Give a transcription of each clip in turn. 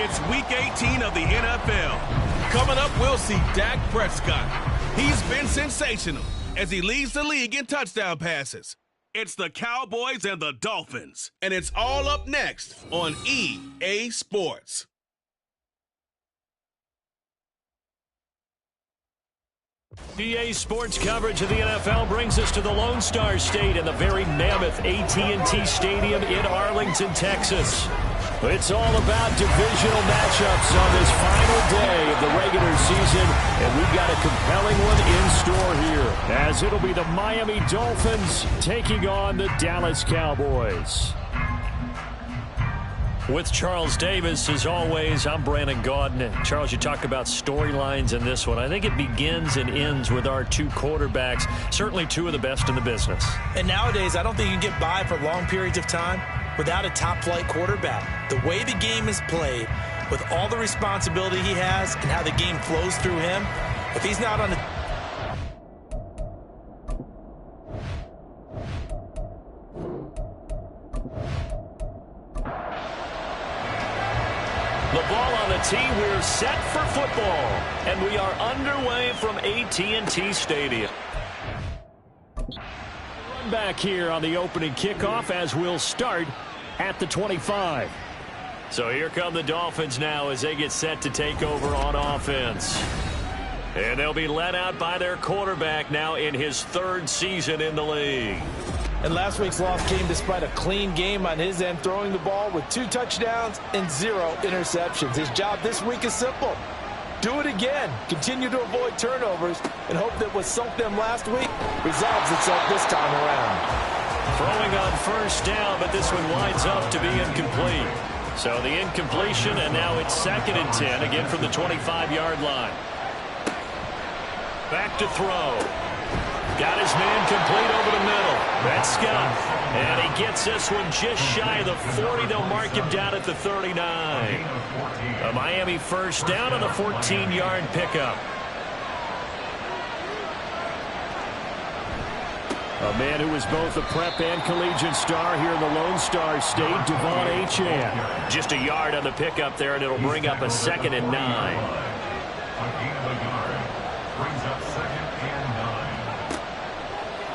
It's Week 18 of the NFL. Coming up, we'll see Dak Prescott. He's been sensational as he leads the league in touchdown passes. It's the Cowboys and the Dolphins, and it's all up next on EA Sports. EA Sports coverage of the NFL brings us to the Lone Star State in the very mammoth AT&T Stadium in Arlington, Texas. It's all about divisional matchups on this final day of the regular season, and we've got a compelling one in store here, as it'll be the Miami Dolphins taking on the Dallas Cowboys. With Charles Davis, as always, I'm Brandon Gaudin. Charles, you talk about storylines in this one. I think it begins and ends with our two quarterbacks, certainly two of the best in the business. And nowadays, I don't think you can get by for long periods of time without a top-flight quarterback. The way the game is played, with all the responsibility he has and how the game flows through him, if he's not on the... The ball on the tee, we're set for football, and we are underway from AT&T Stadium. Run back here on the opening kickoff as we'll start at the 25. So here come the Dolphins now as they get set to take over on offense. And they'll be led out by their quarterback now in his third season in the league. And last week's loss came despite a clean game on his end, throwing the ball with 2 touchdowns and 0 interceptions. His job this week is simple. Do it again. Continue to avoid turnovers and hope that what sunk them last week resolves itself this time around. Throwing on first down, but this one winds up to be incomplete. So the incompletion, and now it's 2nd and 10, again from the 25-yard line. Back to throw. Got his man complete over the middle. That's Scott. And he gets this one just shy of the 40. They'll mark him down at the 39. A Miami first down on the 14-yard pickup. A man who was both a prep and collegiate star here in the Lone Star State, Devon Achane. Just a yard on the pickup there, and it'll bring up a 2nd and 9.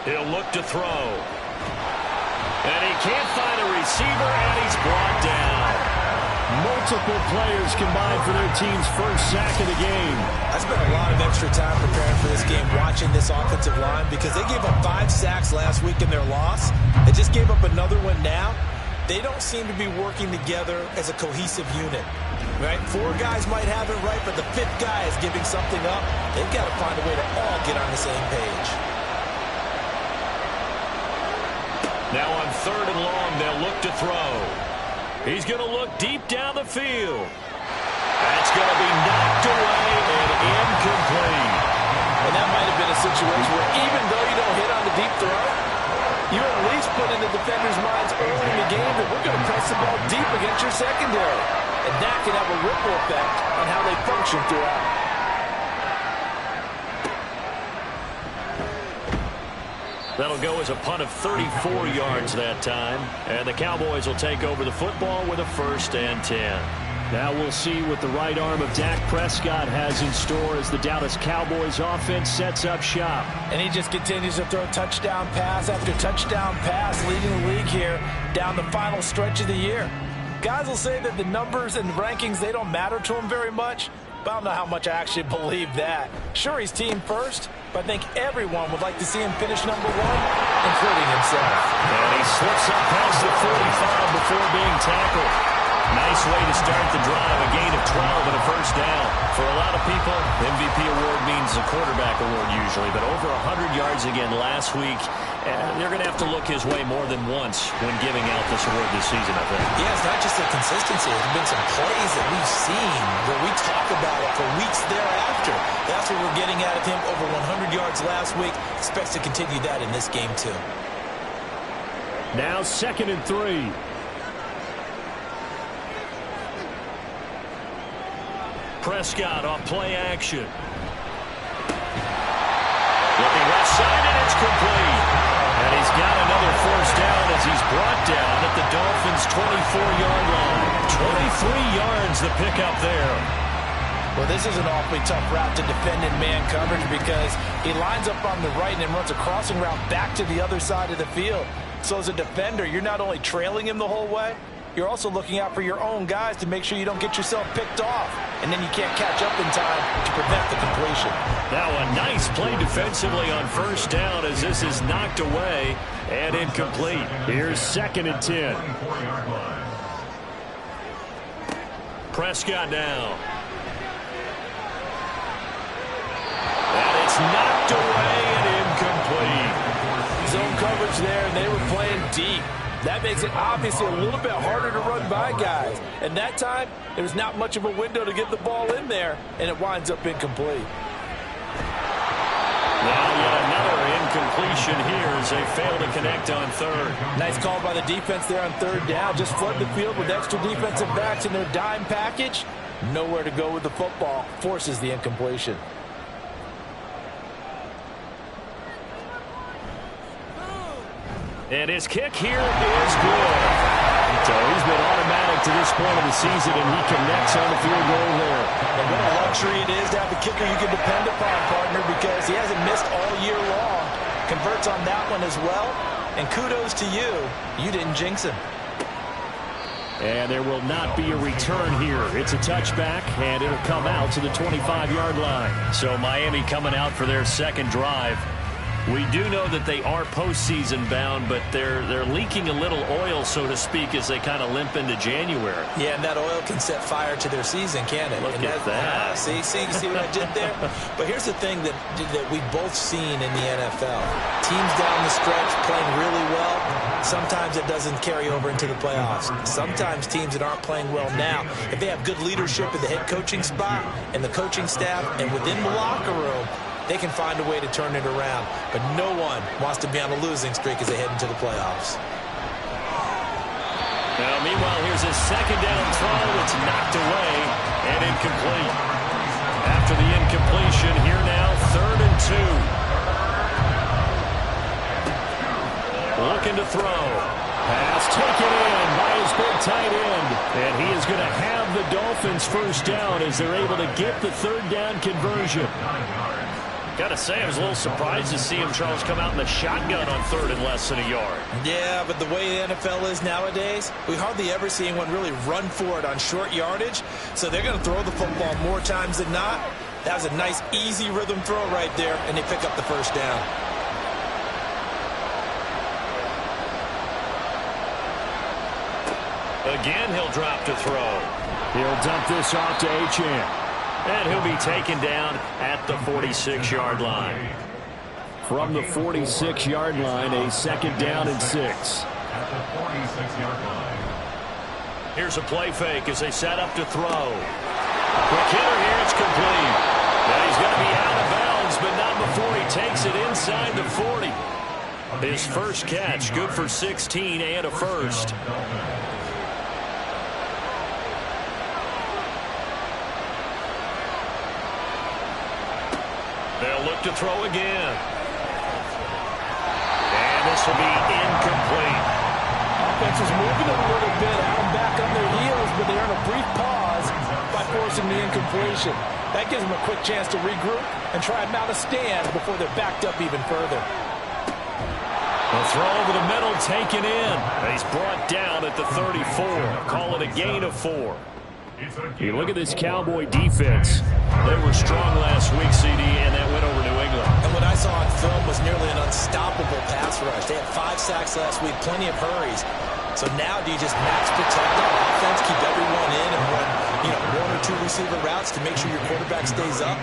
He'll look to throw. And he can't find a receiver, and he's brought down. Multiple players combined for their team's first sack of the game. I spent a lot of extra time preparing for this game, watching this offensive line, because they gave up 5 sacks last week in their loss. They just gave up another one now. They don't seem to be working together as a cohesive unit. Right? 4 guys might have it right, but the 5th guy is giving something up. They've got to find a way to all get on the same page. Now on 3rd and long, they'll look to throw. He's going to look deep down the field. That's going to be knocked away and incomplete. And that might have been a situation where even though you don't hit on the deep throw, you at least put in the defender's minds early in the game that we're going to press the ball deep against your secondary. And that can have a ripple effect on how they function throughout. That'll go as a punt of 34 yards that time. And the Cowboys will take over the football with a 1st and 10. Now we'll see what the right arm of Dak Prescott has in store as the Dallas Cowboys offense sets up shop. And he just continues to throw touchdown pass after touchdown pass, leading the league here down the final stretch of the year. Guys will say that the numbers and rankings, they don't matter to him very much. But I don't know how much I actually believe that. Sure, he's team first, but I think everyone would like to see him finish #1, including himself. And he slips up past the 45 before being tackled. Nice way to start the drive, a gain of 12 and a first down. For a lot of people, MVP award means a quarterback award usually, but over 100 yards again last week. They're going to have to look his way more than once when giving out this award this season, I think. Yeah, it's not just the consistency. There's been some plays that we've seen where we talk about it for weeks thereafter. That's what we're getting out of him. Over 100 yards last week. Expects to continue that in this game, too. Now 2nd and 3. Prescott off play action. Looking left side, and it's complete. And he's got another first down as he's brought down at the Dolphins' 24-yard line. 23 yards the pickup there. Well, this is an awfully tough route to defend in man coverage because he lines up on the right and then runs a crossing route back to the other side of the field. So as a defender, you're not only trailing him the whole way, you're also looking out for your own guys to make sure you don't get yourself picked off. And then you can't catch up in time to prevent the completion. Now a nice play defensively on first down as this is knocked away and incomplete. Here's 2nd and 10. Prescott now. And it's knocked away and incomplete. Zone coverage there, and they were playing deep. That makes it obviously a little bit harder to run by guys. And that time, there's not much of a window to get the ball in there, and it winds up incomplete. Now yet another incompletion here as they fail to connect on third. Nice call by the defense there on third down. Just flood the field with extra defensive backs in their dime package. Nowhere to go with the football. Forces the incompletion. And his kick here is good. So he's been automatic to this point of the season, and he connects on the field goal there. And what a luxury it is to have a kicker you can depend upon, partner, because he hasn't missed all year long. Converts on that one as well. And kudos to you. You didn't jinx him. And there will not be a return here. It's a touchback, and it'll come out to the 25-yard line. So Miami coming out for their second drive. We do know that they are postseason bound, but they're leaking a little oil, so to speak, as they kind of limp into January. Yeah, and that oil can set fire to their season, can't it? Look at that. See what I did there? But here's the thing that we've both seen in the NFL. Teams down the stretch playing really well. Sometimes it doesn't carry over into the playoffs. Sometimes teams that aren't playing well now, if they have good leadership at the head coaching spot and the coaching staff and within the locker room, they can find a way to turn it around. But no one wants to be on a losing streak as they head into the playoffs. Now, meanwhile, here's his second down throw. It's knocked away and incomplete. After the incompletion, here now, 3rd and 2. Looking to throw. Pass taken in by his big tight end. And he is going to have the Dolphins first down as they're able to get the 3rd down conversion. Got to say, I was a little surprised to see him, Charles, come out in the shotgun on 3rd and less than a yard. Yeah, but the way the NFL is nowadays, we hardly ever see anyone really run for it on short yardage. So they're going to throw the football more times than not. That was a nice, easy rhythm throw right there, and they pick up the first down. Again, he'll drop to throw. He'll dump this off to Achane. And he'll be taken down at the 46-yard line. From the 46-yard line, a 2nd down and 6. At the 46-yard line. Here's a play fake as they set up to throw. Quick hitter here, it's complete. Now he's going to be out of bounds, but not before he takes it inside the 40. His first catch, good for 16 and a first. They'll look to throw again. And this will be incomplete. Offense is moving a little bit, out and back on their heels, but they earn a brief pause by forcing the incompletion. That gives them a quick chance to regroup and try and mount a stand before they're backed up even further. The throw over the middle taken in. He's brought down at the 34. Call it a gain of 4. You look at this Cowboy defense. They were strong last week, CD, and that went over New England. And what I saw on film was nearly an unstoppable pass rush. They had 5 sacks last week, plenty of hurries. So now do you just max protect on offense, keep everyone in, and run 1 or 2 receiver routes to make sure your quarterback stays up?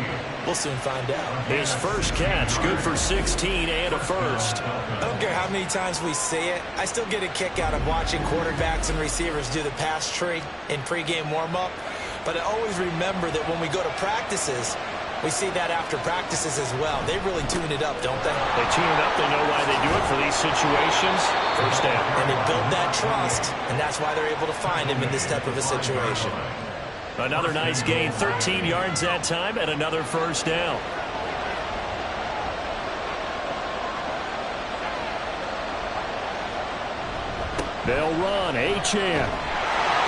We'll soon find out. His first catch, good for 16 and a first. I don't care how many times we see it. I still get a kick out of watching quarterbacks and receivers do the pass tree in pregame warm-up. But I always remember that when we go to practices, we see that after practices as well. They really tune it up, don't they? They tune it up. They know why they do it for these situations. First down. And they build that trust, and that's why they're able to find him in this type of a situation. Another nice gain, 13 yards that time, and another first down. They'll run. Achane.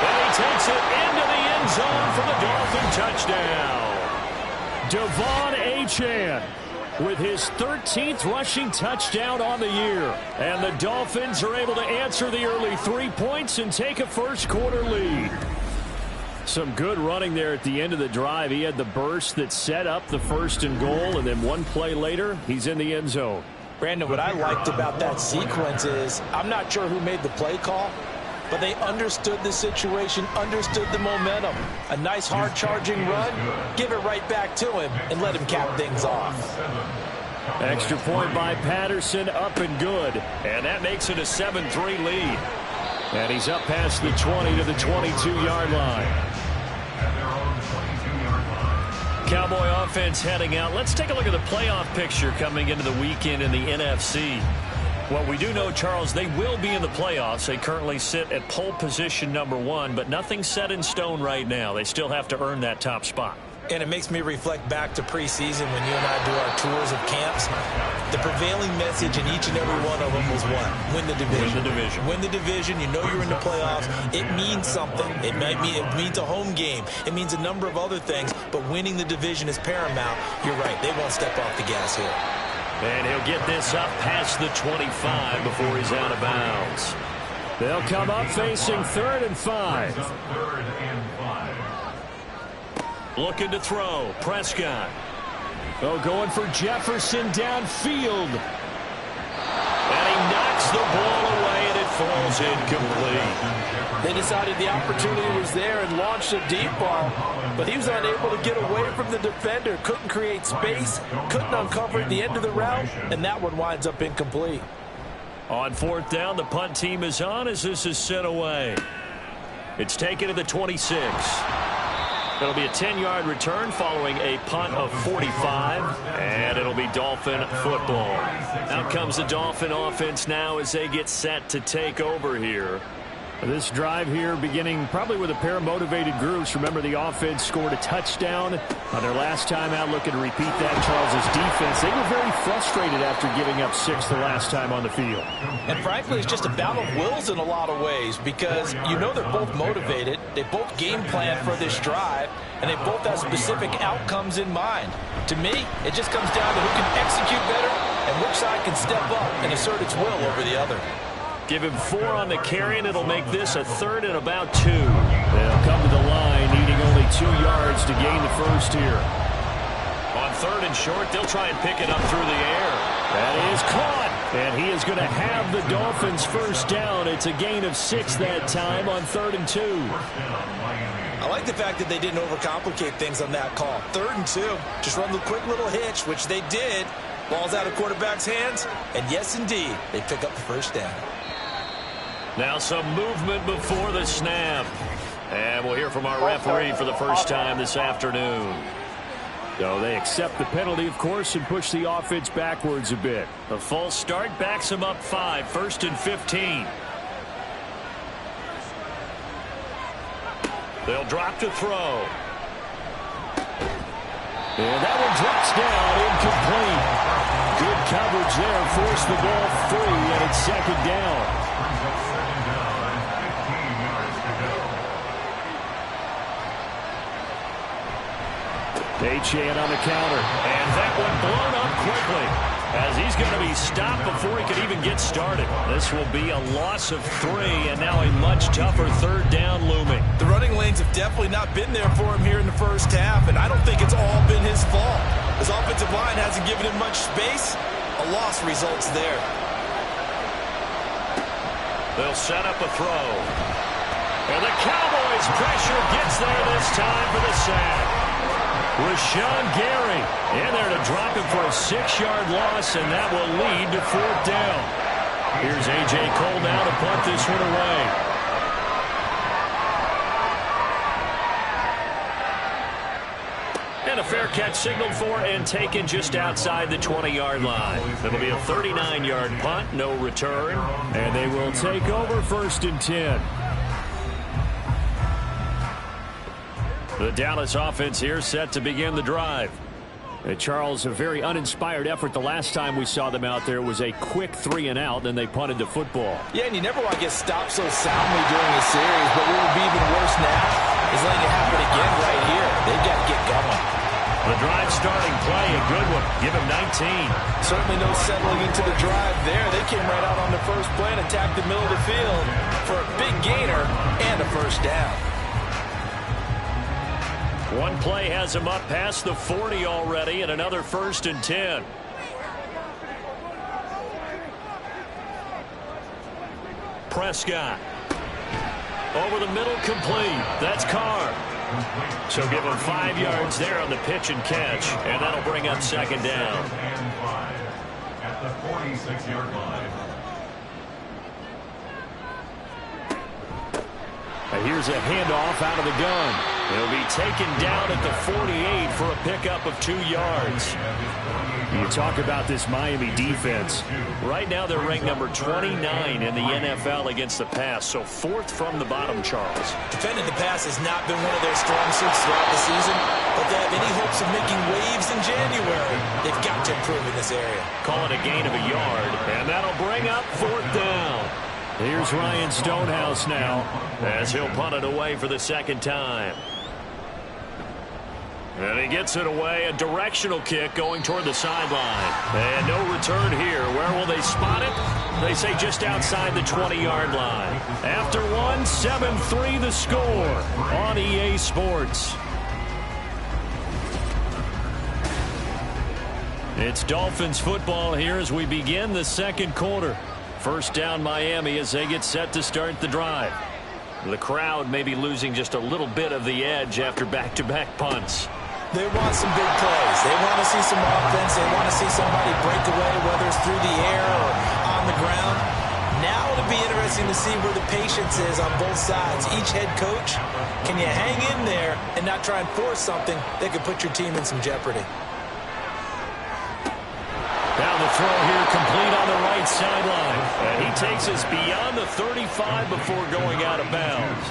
And he takes it into the end zone for the Dolphin touchdown. Devon Achane with his 13th rushing touchdown on the year. And the Dolphins are able to answer the early 3 points and take a first-quarter lead. Some good running there at the end of the drive. He had the burst that set up the 1st and goal, and then one play later, he's in the end zone. Brandon, what I liked about that sequence is I'm not sure who made the play call, but they understood the situation, understood the momentum. A nice hard-charging run, give it right back to him, and let him cap things off. Extra point by Patterson, up and good. And that makes it a 7-3 lead. And he's up past the 20 to the 22-yard line. Cowboy offense heading out. Let's take a look at the playoff picture coming into the weekend in the NFC. Well, we do know, Charles, they will be in the playoffs. They currently sit at pole position number 1, but nothing's set in stone right now. They still have to earn that top spot. And it makes me reflect back to preseason when you and I do our tours of camps. The prevailing message in each and every one of them was what? Win the division. Win the division. Win the division. You know you're in the playoffs. It means something. It means a home game. It means a number of other things, but winning the division is paramount. You're right. They won't step off the gas here. And he'll get this up past the 25 before he's out of bounds. They'll come up facing 3rd and 5. Looking to throw. Prescott. Oh, going for Jefferson downfield. And he knocks the ball away, and it falls incomplete. They decided the opportunity was there and launched a deep ball, but he was unable to get away from the defender. Couldn't create space, couldn't uncover the end of the route, and that one winds up incomplete. On 4th down, the punt team is on as this is sent away. It's taken to the 26. It'll be a 10-yard return following a punt of 45, and it'll be Dolphin football. Out comes the Dolphin offense now as they get set to take over here. This drive here beginning probably with a pair of motivated groups. Remember, the offense scored a touchdown on their last time out. Looking to repeat that. Charles's defense, they were very frustrated after giving up 6 the last time on the field. And frankly, it's just a battle of wills in a lot of ways because you know they're both motivated. They both game plan for this drive, and they both have specific outcomes in mind. To me, it just comes down to who can execute better and which side can step up and assert its will over the other. Give him 4 on the carry, and it'll make this a 3rd and about 2. They'll come to the line, needing only 2 yards to gain the first here. On 3rd and short, they'll try and pick it up through the air. That is caught, and he is going to have the Dolphins first down. It's a gain of 6 that time on 3rd and 2. I like the fact that they didn't overcomplicate things on that call. 3rd and 2, just run the quick little hitch, which they did. Ball's out of quarterback's hands, and yes, indeed, they pick up the first down. Now some movement before the snap. And we'll hear from our referee for the first time this afternoon. So they accept the penalty, of course, and push the offense backwards a bit. The false start backs them up 5, 1st and 15. They'll drop to throw. And that one drops down, incomplete. Good coverage there, forced the ball free, and it's 2nd down. Achane on the counter. And that one blown up quickly as he's going to be stopped before he can even get started. This will be a loss of 3, and now a much tougher 3rd down looming. The running lanes have definitely not been there for him here in the first half, and I don't think it's all been his fault. His offensive line hasn't given him much space. A loss results there. They'll set up a throw. And the Cowboys' pressure gets there this time for the sack. Rashawn Gary in there to drop him for a 6-yard loss, and that will lead to 4th down. Here's A.J. Cole now to punt this one away. And a fair catch signaled for and taken just outside the 20-yard line. It'll be a 39-yard punt, no return, and they will take over 1st and 10. The Dallas offense here set to begin the drive. And Charles, a very uninspired effort. The last time we saw them out there was a quick 3-and-out, then they punted the football. Yeah, and you never want to get stopped so soundly during a series, but what would be even worse now is letting it happen again right here. They've got to get going. The drive starting play, a good one. Give him 19. Certainly no settling into the drive there. They came right out on the first play and attacked the middle of the field for a big gainer and a first down. One play has him up past the 40 already, and another 1st and 10. Prescott. Over the middle, complete. That's Carr. So give him 5 yards there on the pitch and catch, and that'll bring up 2nd down. At the 46-yard line. Here's a handoff out of the gun. He'll be taken down at the 48 for a pickup of 2 yards. You talk about this Miami defense. Right now they're ranked number 29 in the NFL against the pass, so 4th from the bottom, Charles. Defending the pass has not been one of their strong suits throughout the season, but they have any hopes of making waves in January, they've got to improve in this area. Call it a gain of a yard, and that'll bring up 4th down. Here's Ryan Stonehouse now as he'll punt it away for the 2nd time. And he gets it away, a directional kick going toward the sideline. And no return here. Where will they spot it? They say just outside the 20-yard line. After one, 7-3 the score on EA Sports. It's Dolphins football here as we begin the 2nd quarter. First down Miami as they get set to start the drive. The crowd may be losing just a little bit of the edge after back-to-back punts. They want some big plays. They want to see some offense. They want to see somebody break away, whether it's through the air or on the ground. Now it'll be interesting to see where the patience is on both sides. Each head coach, can you hang in there and not try and force something that could put your team in some jeopardy? Now the throw here complete on the right sideline. And he takes us beyond the 35 before going out of bounds.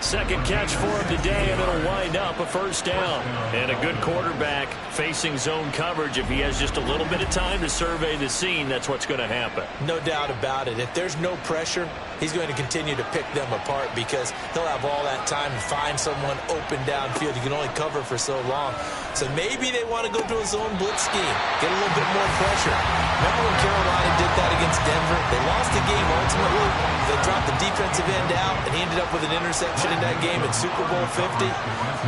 Second catch for him today, and it'll wind up a first down. And a good quarterback facing zone coverage. If he has just a little bit of time to survey the scene, that's what's going to happen. No doubt about it. If there's no pressure, he's going to continue to pick them apart because he'll have all that time to find someone open downfield. You can only cover for so long. So maybe they want to go to a zone blitz scheme, get a little bit more pressure. Remember when Carolina did that against Denver? They lost the game ultimately. They dropped the defensive end out, and he ended up with an interception in that game in Super Bowl 50.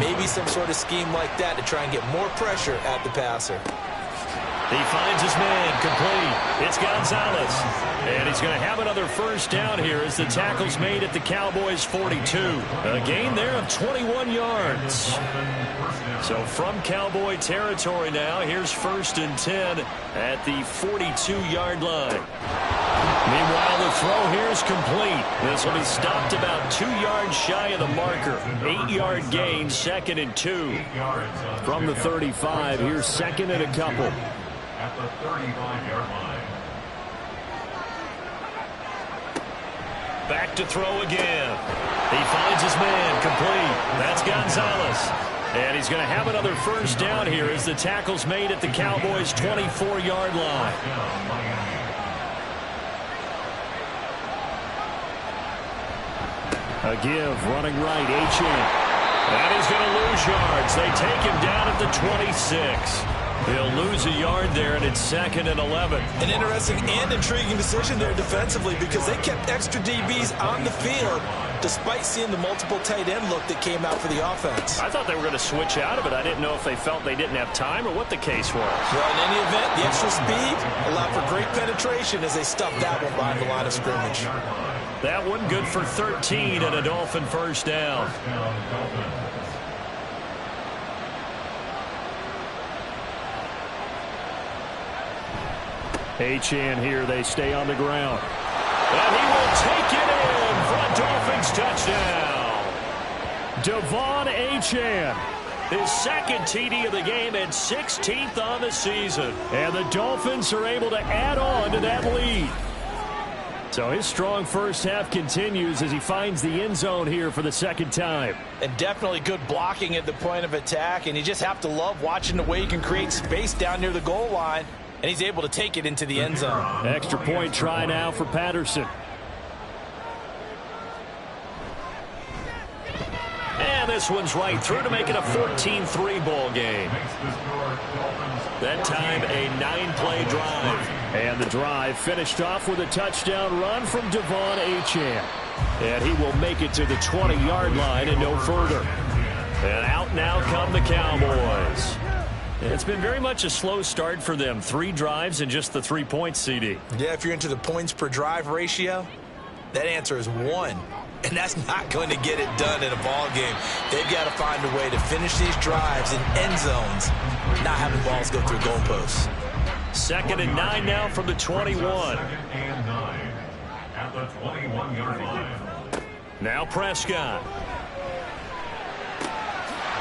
Maybe some sort of scheme like that to try and get more pressure at the passer. He finds his man, complete. It's Gonzalez. And he's going to have another first down here as the tackle's made at the Cowboys' 42. A gain there of 21 yards. So from Cowboy territory now, here's 1st and 10 at the 42-yard line. Meanwhile, the throw here is complete. This will be stopped about 2 yards shy of the marker. 8-yard gain, 2nd and 2. From the 35, here's 2nd and a couple. At the 35-yard line. Back to throw again. He finds his man, complete. That's Gonzalez. And he's going to have another first down here as the tackle's made at the Cowboys' 24-yard line. A give, running right, Achane. And he's going to lose yards. They take him down at the 26. He'll lose a yard there, and it's 2nd and 11. An interesting and intriguing decision there defensively because they kept extra DBs on the field despite seeing the multiple tight end look that came out for the offense. I thought they were going to switch out of it. I didn't know if they felt they didn't have time or what the case was. Well, in any event, the extra speed allowed for great penetration as they stuffed that one behind the line of scrimmage. That one good for 13 and a Dolphin first down. Achane here, they stay on the ground. And he will take it in for a Dolphins touchdown. Devon Achane, his 2nd TD of the game and 16th on the season. And the Dolphins are able to add on to that lead. So his strong first half continues as he finds the end zone here for the second time. And definitely good blocking at the point of attack, and you just have to love watching the way he can create space down near the goal line, and he's able to take it into the end zone. Extra point try now for Patterson. And this one's right through to make it a 14-3 ball game. That time a 9-play drive. And the drive finished off with a touchdown run from Devon Achane. And he will make it to the 20-yard line and no further. And out now come the Cowboys. It's been very much a slow start for them. 3 drives and just the 3 points, CD. Yeah, if you're into the points per drive ratio, that answer is 1. And that's not going to get it done in a ball game. They've got to find a way to finish these drives in end zones, not having balls go through goalposts. 2nd and 9 now from the 21. 2nd and 9 at the 21-yard line. Now Prescott.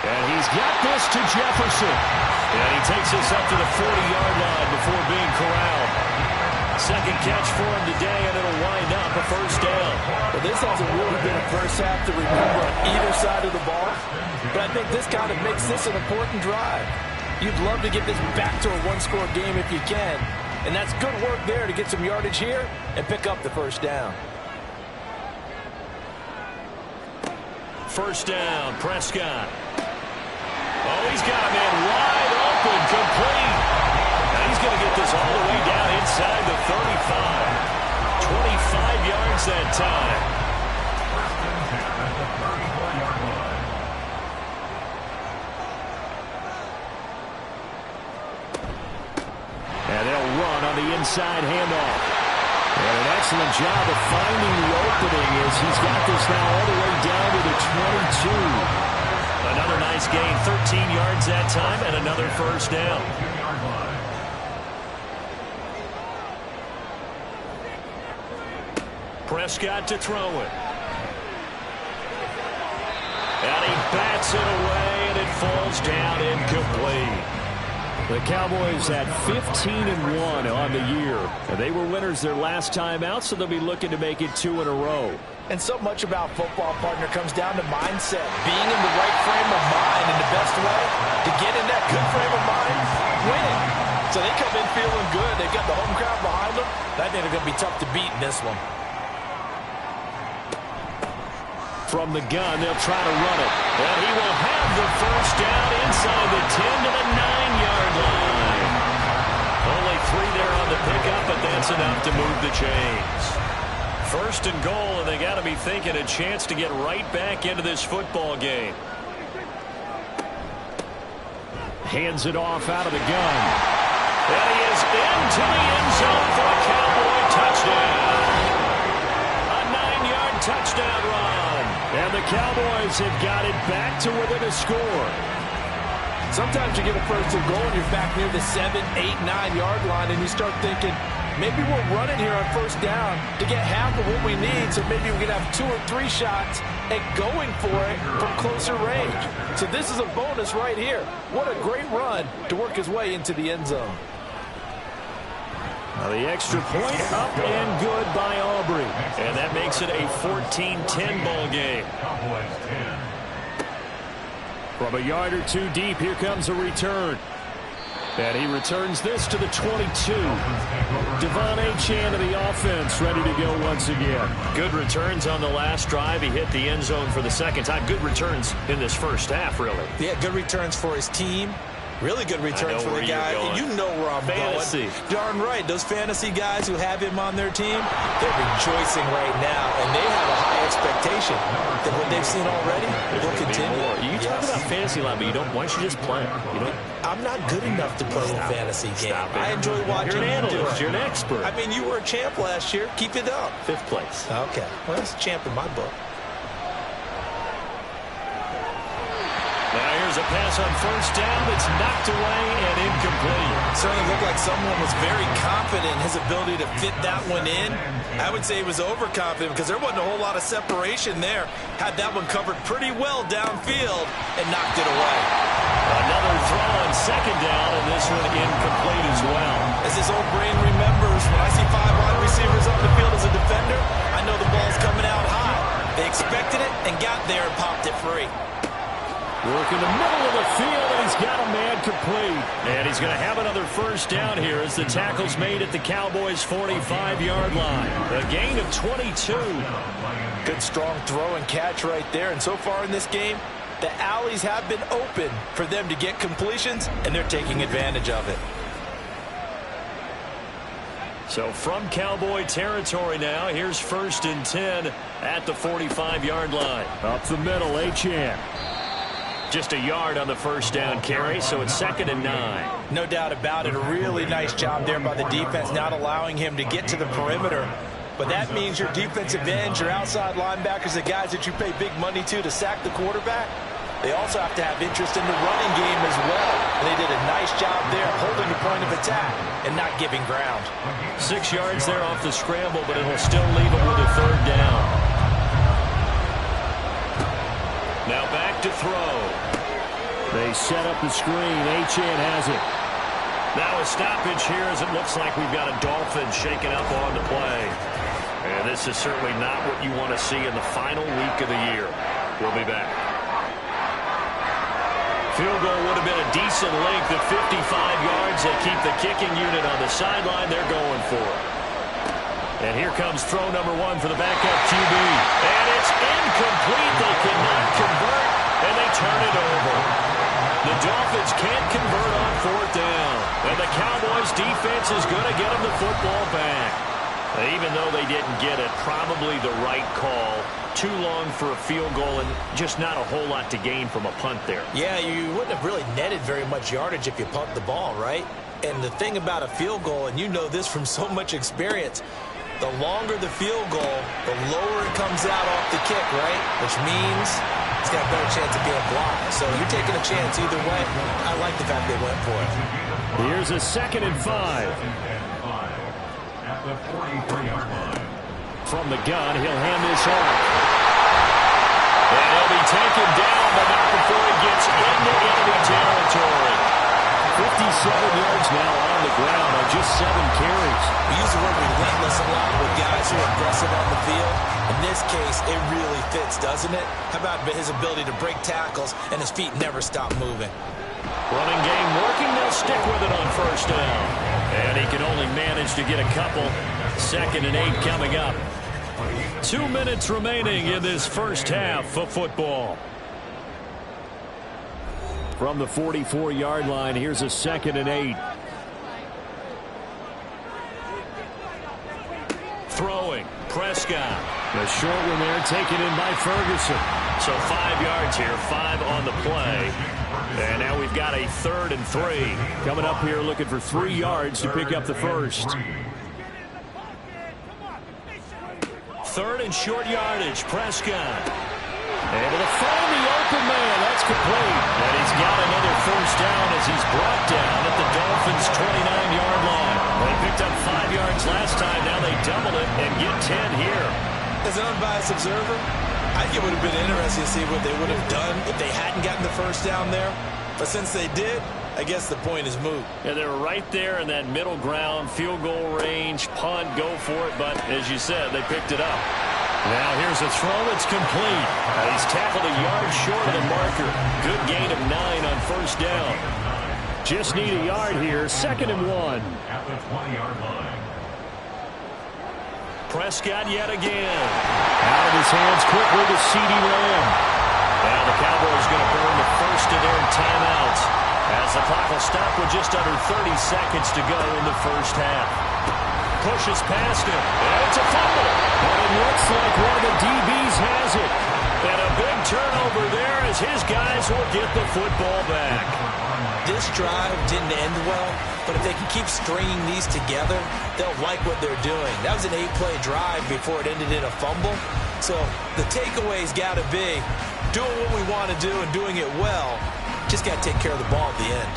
And he's got this to Jefferson. And he takes us up to the 40-yard line before being corralled. Second catch for him today, and it'll wind up a first down. Well, this hasn't really been a first half to remember on either side of the ball, but I think this kind of makes this an important drive. You'd love to get this back to a one-score game if you can, and that's good work there to get some yardage here and pick up the first down. First down, Prescott. Oh, he's got a man wide open, complete. And he's going to get this all the way down inside the 35. 25 yards that time. And they'll run on the inside handoff. And an excellent job of finding the opening as he's got this now all the way down to the 22. Another nice gain, 13 yards that time, and another first down. Prescott to throw it. And he bats it away, and it falls down incomplete. The Cowboys had 15-1 on the year. And they were winners their last time out, so they'll be looking to make it 2 in a row. And so much about football, partner, comes down to mindset. Being in the right frame of mind, and the best way to get in that good frame of mind, winning. So they come in feeling good. They've got the home crowd behind them. I think they're going to be tough to beat in this one. From the gun, they'll try to run it. And he will have the first down inside the 10 to the 9-yard line. Only 3 there on the pickup, but that's enough to move the chains. First and goal, and they got to be thinking a chance to get right back into this football game. Hands it off out of the gun. And he is into the end zone for a Cowboy touchdown. A 9-yard touchdown run. And the Cowboys have got it back to within a score. Sometimes you get a first and goal and you're back near the 7, 8, 9-yard line, and you start thinking, maybe we're running here on first down to get half of what we need, so maybe we can have 2 or 3 shots at going for it from closer range. So this is a bonus right here. What a great run to work his way into the end zone. Now the extra point up and good by Aubrey. And that makes it a 14-10 ball game. From a yard or 2 deep, here comes a return. And he returns this to the 22. Devon Achane to the offense, ready to go once again. Good returns on the last drive. He hit the end zone for the second time. Good returns in this first half, really. Yeah, good returns for his team. Really good returns for the guy. You know where I'm going. Darn right. Those fantasy guys who have him on their team, they're rejoicing right now, and they have a high expectation that what they've seen already will continue. You talk about fantasy line, but you don't. Why don't you just play? You know, I'm not good enough to play a fantasy game. I enjoy watching. You're an analyst. You're an expert. I mean, you were a champ last year. Keep it up. 5th place. Okay. Well, that's a champ in my book. Now here's a pass on first down that's knocked away and incomplete. Certainly looked like someone was very confident in his ability to fit that one in. I would say he was overconfident because there wasn't a whole lot of separation there. Had that one covered pretty well downfield and knocked it away. Another throw on second down, and this one incomplete as well. As his old brain remembers, when I see 5 wide receivers on the field as a defender, defender, I know the ball's coming out high. They expected it and got there and popped it free. Work in the middle of the field, and he's got a man complete. And he's going to have another first down here as the tackle's made at the Cowboys' 45-yard line. A gain of 22. Good strong throw and catch right there. And so far in this game, the alleys have been open for them to get completions, and they're taking advantage of it. So from Cowboy territory now, here's 1st and 10 at the 45-yard line. Up the middle, Achane. Just a yard on the first down carry, so it's 2nd and 9. No doubt about it. A really nice job there by the defense, not allowing him to get to the perimeter. But that means your defensive ends, your outside linebackers, the guys that you pay big money to sack the quarterback, they also have to have interest in the running game as well. And they did a nice job there holding the point of attack and not giving ground. 6 yards there off the scramble, but it'll still leave them with a 3rd down. Now back to throw. They set up the screen. Achane has it. Now a stoppage here as it looks like we've got a Dolphin shaking up on the play. And this is certainly not what you want to see in the final week of the year. We'll be back. Field goal would have been a decent length at 55 yards. They keep the kicking unit on the sideline. They're going for it. And here comes throw number 1 for the backup QB. And it's incomplete. They cannot convert, and they turn it over. The Dolphins can't convert on 4th down. And the Cowboys' defense is going to get them the football back. Even though they didn't get it, probably the right call. Too long for a field goal and just not a whole lot to gain from a punt there. Yeah, you wouldn't have really netted very much yardage if you pumped the ball, right? And the thing about a field goal, and you know this from so much experience, the longer the field goal, the lower it comes out off the kick, right? Which means it's got a better chance of being blocked. So you're taking a chance either way. I like the fact they went for it. Here's a 2nd and 5. At the 43-yard line. From the gun, he'll hand this off. And he'll be taken down, but not before he gets into enemy territory. 57 yards now on the ground on just 7 carries. We use the word relentless a lot with guys who are aggressive on the field. In this case, it really fits, doesn't it? How about his ability to break tackles and his feet never stop moving? Running game working. They'll stick with it on 1st down. And he can only manage to get a couple. 2nd and 8 coming up. 2 minutes remaining in this first half of football. From the 44-yard line, here's a 2nd and 8. Throwing, Prescott. The short one there taken in by Ferguson. So 5 yards here, 5 on the play. And now we've got a 3rd and 3. Coming up here looking for 3 yards to pick up the first. 3rd and short yardage, Prescott. Able to find the open man. That's complete. And he's got another first down as he's brought down at the Dolphins' 29-yard line. They picked up 5 yards last time. Now they double it and get 10 here. As an unbiased observer, I think it would have been interesting to see what they would have done if they hadn't gotten the first down there. But since they did, I guess the point is moot. Yeah, they were right there in that middle ground, field goal range, punt, go for it. But as you said, they picked it up. Now here's a throw that's complete. He's tackled a yard short of the marker. Good gain of 9 on 1st down. Just need a yard here. 2nd and 1. At the 20-yard line. Prescott yet again. Out of his hands quickly to CeeDee Lamb. Now the Cowboys going to burn the first of their timeouts as the clock will stop with just under 30 seconds to go in the first half. Pushes past him. And it's a fumble. And it looks like one of the DBs has it. And a big turnover there as his guys will get the football back. This drive didn't end well, but if they can keep stringing these together, they'll like what they're doing. That was an 8-play drive before it ended in a fumble. So the takeaway's got to be doing what we want to do and doing it well. Just got to take care of the ball at the end.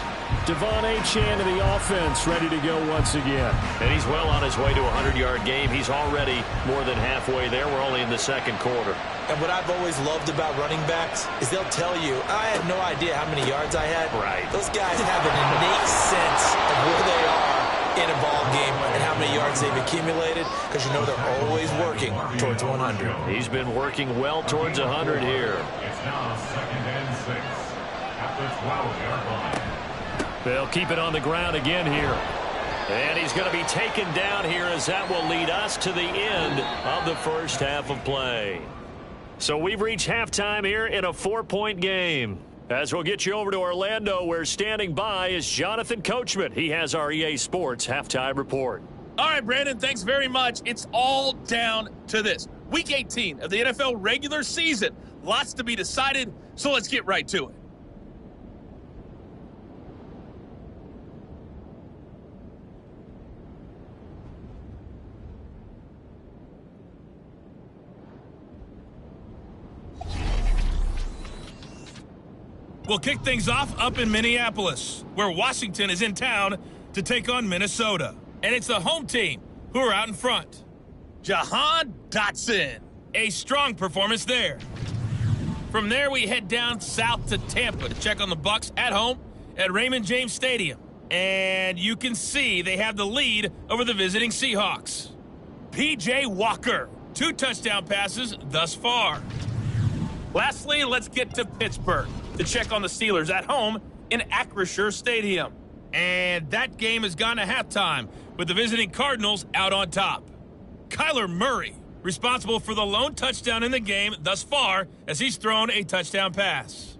Devon Achane in the offense, ready to go once again. And he's well on his way to a 100-yard game. He's already more than halfway there. We're only in the 2nd quarter. And what I've always loved about running backs is they'll tell you, I had no idea how many yards I had. Right. Those guys have an innate sense of where they are in a ball game and how many many yards they've accumulated, because you know they're always working towards 100. He's been working well towards 100 here. It's now 2nd and 6 at the 12-yard line. They'll keep it on the ground again here. And he's going to be taken down here, as that will lead us to the end of the first half of play. So we've reached halftime here in a 4-point game. As we'll get you over to Orlando, where standing by is Jonathan Coachman. He has our EA Sports halftime report. All right, Brandon, thanks very much. It's all down to this. Week 18 of the NFL regular season. Lots to be decided, so let's get right to it. We'll kick things off up in Minneapolis, where Washington is in town to take on Minnesota. And it's the home team who are out in front. Jahan Dotson, a strong performance there. From there, we head down south to Tampa to check on the Bucs at home at Raymond James Stadium. And you can see they have the lead over the visiting Seahawks. P.J. Walker, 2 touchdown passes thus far. Lastly, let's get to Pittsburgh to check on the Steelers at home in Acrisure Stadium. And that game has gone to halftime with the visiting Cardinals out on top. Kyler Murray, responsible for the lone touchdown in the game thus far, as he's thrown a touchdown pass.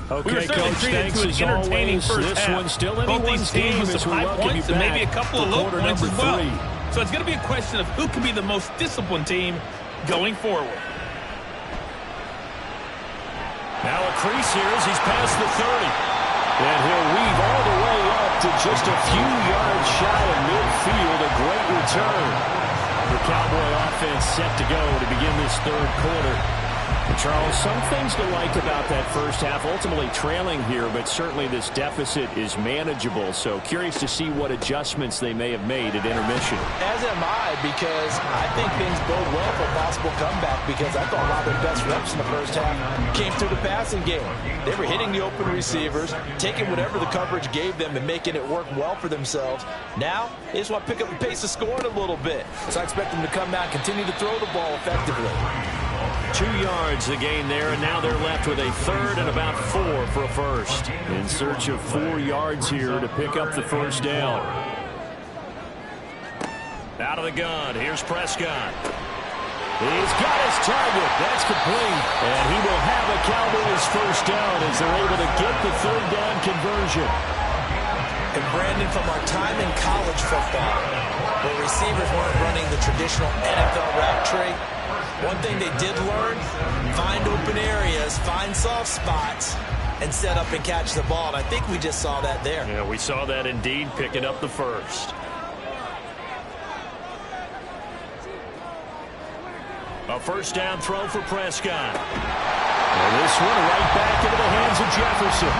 Okay, Coach, thanks as always. This one's still anyone's game as we welcome you back. And maybe a couple of low points as well. 3. So it's going to be a question of who can be the most disciplined team going forward. Now a crease here as he's past the 30. And he'll weave all the way up to just a few yards shy of midfield. A great return. The Cowboy offense set to go to begin this third quarter. Charles, some things to like about that first half, ultimately trailing here, but certainly this deficit is manageable. So curious to see what adjustments they may have made at intermission. As am I, because I think things bode well for a possible comeback, because I thought a lot of their best reps in the first half came through the passing game. They were hitting the open receivers, taking whatever the coverage gave them and making it work well for themselves. Now, they just want to pick up the pace of scoring a little bit. So I expect them to come out and continue to throw the ball effectively. 2 yards the gain there, and now they're left with a third and about 4 for a first. In search of 4 yards here to pick up the first down. Out of the gun, here's Prescott. He's got his target. That's complete. And he will have a Cowboys first down as they're able to get the third down conversion. And Brandon, from our time in college football, where receivers weren't running the traditional NFL route tree, one thing they did learn, find open areas, find soft spots, and set up and catch the ball. And I think we just saw that there. Yeah, we saw that indeed, picking up the first. A first down throw for Prescott. And this one right back into the hands of Jefferson.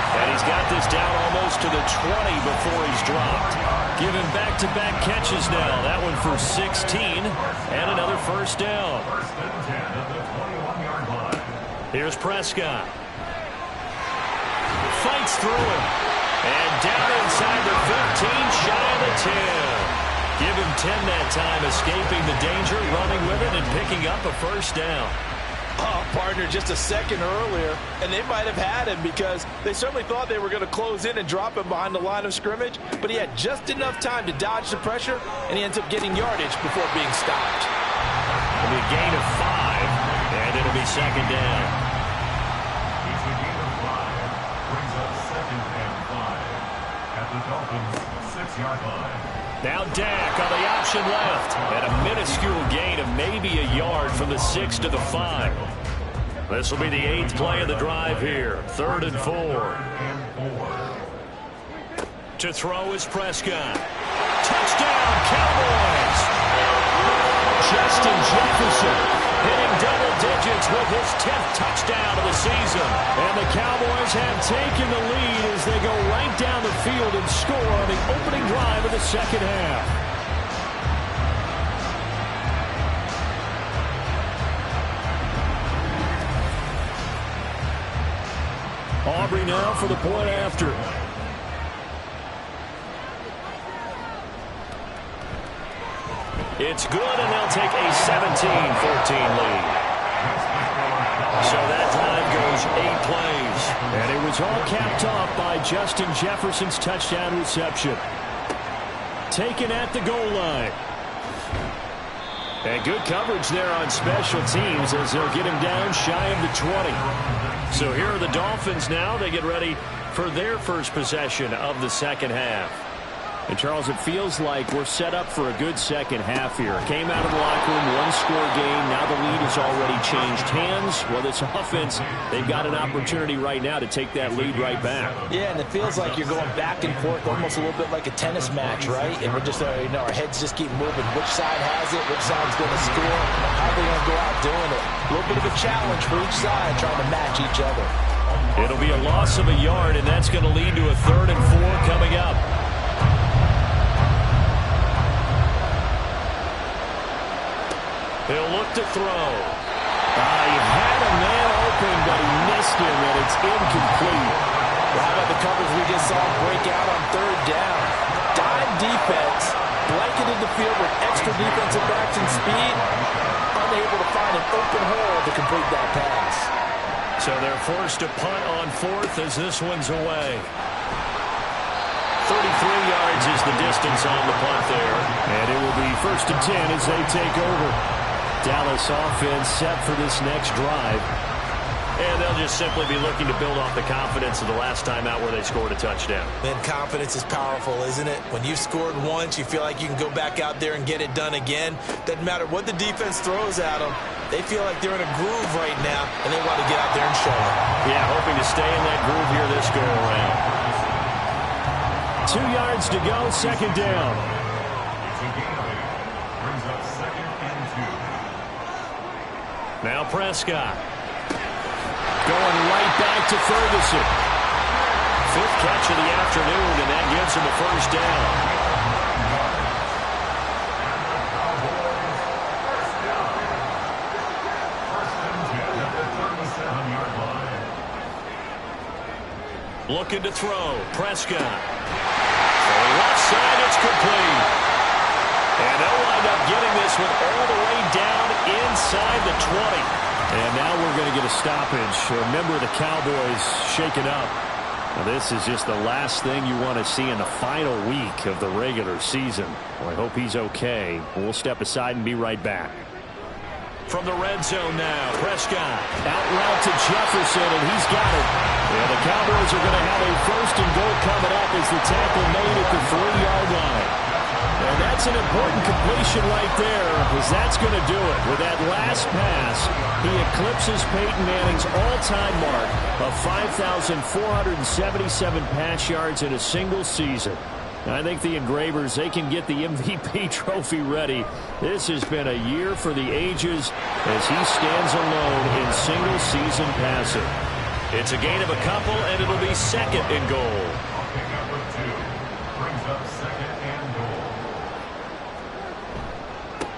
And he's got this down almost to the 20 before he's dropped. Giving back-to-back catches now. That one for 16 and another first down. Here's Prescott. Fights through him. And down inside the 15, shy of the 10. Give him 10 that time, escaping the danger, running with it, and picking up a first down. Oh, partner, just a second earlier, and they might have had him, because they certainly thought they were going to close in and drop him behind the line of scrimmage, but he had just enough time to dodge the pressure, and he ends up getting yardage before being stopped. It'll be a gain of 5, and it'll be second down. It's a gain of 5, brings up 2nd and 5 at the Dolphins' 6-yard line. Now Dak on the option left, and a minuscule gain of maybe a yard from the 6 to the 5. This will be the 8th play of the drive here. 3rd and 4. To throw is Prescott. Touchdown, Cowboys! Justin Jefferson hitting double digits with his 10th touchdown of the season. And the Cowboys have taken the lead as they go right down the field and score on the opening drive of the second half. delivery now for the point after. It's good, and they'll take a 17-14 lead. So that drive goes 8 plays. And it was all capped off by Justin Jefferson's touchdown reception. Taken at the goal line. And good coverage there on special teams as they'll get him down shy of the 20. So here are the Dolphins now. They get ready for their first possession of the second half. And, Charles, it feels like we're set up for a good second half here. Came out of the locker room, one-score game. Now the lead has already changed hands. Well, this offense, they've got an opportunity right now to take that lead right back. Yeah, and it feels like you're going back and forth almost a little bit like a tennis match, right? And we're just, our heads just keep moving. Which side has it? Which side's going to score? How are they going to go out doing it? A little bit of a challenge for each side, trying to match each other. It'll be a loss of a yard, and that's going to lead to a 3rd and 4 coming up. He'll look to throw. He had a man open, but he missed him, and it's incomplete. Well, how about the coverage we just saw break out on 3rd down? Dime defense, blanketed the field with extra defensive backs and speed, unable to find an open hole to complete that pass. So they're forced to punt on 4th as this one's away. 33 yards is the distance on the punt there. And it will be 1st and 10 as they take over. Dallas offense set for this next drive. And they'll just simply be looking to build off the confidence of the last time out where they scored a touchdown. Man, confidence is powerful, isn't it? When you've scored once, you feel like you can go back out there and get it done again. Doesn't matter what the defense throws at them. They feel like they're in a groove right now, and they want to get out there and show it. Yeah, hoping to stay in that groove here this go-around. 2 yards to go, 2nd down. Brings up 2nd and 2. Now Prescott. Going right back to Ferguson. 5th catch of the afternoon, and that gives him a 1st down. Looking to throw. Prescott. Left side, it's complete. And they'll wind up getting this one all the way down inside the 20. And now we're going to get a stoppage. A member of the Cowboys shaken up. Now, this is just the last thing you want to see in the final week of the regular season. Well, I hope he's okay. We'll step aside and be right back. From the red zone now, Prescott out route to Jefferson, and he's got it. Yeah, the Cowboys are going to have a 1st and goal coming up as the tackle made at the 3-yard line. And that's an important completion right there, because that's going to do it. With that last pass, he eclipses Peyton Manning's all-time mark of 5,477 pass yards in a single season. I think the Engravers, they can get the MVP trophy ready. This has been a year for the ages as he stands alone in single-season passing. It's a gain of a couple, and it'll be 2nd and goal. Number 2 brings up 2nd and goal.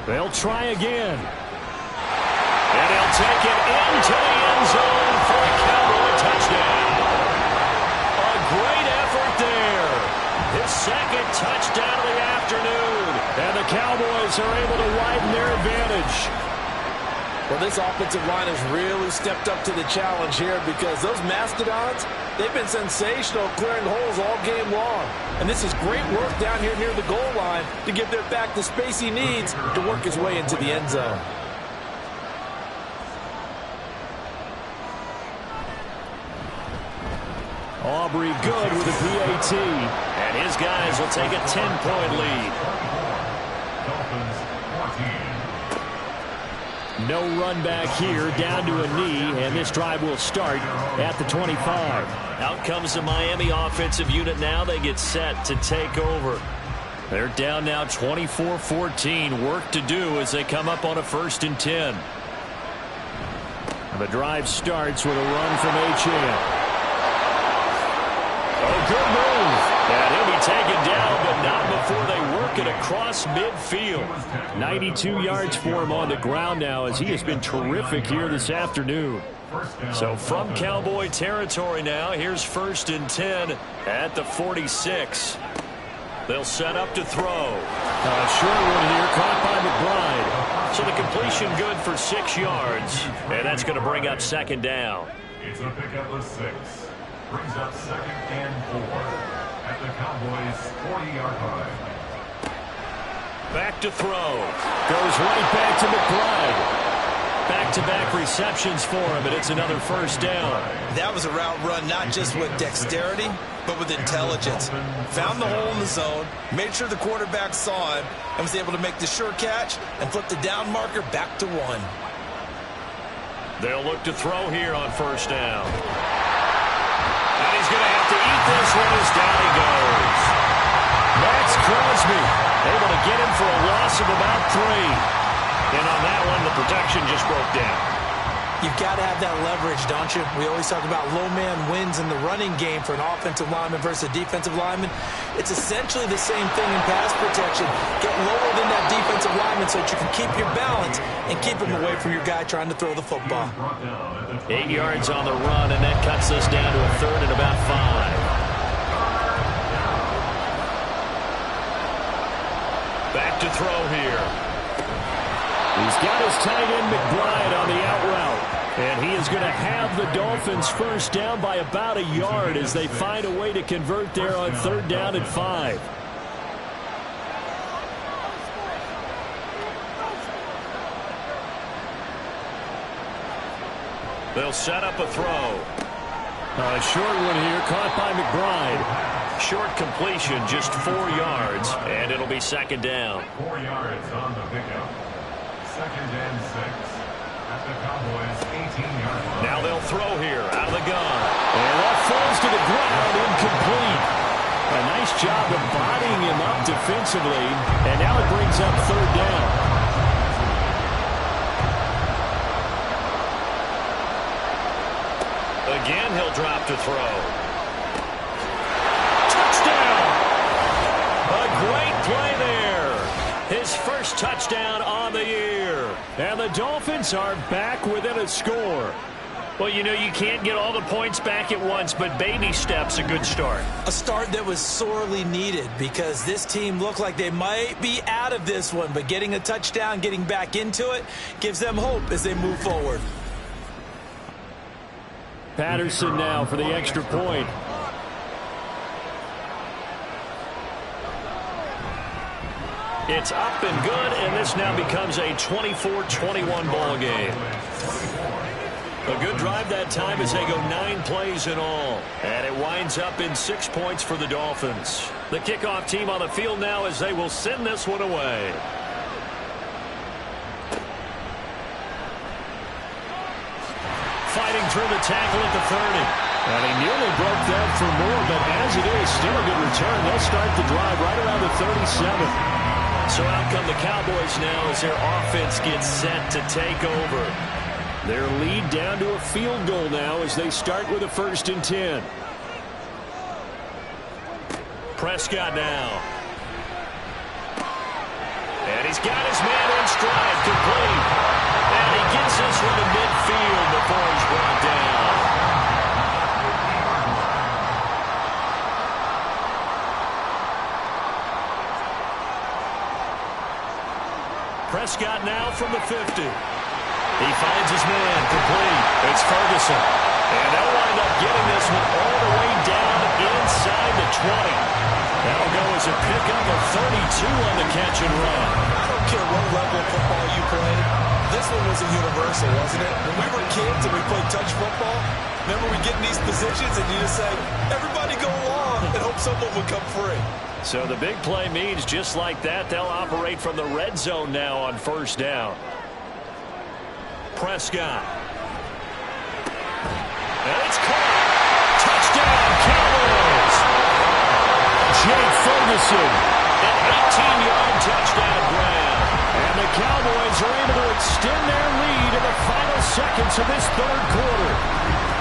They'll try again. And they'll take it into the end zone for a Cowboy touchdown. A great effort there. His 2nd touchdown of the afternoon. And the Cowboys are able to widen their advantage. Well, this offensive line has really stepped up to the challenge here because those Mastodons, they've been sensational clearing holes all game long. And this is great work down here near the goal line to give their back the space he needs to work his way into the end zone. Aubrey good with a PAT. And his guys will take a 10-point lead. Dolphins 14. No run back here, down to a knee, and this drive will start at the 25. Out comes the Miami offensive unit now. They get set to take over. They're down now 24-14. Work to do as they come up on a 1st and 10. The drive starts with a run from Achane. Oh, good move. And he'll be taken down, but not before they work it across across midfield. 92 yards for him on the ground now, as he has been terrific here this afternoon. So from Cowboy territory now, here's 1st and 10 at the 46. They'll set up to throw. Short one here, caught by McBride. So the completion good for 6 yards, and that's going to bring up 2nd down. It's a pickup of 6. Brings up 2nd and 4 at the Cowboys' 40-yard line. Back to throw. Goes right back to McBride. Back-to-back receptions for him, and it's another 1st down. That was a route run not just with dexterity, but with intelligence. Found the hole in the zone, made sure the quarterback saw him, and was able to make the sure catch and flip the down marker back to 1. They'll look to throw here on 1st down. And he's going to have to eat this one as down he goes. Max Crosby able to get him for a loss of about 3. And on that one, the protection just broke down. You've got to have that leverage, don't you? We always talk about low man wins in the running game for an offensive lineman versus a defensive lineman. It's essentially the same thing in pass protection. Get lower than that defensive lineman so that you can keep your balance and keep him away from your guy trying to throw the football. 8 yards on the run, and that cuts us down to a 3rd and about 5. Back to throw here. He's got his tight end McBride on the out route. And he is going to have the Dolphins 1st down by about a yard as they find a way to convert there on 3rd down and 5. They'll set up a throw. A short one here, caught by McBride. Short completion, just 4 yards, and it'll be 2nd down. 4 yards on the pickup. 2nd and 6 at the Cowboys' 18-yard line. Now they'll throw here out of the gun. And that falls to the ground, incomplete. A nice job of bodying him up defensively, and now it brings up 3rd down. Again, he'll drop to throw. Touchdown! A great play there. His 1st touchdown on the year. And the Dolphins are back within a score. Well, you know, you can't get all the points back at once, but baby steps a good start. A start that was sorely needed because this team looked like they might be out of this one, but getting a touchdown, getting back into it, gives them hope as they move forward. Patterson now for the extra point. It's up and good, and this now becomes a 24-21 ball game. A good drive that time as they go 9 plays in all. And it winds up in 6 points for the Dolphins. The kickoff team on the field now as they will send this one away. Fighting through the tackle at the 30. And he nearly broke that for more, but as it is, still a good return. They'll start the drive right around the 37. So out come the Cowboys now as their offense gets set to take over. Their lead down to a field goal now as they start with a 1st and 10. Prescott now. And he's got his man in stride, complete. And he gets this one to midfield before he's brought down. Prescott now from the 50. He finds his man, complete. It's Ferguson. And they'll wind up getting this one all the way down inside the 20. That'll go as a pickup of 32 on the catch and run. I don't care what level of football you played. This one was a universal, wasn't it? When we were kids and we played touch football, remember we get in these positions and you just say, everybody go along and hope someone would come free. So the big play means just like that, they'll operate from the red zone now on 1st down. Prescott. And it's caught. Touchdown, Cowboys. Jake Ferguson. An 18-yard touchdown grab. And the Cowboys are able to extend their lead in the final seconds of this 3rd quarter.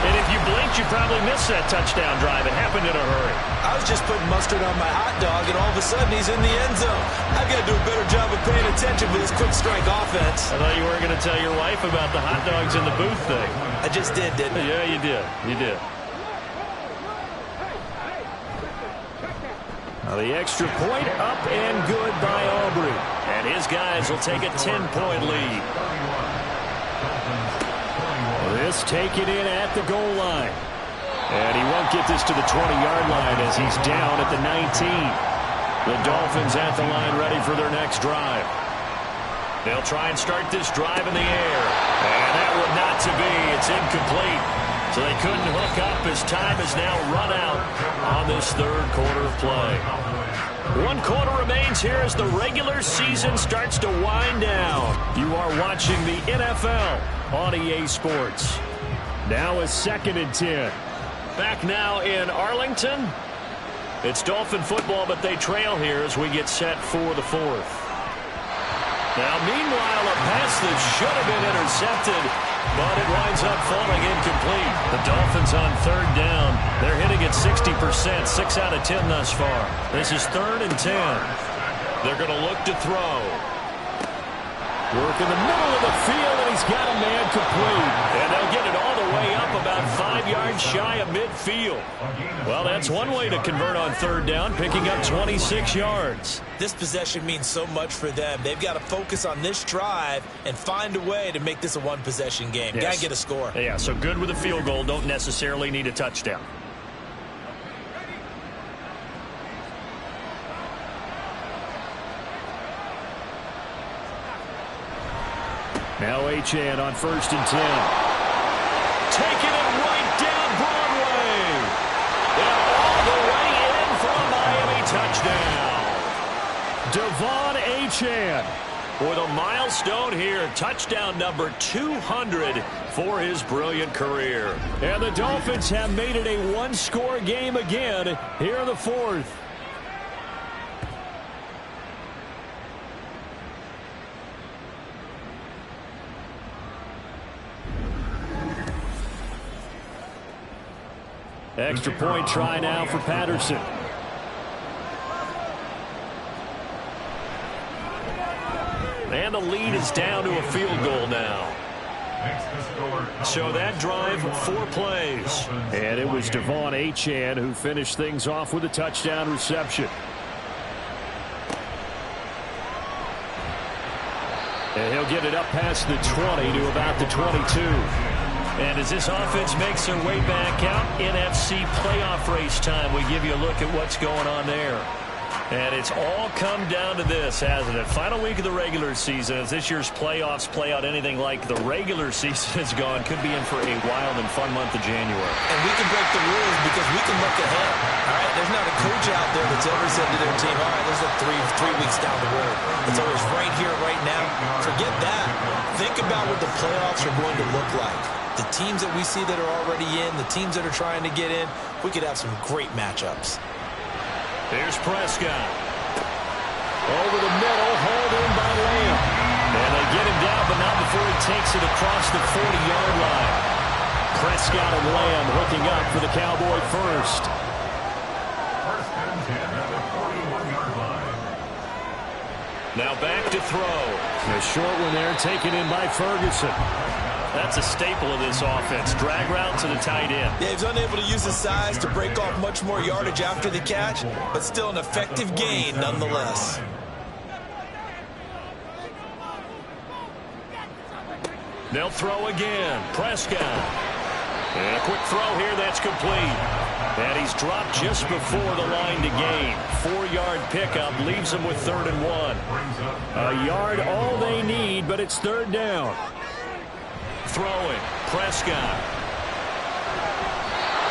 And if you blinked, you probably missed that touchdown drive. It happened in a hurry. I was just putting mustard on my hot dog, and all of a sudden he's in the end zone. I've got to do a better job of paying attention for this quick strike offense. I thought you weren't going to tell your wife about the hot dogs in the booth thing. I just did, didn't I? Yeah, you did. You did. Now the extra point up and good by Aubrey. And his guys will take a 10-point lead. This taken in at the goal line. And he won't get this to the 20-yard line as he's down at the 19. The Dolphins at the line ready for their next drive. They'll try and start this drive in the air. And that would not to be. It's incomplete. So they couldn't hook up as time has now run out on this third quarter of play. 1 quarter remains here as the regular season starts to wind down. You are watching the NFL on EA Sports. Now is 2nd and 10. Back now in Arlington. It's Dolphin football, but they trail here as we get set for the 4th. Now, meanwhile, a pass that should have been intercepted, but it winds up falling incomplete. The Dolphins on 3rd down. They're hitting at 60%, 6 out of 10 thus far. This is 3rd and 10. They're going to look to throw. Work in the middle of the field, and he's got a man complete. And they'll get it all the way up about 5 yards shy of midfield. Well, that's one way to convert on 3rd down, picking up 26 yards. This possession means so much for them. They've got to focus on this drive and find a way to make this a one-possession game. Yes. Got to get a score. Yeah, so good with a field goal. Don't necessarily need a touchdown. Now Achane on 1st and 10. Taking it right down Broadway. And all the way in for a Miami touchdown. Devon Achane with a milestone here. Touchdown number 200 for his brilliant career. And the Dolphins have made it a one-score game again here in the 4th. Extra point try now for Patterson. And the lead is down to a field goal now. So that drive, 4 plays. And it was Devon Achane who finished things off with a touchdown reception. And he'll get it up past the 20 to about the 22. And as this offense makes their way back out, NFC playoff race time, we give you a look at what's going on there. And it's all come down to this, hasn't it? Final week of the regular season, as this year's playoffs play out anything like the regular season has gone, could be in for a wild and fun month of January. And we can break the rules because we can look ahead. All right, there's not a coach out there that's ever said to their team, all right, let's look three weeks down the road. It's always right here, right now. Forget that. Think about what the playoffs are going to look like. The teams that we see that are already in, the teams that are trying to get in, we could have some great matchups. Here's Prescott. Over the middle, hauled in by Lamb. And they get him down, but not before he takes it across the 40-yard line. Prescott and Lamb hooking up for the Cowboy first. First and 10 at the 41-yard line. Now back to throw. A short one there, taken in by Ferguson. That's a staple of this offense. Drag route to the tight end. Yeah, he's unable to use his size to break off much more yardage after the catch, but still an effective gain nonetheless. They'll throw again. Prescott. And a quick throw here, that's complete. And he's dropped just before the line to gain. 4-yard pickup leaves him with 3rd and 1. A yard all they need, but it's 3rd down. Throwing. Prescott.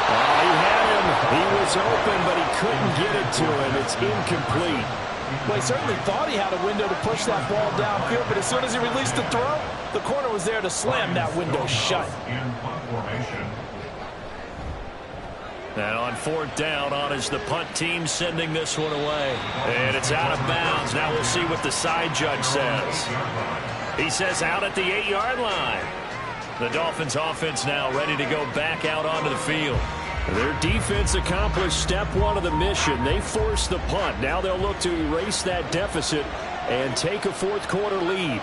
Oh, he had him. He was open, but he couldn't get it to him. It's incomplete. Well, he certainly thought he had a window to push that ball downfield, but as soon as he released the throw, the corner was there to slam that window shut. In punt formation. And on 4th down, on is the punt team sending this one away. And it's out of bounds. Now we'll see what the side judge says. He says out at the 8-yard line. The Dolphins offense now ready to go back out onto the field. Their defense accomplished step one of the mission. They forced the punt. Now they'll look to erase that deficit and take a fourth quarter lead.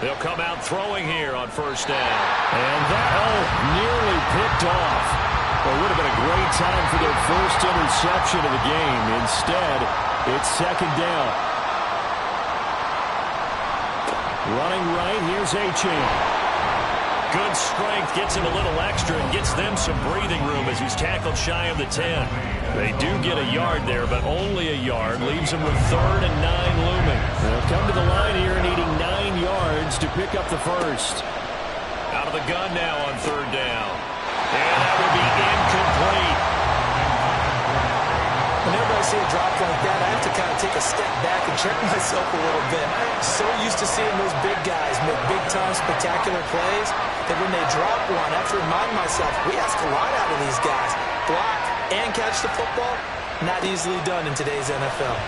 They'll come out throwing here on first down. And that nearly picked off. Well, it would have been a great time for their first interception of the game. Instead, it's second down. Running right, here's Achane. Good strength, gets him a little extra and gets them some breathing room as he's tackled shy of the 10. They do get a yard there, but only a yard. Leaves them with 3rd and 9 looming. They'll come to the line here needing 9 yards to pick up the first. Out of the gun now on 3rd down. And that will be incomplete. Whenever I see a drop like that, I have to kind of take a step back and check myself a little bit. So used to seeing those big guys make big-time spectacular plays that when they drop one, I have to remind myself, we ask a lot out of these guys. Block and catch the football, not easily done in today's NFL.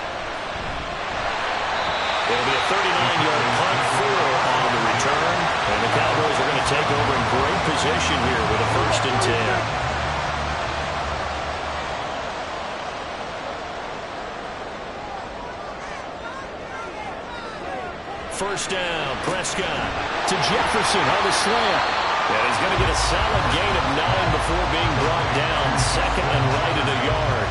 It'll be a 39-yard punt, 4 on the return. And the Cowboys are going to take over in great position here with a 1st and 10. First down, Prescott to Jefferson on the slant. And he's going to get a solid gain of 9 before being brought down. 2nd and right at a yard.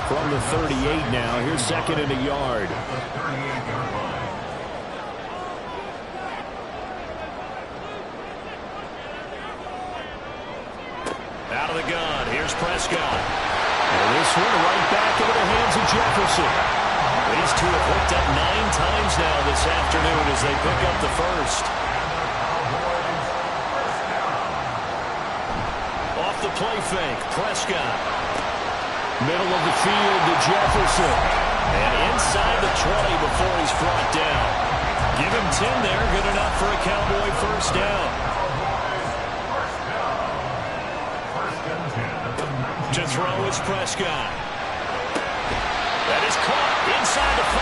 From the 38 now, here's 2nd and a yard. Out of the gun, here's Prescott. And this one right back into the hands of Jefferson. These two have hooked up 9 times now this afternoon as they pick up the first. Off the play fake, Prescott. Middle of the field to Jefferson. And inside the 20 before he's brought down. Give him 10 there, good enough for a Cowboy first down. To throw is Prescott. That is caught inside the 5.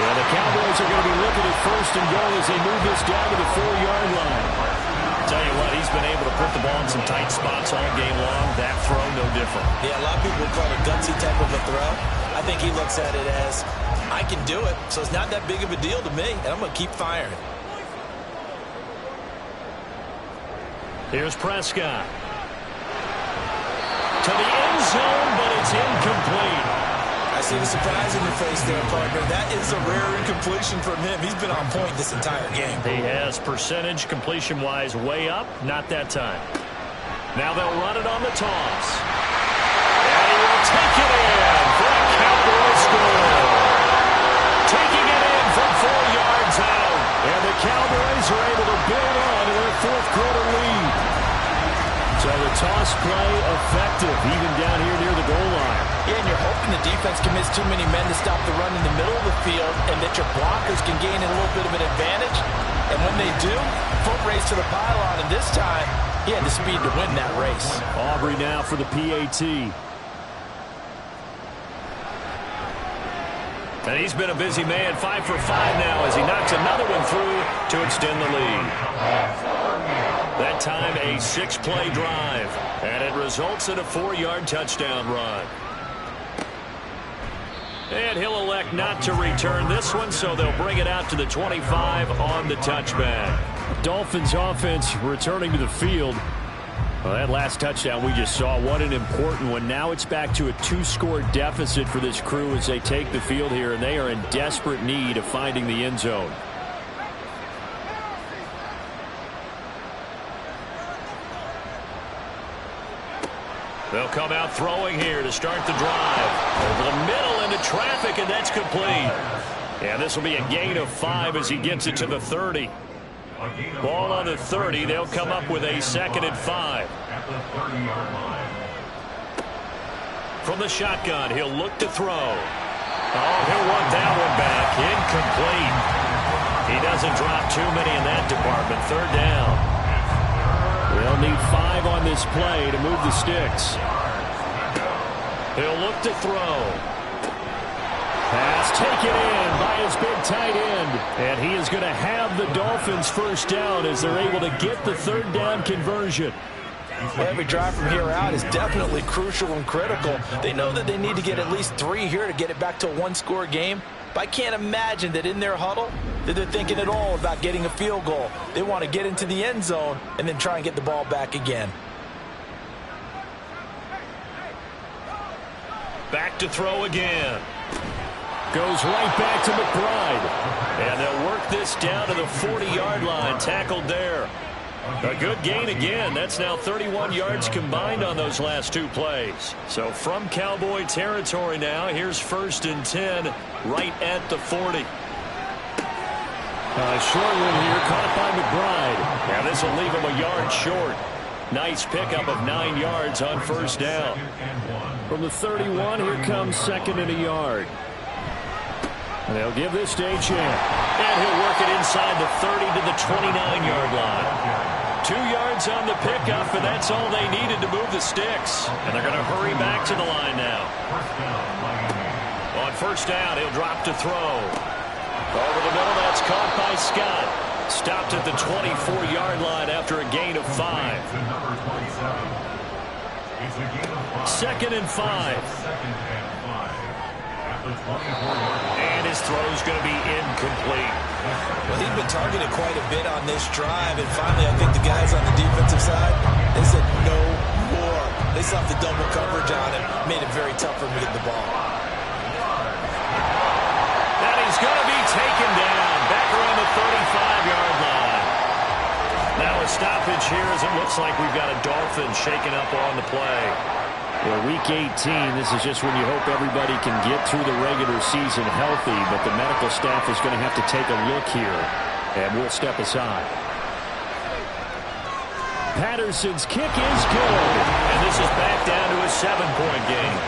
Yeah, the Cowboys are going to be looking at 1st and goal as they move this down to the 4-yard line. Tell you what, he's been able to put the ball in some tight spots all game long. That throw, no different. Yeah, a lot of people would call it a gutsy type of a throw. I think he looks at it as, I can do it, so it's not that big of a deal to me, and I'm going to keep firing. Here's Prescott. To the end zone, but it's incomplete. I see the surprise in your face there, partner. That is a rare incompletion from him. He's been on point this entire game. He has percentage completion-wise way up. Not that time. Now they'll run it on the toss. And he will take it in for a Cowboy score. Taking it in from 4 yards out. And the Cowboys are able to build on to their 4th quarter lead. So the toss play effective, even down here near the goal line. Yeah, and you're hoping the defense commits too many men to stop the run in the middle of the field and that your blockers can gain a little bit of an advantage. And when they do, foot race to the pylon. And this time, he had the speed to win that race. Aubrey now for the PAT. And he's been a busy man, 5 for 5 now as he knocks another one through to extend the lead. That time a 6-play drive, and it results in a 4-yard touchdown run. And he'll elect not to return this one, so they'll bring it out to the 25 on the touchback. Dolphins offense returning to the field. Well, that last touchdown we just saw, what an important one. Now it's back to a 2-score deficit for this crew as they take the field here, and they are in desperate need of finding the end zone. They'll come out throwing here to start the drive. Over the middle into traffic, and that's complete. And this will be a gain of 5 as he gets it to the 30. Ball on the 30. They'll come up with a 2nd and 5. From the shotgun, he'll look to throw. Oh, he'll want that one back. Incomplete. He doesn't drop too many in that department. 3rd down. They'll need 5 on this play to move the sticks. He'll look to throw. Pass taken in by his big tight end. And he is going to have the Dolphins first down as they're able to get the third down conversion. Well, every drive from here out is definitely crucial and critical. They know that they need to get at least 3 here to get it back to a one-score game. But I can't imagine that in their huddle that they're thinking at all about getting a field goal. They want to get into the end zone and then try and get the ball back again. Back to throw again. Goes right back to McBride. And they'll work this down to the 40-yard line. Tackled there. A good gain again. That's now 31 yards combined on those last 2 plays. So from Cowboy territory now, here's 1st and 10 right at the 40. Short one here, caught by McBride. Now this will leave him a yard short. Nice pickup of 9 yards on first down. From the 31, here comes 2nd and a yard. And they'll give this to Achane. And he'll work it inside the 30 to the 29-yard line. 2 yards on the pickup, and that's all they needed to move the sticks. And they're going to hurry back to the line now. On first down, he'll drop to throw. Over the middle, that's caught by Scott. Stopped at the 24-yard line after a gain of 5. 2nd and 5. And his throw's going to be incomplete. Well, he's been targeted quite a bit on this drive, and finally I think the guys on the defensive side, they said no more. They slapped the double coverage on him, made it very tough for him to get the ball. And he's going to be taken down back around the 35-yard line. Now a stoppage here as it looks like we've got a Dolphin shaking up on the play. Well, Week 18, this is just when you hope everybody can get through the regular season healthy, but the medical staff is going to have to take a look here, and we'll step aside. Patterson's kick is good, and this is back down to a 7-point game.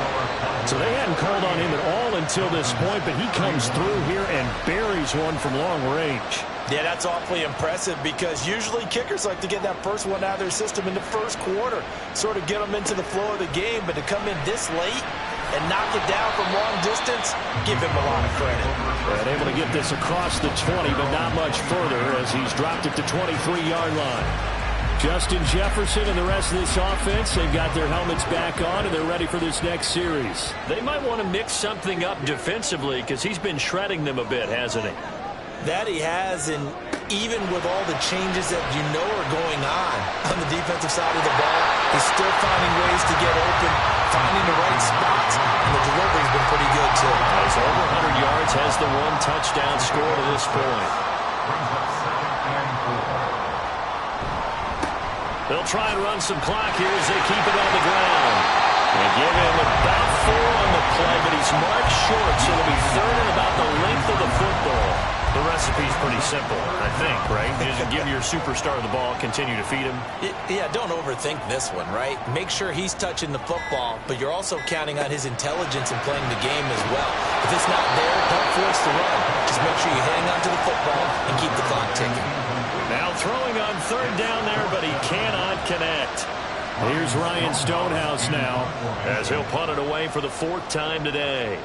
So they hadn't called on him at all until this point, but he comes through here and buries one from long range. Yeah, that's awfully impressive because usually kickers like to get that first one out of their system in the first quarter, sort of get them into the flow of the game, but to come in this late and knock it down from long distance, give him a lot of credit. And able to get this across the 20, but not much further as he's dropped it to 23-yard line. Justin Jefferson and the rest of this offense, they've got their helmets back on and they're ready for this next series. They might want to mix something up defensively because he's been shredding them a bit, hasn't he? That he has, and even with all the changes that you know are going on the defensive side of the ball, he's still finding ways to get open, finding the right spots, and the delivery's been pretty good too. He's over 100 yards, has the 1 touchdown score to this point. They'll try and run some clock here as they keep it on the ground. They give him about 4 on the play, but he's marked short, so it'll be 3rd and about the length of the football. The recipe's pretty simple, I think, right? You just give your superstar the ball, continue to feed him. Yeah, don't overthink this one, right? Make sure he's touching the football, but you're also counting on his intelligence in playing the game as well. If it's not there, don't force the run. Just make sure you hang on to the football and keep the clock ticking. Now throwing on 3rd down there, but he cannot connect. Here's Ryan Stonehouse now as he'll punt it away for the 4th time today.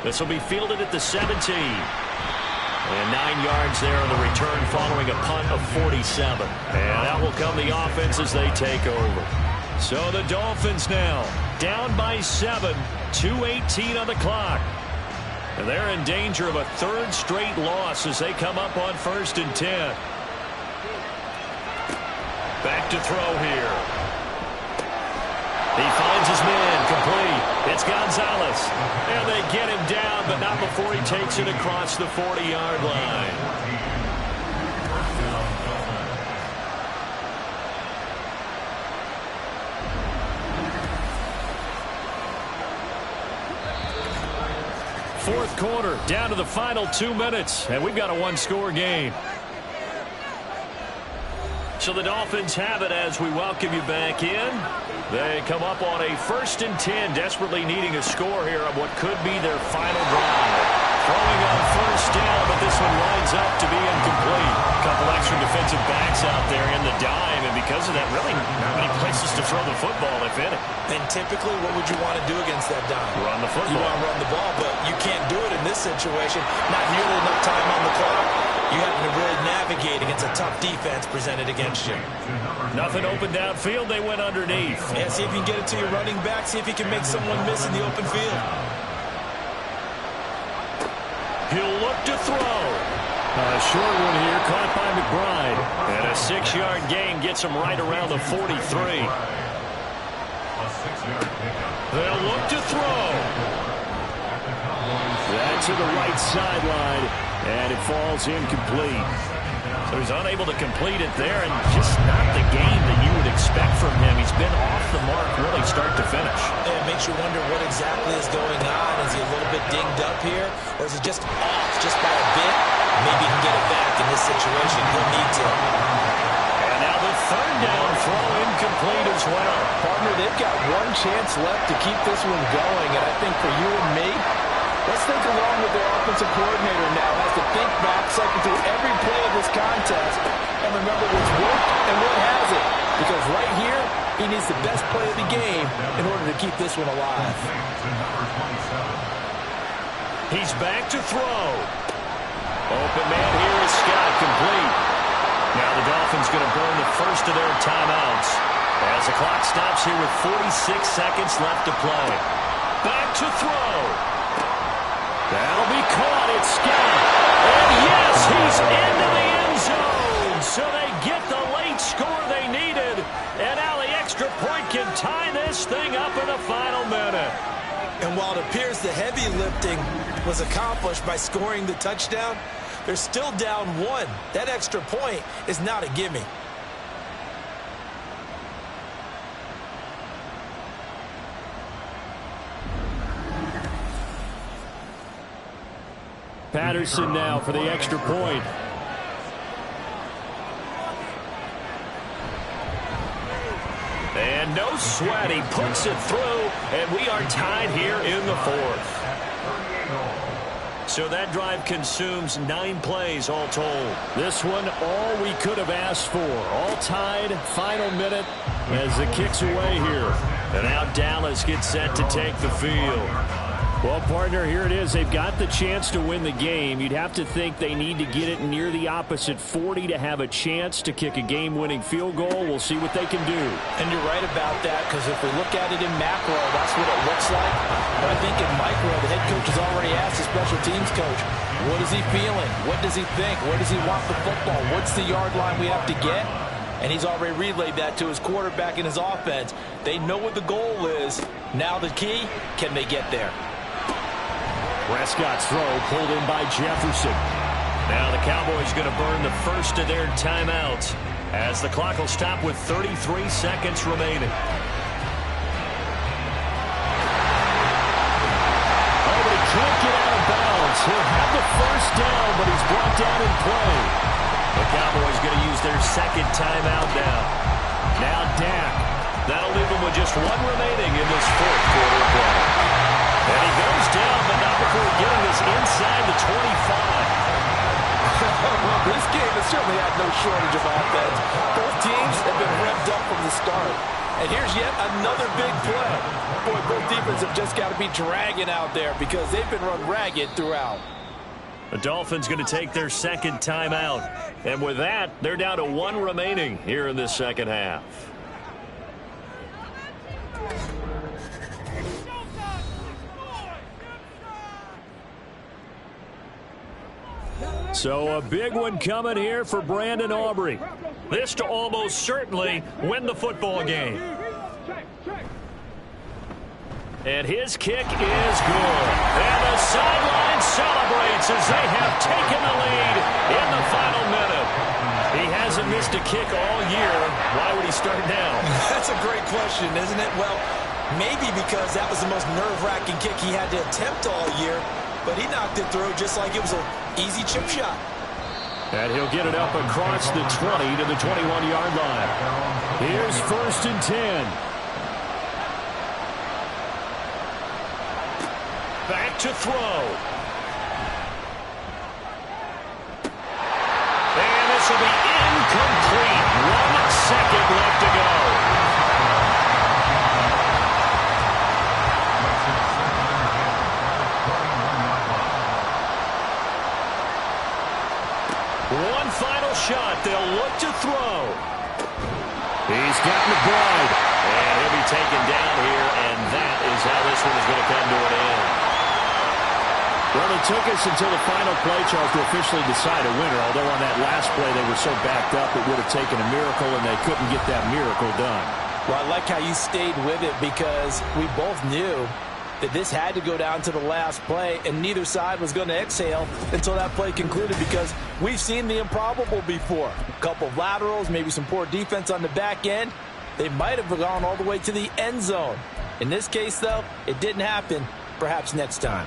This will be fielded at the 17. And 9 yards there on the return following a punt of 47. And out will come the offense as they take over. So the Dolphins now down by 7, 2:18 on the clock. And they're in danger of a 3rd straight loss as they come up on 1st and 10. Back to throw here. He finds his man, complete. It's Gonzalez. And they get him down, but not before he takes it across the 40-yard line. Fourth quarter, down to the final 2 minutes, and we've got a 1-score game. So the Dolphins have it as we welcome you back in. They come up on a 1st and 10, desperately needing a score here on what could be their final drive. Throwing on first down, but this one winds up to be incomplete. A couple extra defensive backs out there in the dime, and because of that, really not many places to throw the football, if any. And typically, what would you want to do against that dime? Run the football. You want to run the ball, but you can't do it in this situation. Not nearly enough time on the clock. You have to really navigate against a tough defense presented against you. Nothing open downfield. They went underneath. Yeah, see if you can get it to your running back. See if you can make someone miss in the open field. He'll look to throw. A short one here, caught by McBride. And a 6-yard gain gets him right around the 43. They'll look to throw. That to the right sideline, and it falls incomplete. So he's unable to complete it there, and just not the game that you would expect from him. He's been off the mark really start to finish. And it makes you wonder what exactly is going on. Is he a little bit dinged up here, or is it just off just by a bit? Maybe he can get it back in this situation. He'll need to. And now the third down throw incomplete as well. Partner, they've got one chance left to keep this one going, and I think for you and me, let's think along with their offensive coordinator now. Has to think back, cycle through every play of this contest, and remember what's worked and what hasn't. Because right here, he needs the best play of the game in order to keep this one alive. He's back to throw. Open man here is Scott, complete. Now the Dolphins going to burn the first of their timeouts as the clock stops here with 46 seconds left to play. Back to throw. That'll be caught. It's Scott. And yes, he's into the end zone. So they get the late score they needed. And now the extra point can tie this thing up in the final minute. And while it appears the heavy lifting was accomplished by scoring the touchdown, they're still down one. That extra point is not a gimme. Patterson now for the extra point. And no sweat. He puts it through, and we are tied here in the fourth. So that drive consumes 9 plays all told. This one, all we could have asked for. All tied, final minute as the kick's away here. And now Dallas gets set to take the field. Well, partner, here it is. They've got the chance to win the game. You'd have to think they need to get it near the opposite 40 to have a chance to kick a game-winning field goal. We'll see what they can do. And you're right about that, because if we look at it in macro, that's what it looks like. But I think in micro, the head coach has already asked the special teams coach, what is he feeling? What does he think? Where does he want the football? What's the yard line we have to get? And he's already relayed that to his quarterback and his offense. They know what the goal is. Now the key, can they get there? Prescott's throw pulled in by Jefferson. Now the Cowboys going to burn the first of their timeouts as the clock will stop with 33 seconds remaining. Oh, but he can't get out of bounds. He'll have the first down, but he's brought down in play. The Cowboys going to use their second timeout now. Now Dak. That'll leave them with just one remaining in this fourth quarter of play. And he goes down, but not before getting this inside the 25. Well, this game has certainly had no shortage of offense. Both teams have been revved up from the start. And here's yet another big play. Boy, both defenses have just got to be dragging out there because they've been run ragged throughout. The Dolphins going to take their second timeout. And with that, they're down to one remaining here in this second half. So a big one coming here for Brandon Aubrey. This to almost certainly win the football game. And his kick is good. And the sideline celebrates as they have taken the lead in the final minute. He hasn't missed a kick all year. Why would he start now? That's a great question, isn't it? Well, maybe because that was the most nerve-wracking kick he had to attempt all year. But he knocked it through just like it was an easy chip shot. And he'll get it up across the 20 to the 21-yard line. Here's 1st and 10. Back to throw. this will be incomplete. 1 second left to go. One final shot. They'll look to throw. He's got McBride. And he'll be taken down here, and that is how this one is going to come to an end. Well, it took us until the final play, Charles, to officially decide a winner, although on that last play they were so backed up it would have taken a miracle, and they couldn't get that miracle done. Well, I like how you stayed with it because we both knew that this had to go down to the last play, and neither side was going to exhale until that play concluded because we've seen the improbable before. A couple of laterals, maybe some poor defense on the back end. They might have gone all the way to the end zone. In this case, though, it didn't happen. Perhaps next time.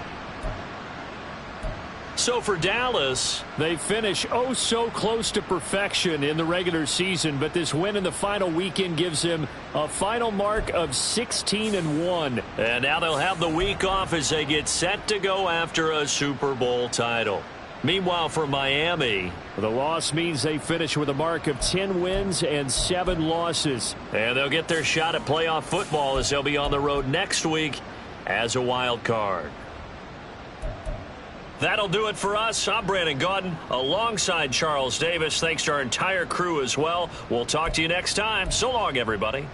So for Dallas, they finish oh so close to perfection in the regular season, but this win in the final weekend gives them a final mark of 16-1. And now they'll have the week off as they get set to go after a Super Bowl title. Meanwhile, for Miami, the loss means they finish with a mark of 10 wins and 7 losses. And they'll get their shot at playoff football as they'll be on the road next week as a wild card. That'll do it for us. I'm Brandon Gaudin alongside Charles Davis. Thanks to our entire crew as well. We'll talk to you next time. So long, everybody.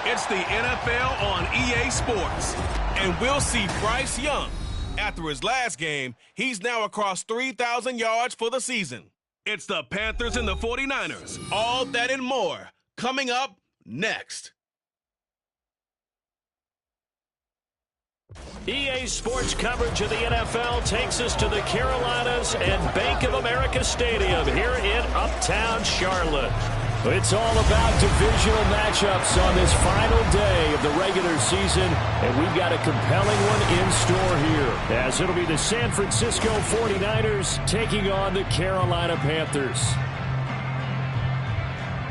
It's the NFL on EA Sports, and we'll see Bryce Young. After his last game, he's now across 3,000 yards for the season. It's the Panthers and the 49ers. All that and more coming up next. EA Sports coverage of the NFL takes us to the Carolinas and Bank of America Stadium here in Uptown Charlotte. It's all about divisional matchups on this final day of the regular season, and we've got a compelling one in store here, as it'll be the San Francisco 49ers taking on the Carolina Panthers.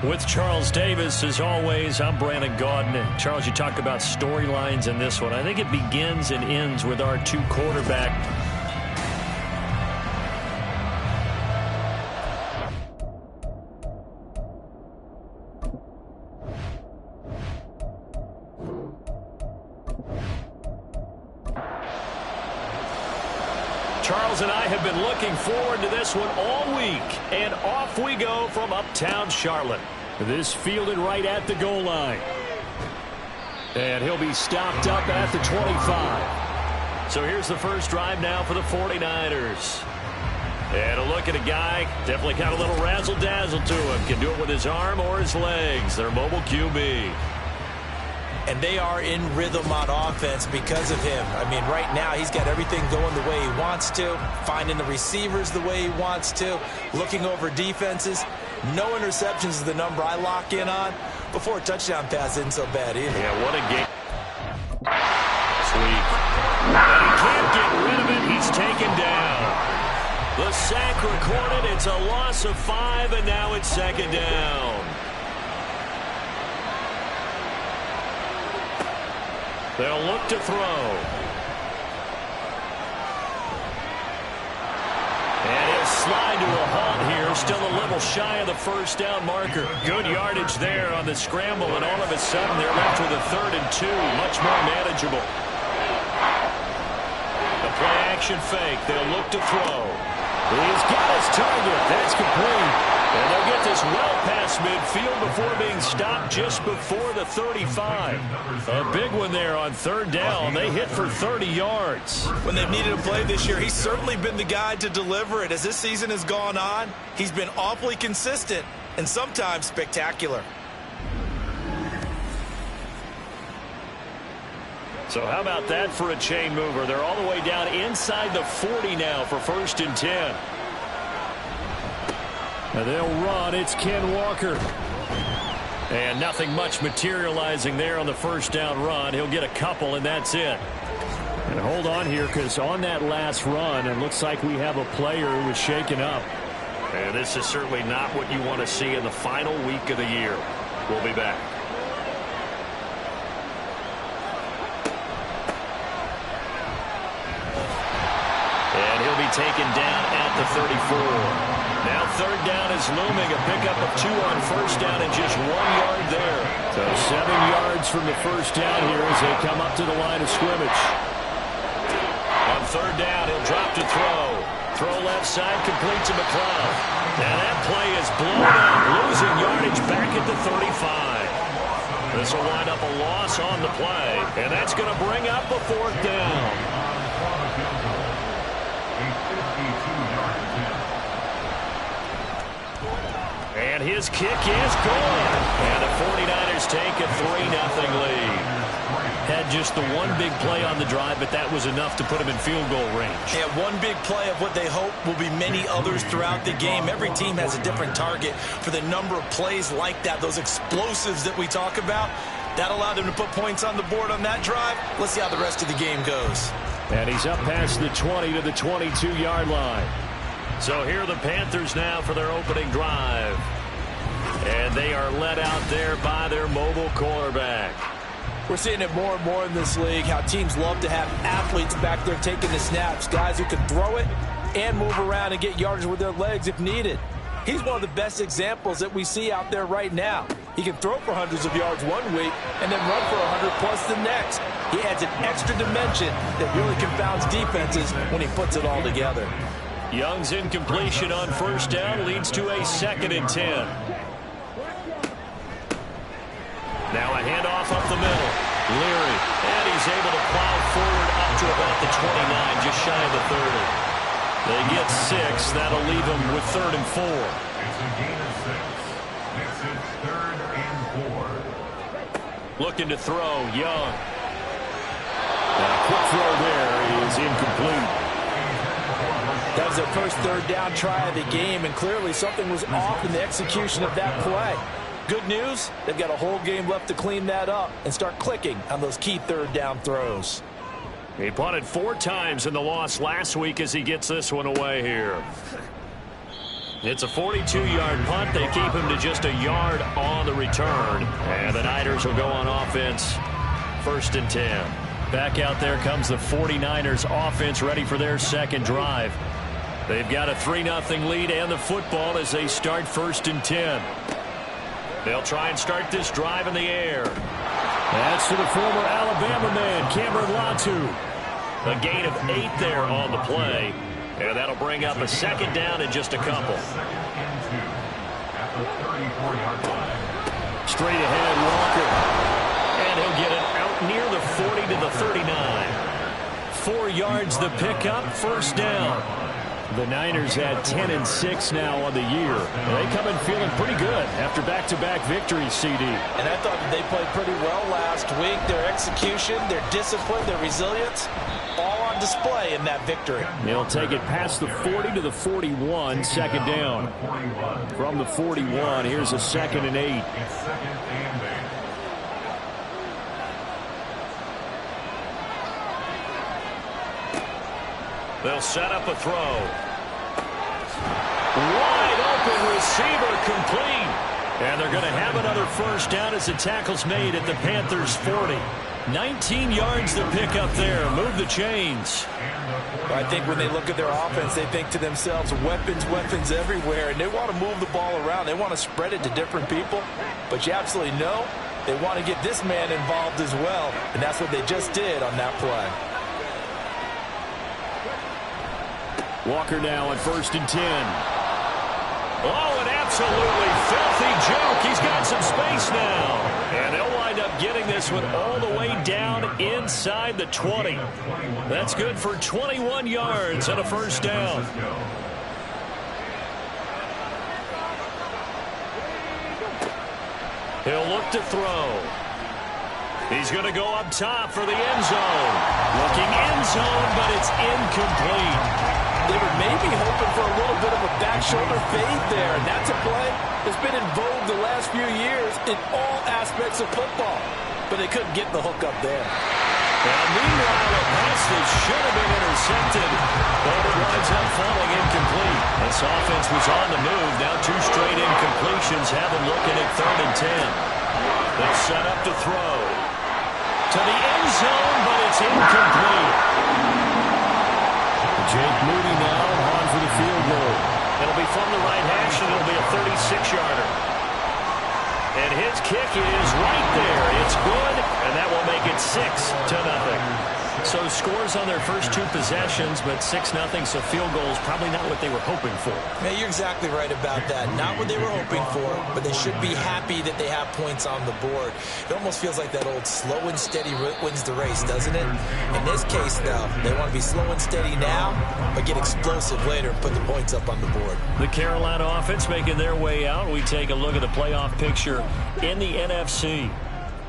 With Charles Davis, as always, I'm Brandon Gaudin. And Charles, you talked about storylines in this one. I think it begins and ends with our two quarterbacks. Charles and I have been looking forward to this one all week, and off we go from Uptown Charlotte. This fielded right at the goal line. And he'll be stopped up at the 25. So here's the first drive now for the 49ers. And a look at a guy, definitely got a little razzle-dazzle to him. Can do it with his arm or his legs. Their mobile QB. And they are in rhythm on offense because of him. I mean, right now he's got everything going the way he wants to, finding the receivers the way he wants to, looking over defenses. No interceptions is the number I lock in on. Before a touchdown pass isn't so bad either. Yeah, what a game. Sweet. But he can't get rid of it. He's taken down. The sack recorded. It's a loss of 5, and now it's second down. They'll look to throw. And he'll slide to a halt here. Still a little shy of the first down marker. Good yardage there on the scramble, and all of a sudden they're left with a 3rd and 2. Much more manageable. The play action fake. They'll look to throw. He's got his target. That's complete. And they'll get this well past midfield before being stopped just before the 35. A big one there on 3rd down. They hit for 30 yards. When they've needed a play this year, he's certainly been the guy to deliver it. As this season has gone on, he's been awfully consistent and sometimes spectacular. So how about that for a chain mover? They're all the way down inside the 40 now for 1st and 10. And they'll run. It's Ken Walker. And nothing much materializing there on the first down run. He'll get a couple, and that's it. And hold on here, because on that last run, it looks like we have a player who was shaken up. And this is certainly not what you want to see in the final week of the year. We'll be back. And he'll be taken down at the 34. Now 3rd down is looming. A pickup of 2 on 1st down and just 1 yard there. So 7 yards from the first down here as they come up to the line of scrimmage. On 3rd down, he'll drop to throw. Throw left side, complete to McLeod. Now that play is blown up, losing yardage back at the 35. This will wind up a loss on the play, and that's going to bring up a 4th down. And his kick is good. And the 49ers take a 3-0 lead. Had just the one big play on the drive, but that was enough to put him in field goal range. Yeah, one big play of what they hope will be many others throughout the game. Every team has a different target for the number of plays like that, those explosives that we talk about. That allowed them to put points on the board on that drive. Let's see how the rest of the game goes. And he's up past the 20 to the 22-yard line. So here are the Panthers now for their opening drive. And they are led out there by their mobile quarterback. We're seeing it more and more in this league, how teams love to have athletes back there taking the snaps, guys who can throw it and move around and get yardage with their legs if needed. He's one of the best examples that we see out there right now. He can throw for hundreds of yards one week and then run for 100+ the next. He adds an extra dimension that really confounds defenses when he puts it all together. Young's incompletion on first down leads to a 2nd and 10. Now a handoff up the middle. Leary, and he's able to plow forward up to about the 29, just shy of the 30. They get 6. That'll leave them with 3rd and 4. It's a gain of 6. This is 3rd and 4. Looking to throw, Young. A quick throw there is incomplete. That was their first 3rd down try of the game, and clearly something was off in the execution of that play. Good news, they've got a whole game left to clean that up and start clicking on those key 3rd down throws. He punted 4 times in the loss last week as he gets this one away here. It's a 42-yard punt. They keep him to just a yard on the return. And the Niners will go on offense, 1st and 10. Back out there comes the 49ers offense ready for their 2nd drive. They've got a 3-0 lead and the football as they start 1st and 10. They'll try and start this drive in the air. That's to the former Alabama man, Cameron Latu. A gain of 8 there on the play. And that'll bring up a 2nd down in just a couple. 2nd and 2 at the 34-yard line. Straight ahead, Walker. And he'll get it out near the 40 to the 39. 4 yards the pickup, 1st down. The Niners at 10-6 now on the year. They come in feeling pretty good after back-to-back victories, CD. And I thought that they played pretty well last week. Their execution, their discipline, their resilience, all on display in that victory. They'll take it past the 40 to the 41, 2nd down. From the 41, here's a 2nd and 8. It's 2nd and 8. They'll set up a throw. Wide open receiver complete. And they're going to have another 1st down as the tackle's made at the Panthers' 40. 19 yards to pick up there. Move the chains. I think when they look at their offense, they think to themselves, weapons, weapons everywhere. And they want to move the ball around. They want to spread it to different people. But you absolutely know they want to get this man involved as well. And that's what they just did on that play. Walker now on 1st and 10. Oh, an absolutely filthy joke. He's got some space now. And they'll wind up getting this one all the way down inside the 20. That's good for 21 yards and a 1st down. He'll look to throw. He's going to go up top for the end zone. Looking end zone, but it's incomplete. They were maybe hoping for a little bit of a back shoulder fade there. And that's a play that's been in vogue the last few years in all aspects of football. But they couldn't get the hook up there. And meanwhile, a pass that should have been intercepted, but it winds up falling incomplete. This offense was on the move. Now 2 straight incompletions have them looking at 3rd and 10. They'll set up to throw. To the end zone, but it's incomplete. Jake Moody now on for the field goal. It'll be from the right hash, and it'll be a 36-yarder. And his kick is right there. It's good, and that will make it 6-0. So scores on their first 2 possessions, but 6-0, so field goals probably not what they were hoping for. Man, you're exactly right about that. Not what they were hoping for, but they should be happy that they have points on the board. It almost feels like that old slow and steady wins the race, doesn't it? In this case, though, they want to be slow and steady now, but get explosive later and put the points up on the board. The Carolina offense making their way out. We take a look at the playoff picture in the NFC.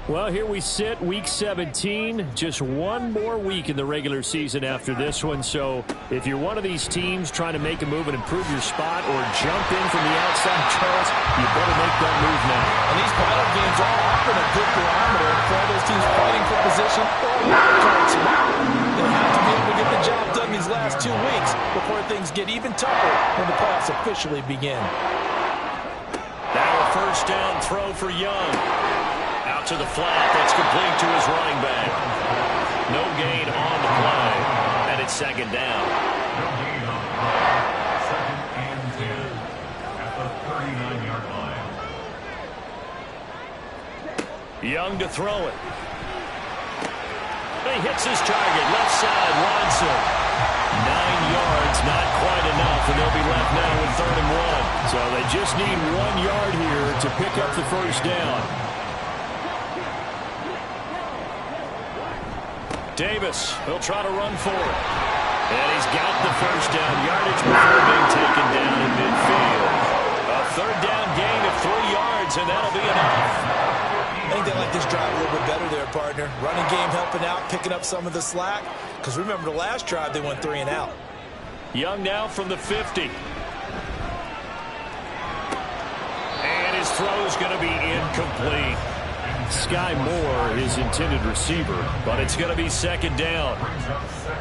Well, here we sit, Week 17. Just one more week in the regular season after this one. So if you're one of these teams trying to make a move and improve your spot or jump in from the outside, Charles, you better make that move now. And these playoff games are often a good barometer for all those teams fighting for position or wild spot. They have to be able to get the job done these last 2 weeks before things get even tougher when the playoffs officially begin. Now a first down throw for Young. Out to the flat. That's complete to his running back. No gain on the play. And it's second down. No gain on the play. Second and 10 at the 39-yard line. Young to throw it. He hits his target. Left side, Watson. 9 yards, not quite enough, and they'll be left now with 3rd and 1. So they just need 1 yard here to pick up the first down. Davis will try to run for it. And he's got the first down yardage before being taken down in midfield. A 3rd down gain of 3 yards, and that'll be enough. I think they like this drive a little bit better there, partner. Running game helping out, picking up some of the slack. Because remember the last drive, they went 3 and out. Young now from the 50. And his throw's going to be incomplete. Sky Moore, his intended receiver, but it's going to be second down.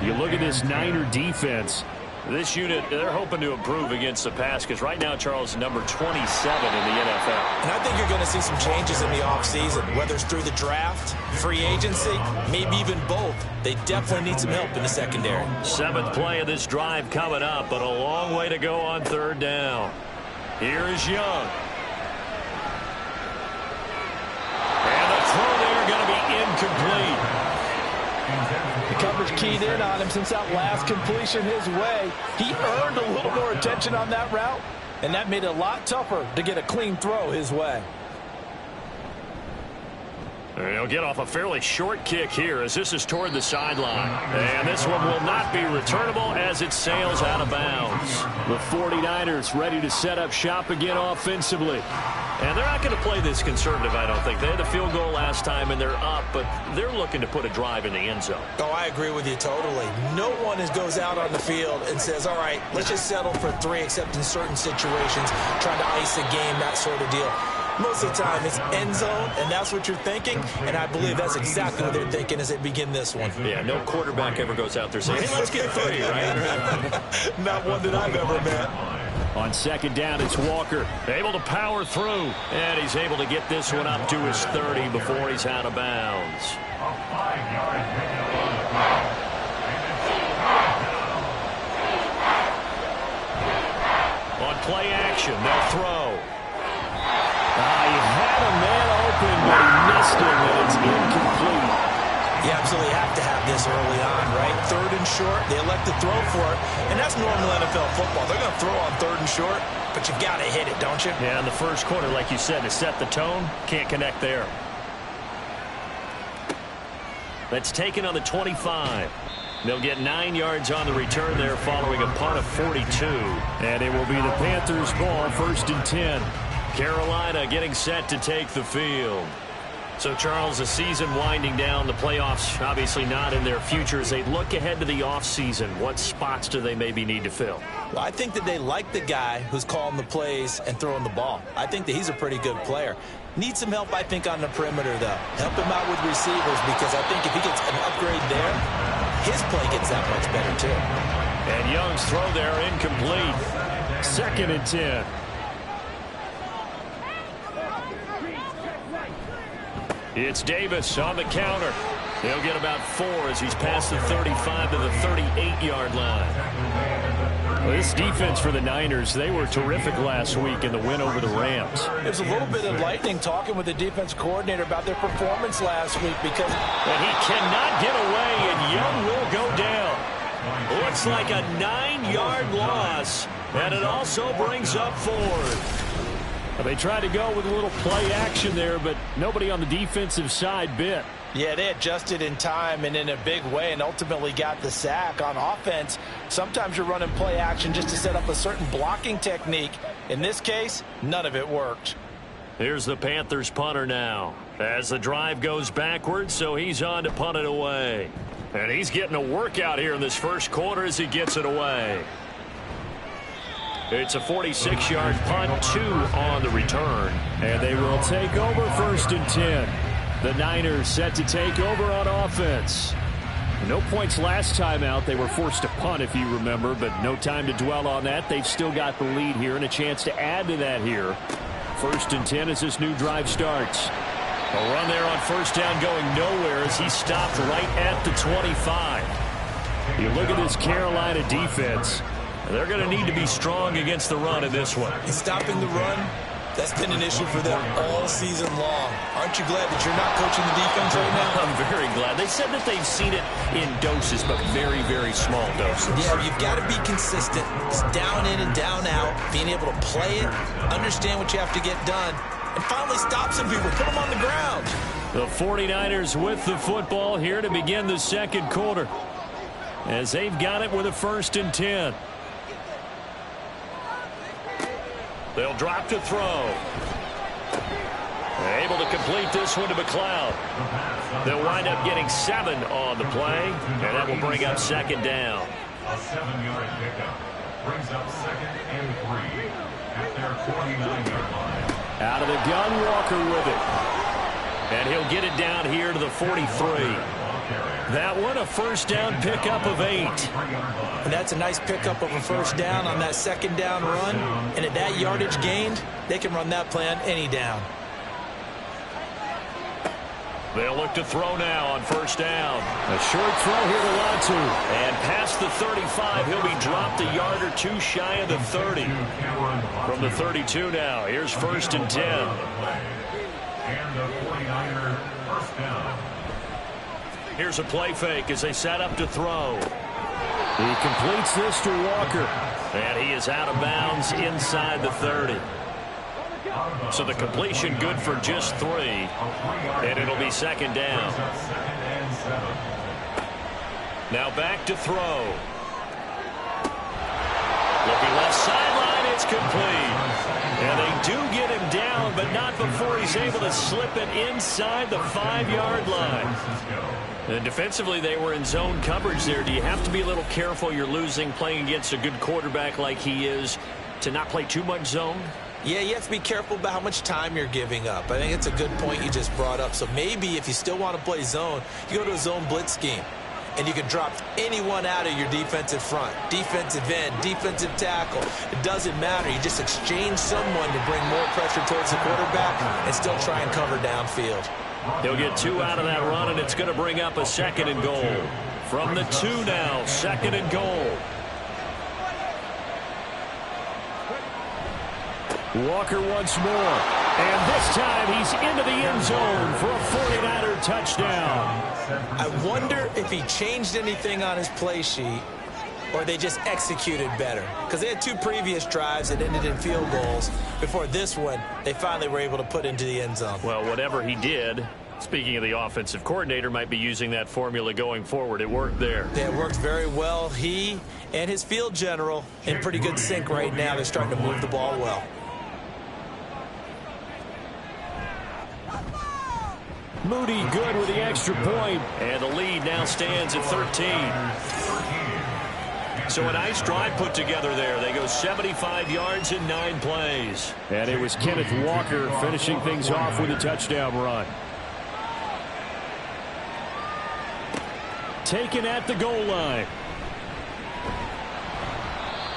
You look at this Niner defense. This unit, they're hoping to improve against the pass because right now, Charles, number 27 in the NFL. And I think you're going to see some changes in the offseason, whether it's through the draft, free agency, maybe even both. They definitely need some help in the secondary. 7th play of this drive coming up, but a long way to go on 3rd down. Here is Young. And the throw there going to be incomplete. The coverage keyed in on him since that last completion his way. He earned a little more attention on that route, and that made it a lot tougher to get a clean throw his way. He'll get off a fairly short kick here as this is toward the sideline. And this one will not be returnable as it sails out of bounds. The 49ers ready to set up shop again offensively. And they're not going to play this conservative, I don't think. They had the field goal last time, and they're up, but they're looking to put a drive in the end zone. Oh, I agree with you totally. No one goes out on the field and says, all right, let's just settle for 3, except in certain situations, trying to ice a game, that sort of deal. Most of the time, it's end zone, and that's what you're thinking, and I believe that's exactly what they're thinking as they begin this one. Yeah, no quarterback ever goes out there saying, hey, let's get 3, right? Not one that I've ever met. On second down, it's Walker. Able to power through, and he's able to get this one up to his 30 before he's out of bounds. A 5-yard pickup on the ground. On play action, they'll throw. He had a man open, but he missed him, and it's incomplete. You absolutely have to have this early on, right? 3rd and short, they elect to throw for it, and that's normal NFL football. They're going to throw on 3rd and short, but you've got to hit it, don't you? Yeah, in the first quarter, like you said, to set the tone, can't connect there. That's taken on the 25. They'll get 9 yards on the return there following a punt of 42. And it will be the Panthers' ball, 1st and 10. Carolina getting set to take the field. So, Charles, the season winding down, the playoffs obviously not in their future. As they look ahead to the offseason, what spots do they maybe need to fill? Well, I think that they like the guy who's calling the plays and throwing the ball. I think that he's a pretty good player. Needs some help, I think, on the perimeter, though. Help him out with receivers because I think if he gets an upgrade there, his play gets that much better, too. And Young's throw there incomplete. 2nd and 10. It's Davis on the counter. He'll get about 4 as he's past the 35 to the 38-yard line. Well, this defense for the Niners, they were terrific last week in the win over the Rams. There's a little bit of lightning talking with the defense coordinator about their performance last week because and he cannot get away, and Young will go down. Looks like a 9-yard loss, and it also brings up 4th. They tried to go with a little play action there, but nobody on the defensive side bit. Yeah, they adjusted in time and in a big way and ultimately got the sack. On offense, sometimes you're running play action just to set up a certain blocking technique. In this case, none of it worked. Here's the Panthers punter now as the drive goes backwards, so he's on to punt it away. And he's getting a workout here in this first quarter as he gets it away. It's a 46-yard punt, 2 on the return. And they will take over 1st and 10. The Niners set to take over on offense. No points last time out. They were forced to punt, if you remember, but no time to dwell on that. They've still got the lead here and a chance to add to that here. 1st and 10 as this new drive starts. A run there on 1st down going nowhere as he stopped right at the 25. You look at this Carolina defense. They're going to need to be strong against the run in this one. And stopping the run, that's been an issue for them all season long. Aren't you glad that you're not coaching the defense right now? I'm very glad. They said that they've seen it in doses, but very, very small doses. Yeah, you've got to be consistent. It's down in and down out, being able to play it, understand what you have to get done, and finally stop some people, put them on the ground. The 49ers with the football here to begin the second quarter, as they've got it with a 1st and 10. They'll drop to throw. Able to complete this one to McLeod. They'll wind up getting 7 on the play, and that will bring up 2nd down. A 7-yard pickup brings up 2nd and 3 at their 49-yard line. Out of the gun, Walker with it. And he'll get it down here to the 43. That one, a 1st down pickup of 8. And that's a nice pickup of a 1st down on that 2nd down run. And at that yardage gained, they can run that play on any down. They'll look to throw now on 1st down. A short throw here to Latu. And past the 35, he'll be dropped a yard or 2 shy of the 30. From the 32 now, here's 1st and 10. And the 49er 1st down. Here's a play fake as they set up to throw. He completes this to Walker. And he is out of bounds inside the 30. So the completion good for just 3. And it'll be 2nd down. Now back to throw. Looking left sideline, it's complete. And they do get him down, but not before he's able to slip it inside the 5-yard line. And defensively, they were in zone coverage there. Do you have to be a little careful? You're losing playing against a good quarterback like he is to not play too much zone? Yeah, you have to be careful about how much time you're giving up. I think it's a good point you just brought up. So maybe if you still want to play zone, you go to a zone blitz scheme. And you can drop anyone out of your defensive front. Defensive end, defensive tackle. It doesn't matter. You just exchange someone to bring more pressure towards the quarterback and still try and cover downfield. He'll get 2 out of that run, and it's going to bring up a 2nd and goal. From the 2 now, 2nd and goal. Walker once more. And this time he's into the end zone for a 49er touchdown. I wonder if he changed anything on his play sheet or they just executed better. Because they had 2 previous drives that ended in field goals. Before this one, they finally were able to put into the end zone. Well, whatever he did, speaking of the offensive coordinator, might be using that formula going forward. It worked there. Yeah, it worked very well. He and his field general in pretty good sync right now. They're starting to move the ball well. Moody good with the extra point. And the lead now stands at 13. So a nice drive put together there. They go 75 yards in 9 plays. And it was Kenneth Walker finishing things off with a touchdown run. Taken at the goal line.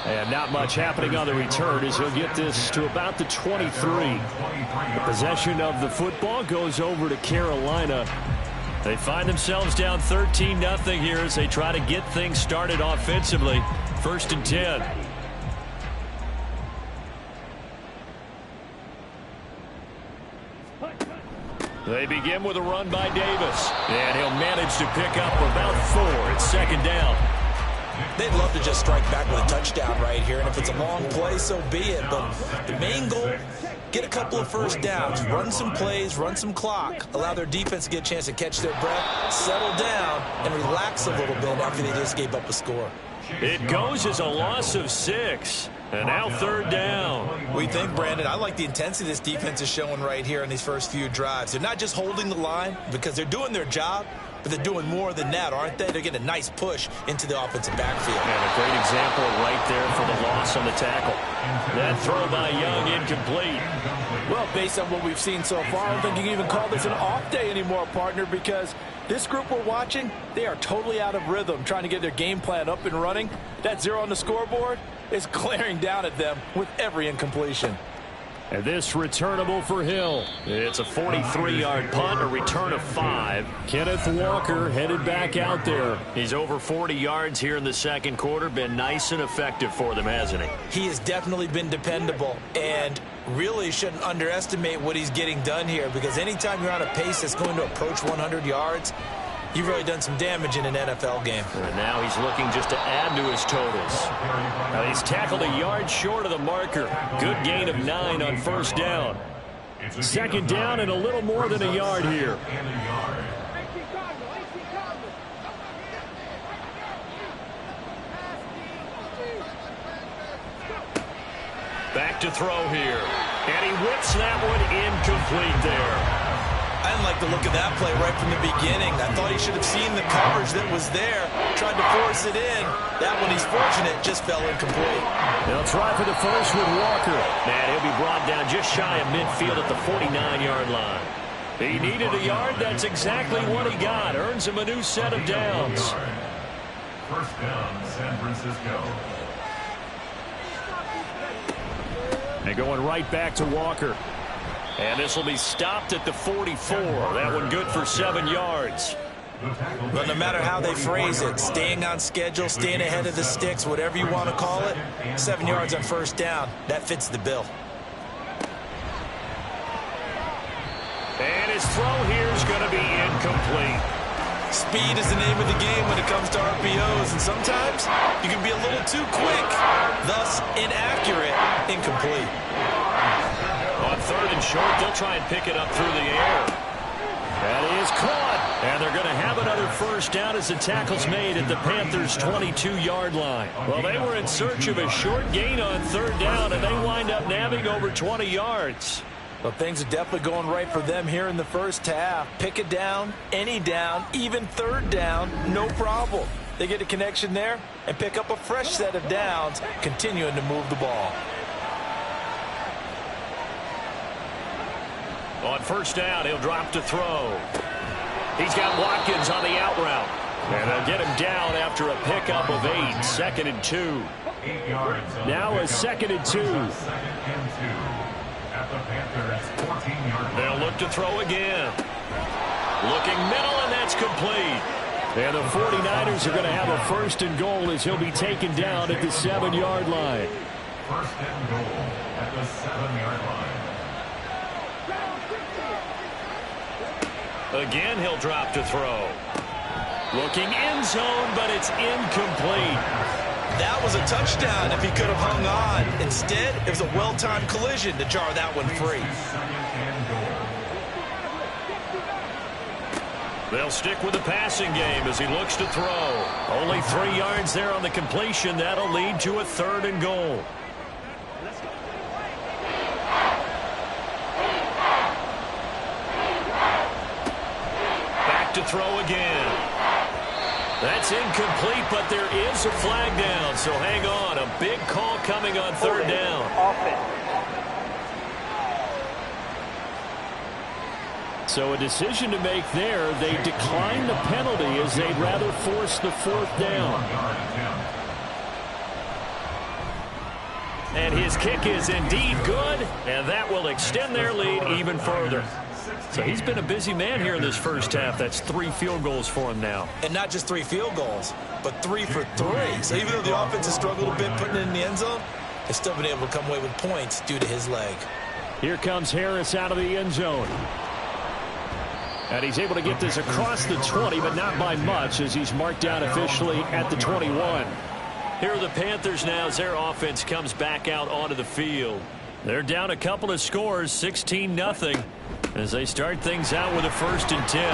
And not much happening on the return as he'll get this to about the 23. The possession of the football goes over to Carolina. They find themselves down 13-0 here as they try to get things started offensively. 1st and 10. They begin with a run by Davis. And he'll manage to pick up about 4. It's 2nd down. They'd love to just strike back with a touchdown right here, and if it's a long play, so be it. But the main goal, get a couple of 1st downs, run some plays, run some clock, allow their defense to get a chance to catch their breath, settle down, and relax a little bit after they just gave up a score. It goes as a loss of 6. And now 3rd down. What do you think, Brandon? I like the intensity this defense is showing right here in these first few drives. They're not just holding the line because they're doing their job, but they're doing more than that, aren't they? They're getting a nice push into the offensive backfield. And a great example right there for the loss on the tackle. That throw by Young incomplete. Well, based on what we've seen so far, I don't think you can even call this an off day anymore, partner, because this group we're watching, they are totally out of rhythm, trying to get their game plan up and running. That 0 on the scoreboard is glaring down at them with every incompletion. And this returnable for Hill. It's a 43-yard punt, a return of 5. Kenneth Walker headed back out there. He's over 40 yards here in the second quarter. Been nice and effective for them, hasn't he? He has definitely been dependable, and really shouldn't underestimate what he's getting done here, because anytime you're on a pace that's going to approach 100 yards, you've really done some damage in an NFL game. And now he's looking just to add to his totals. Now he's tackled a yard short of the marker. Good gain of 9 on first down. Second down and a little more than a yard here. Back to throw here. And he whips that one incomplete there. I didn't like the look of that play right from the beginning. I thought he should have seen the coverage that was there, tried to force it in. That one, he's fortunate, just fell incomplete. They'll try for the first with Walker. Man, he'll be brought down just shy of midfield at the 49-yard line. He needed a yard. That's exactly what he got. Earns him a new set of downs. First down, San Francisco. And going right back to Walker. And this will be stopped at the 44. That one good for 7 yards. But no matter how they phrase it, staying on schedule, staying ahead of the sticks, whatever you want to call it, 7 yards on first down, that fits the bill. And his throw here is going to be incomplete. Speed is the name of the game when it comes to RPOs, and sometimes you can be a little too quick, thus inaccurate, incomplete. On third and short, they'll try and pick it up through the air. That is caught. And they're going to have another first down as the tackle's made at the Panthers' 22-yard line. Well, they were in search of a short gain on third down, and they wind up nabbing over 20 yards. Well, things are definitely going right for them here in the first half. Pick it down, any down, even third down, no problem. They get a connection there and pick up a fresh set of downs, continuing to move the ball. On first down, he'll drop to throw. He's got Watkins on the out route. And they'll get him down after a pickup of 8. 2nd and 2. 8 yards. Now a 2nd and 2. 2nd and 2. At the Panthers' 14-yard line. They'll look to throw again. Looking middle, and that's complete. And the 49ers are going to have a first and goal as he'll be taken down at the 7-yard line. First and goal at the 7-yard line. Again, he'll drop to throw. Looking end zone, but it's incomplete. That was a touchdown if he could have hung on. Instead, it was a well-timed collision to jar that one free. They'll stick with the passing game as he looks to throw. Only 3 yards there on the completion. That'll lead to a 3rd and goal. To throw again. That's incomplete, but there is a flag down, so hang on. A big call coming on third down. So a decision to make there. They decline the penalty as they'd rather force the 4th down. And his kick is indeed good, and that will extend their lead even further. So he's been a busy man here in this first half. That's 3 field goals for him now. And not just 3 field goals, but 3 for 3. So even though the offense has struggled a bit putting it in the end zone, they've still been able to come away with points due to his leg. Here comes Harris out of the end zone. And he's able to get this across the 20, but not by much as he's marked down officially at the 21. Here are the Panthers now as their offense comes back out onto the field. They're down a couple of scores, 16-0, as they start things out with a 1st and 10.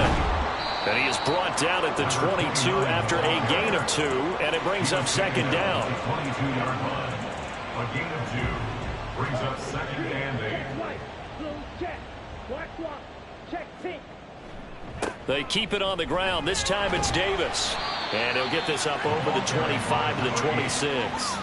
And he is brought down at the 22 after a gain of 2, and it brings up 2nd down. 22-yard line. A gain of 2 brings up 2nd and 8. They keep it on the ground. This time it's Davis. And he'll get this up over the 25 to the 26.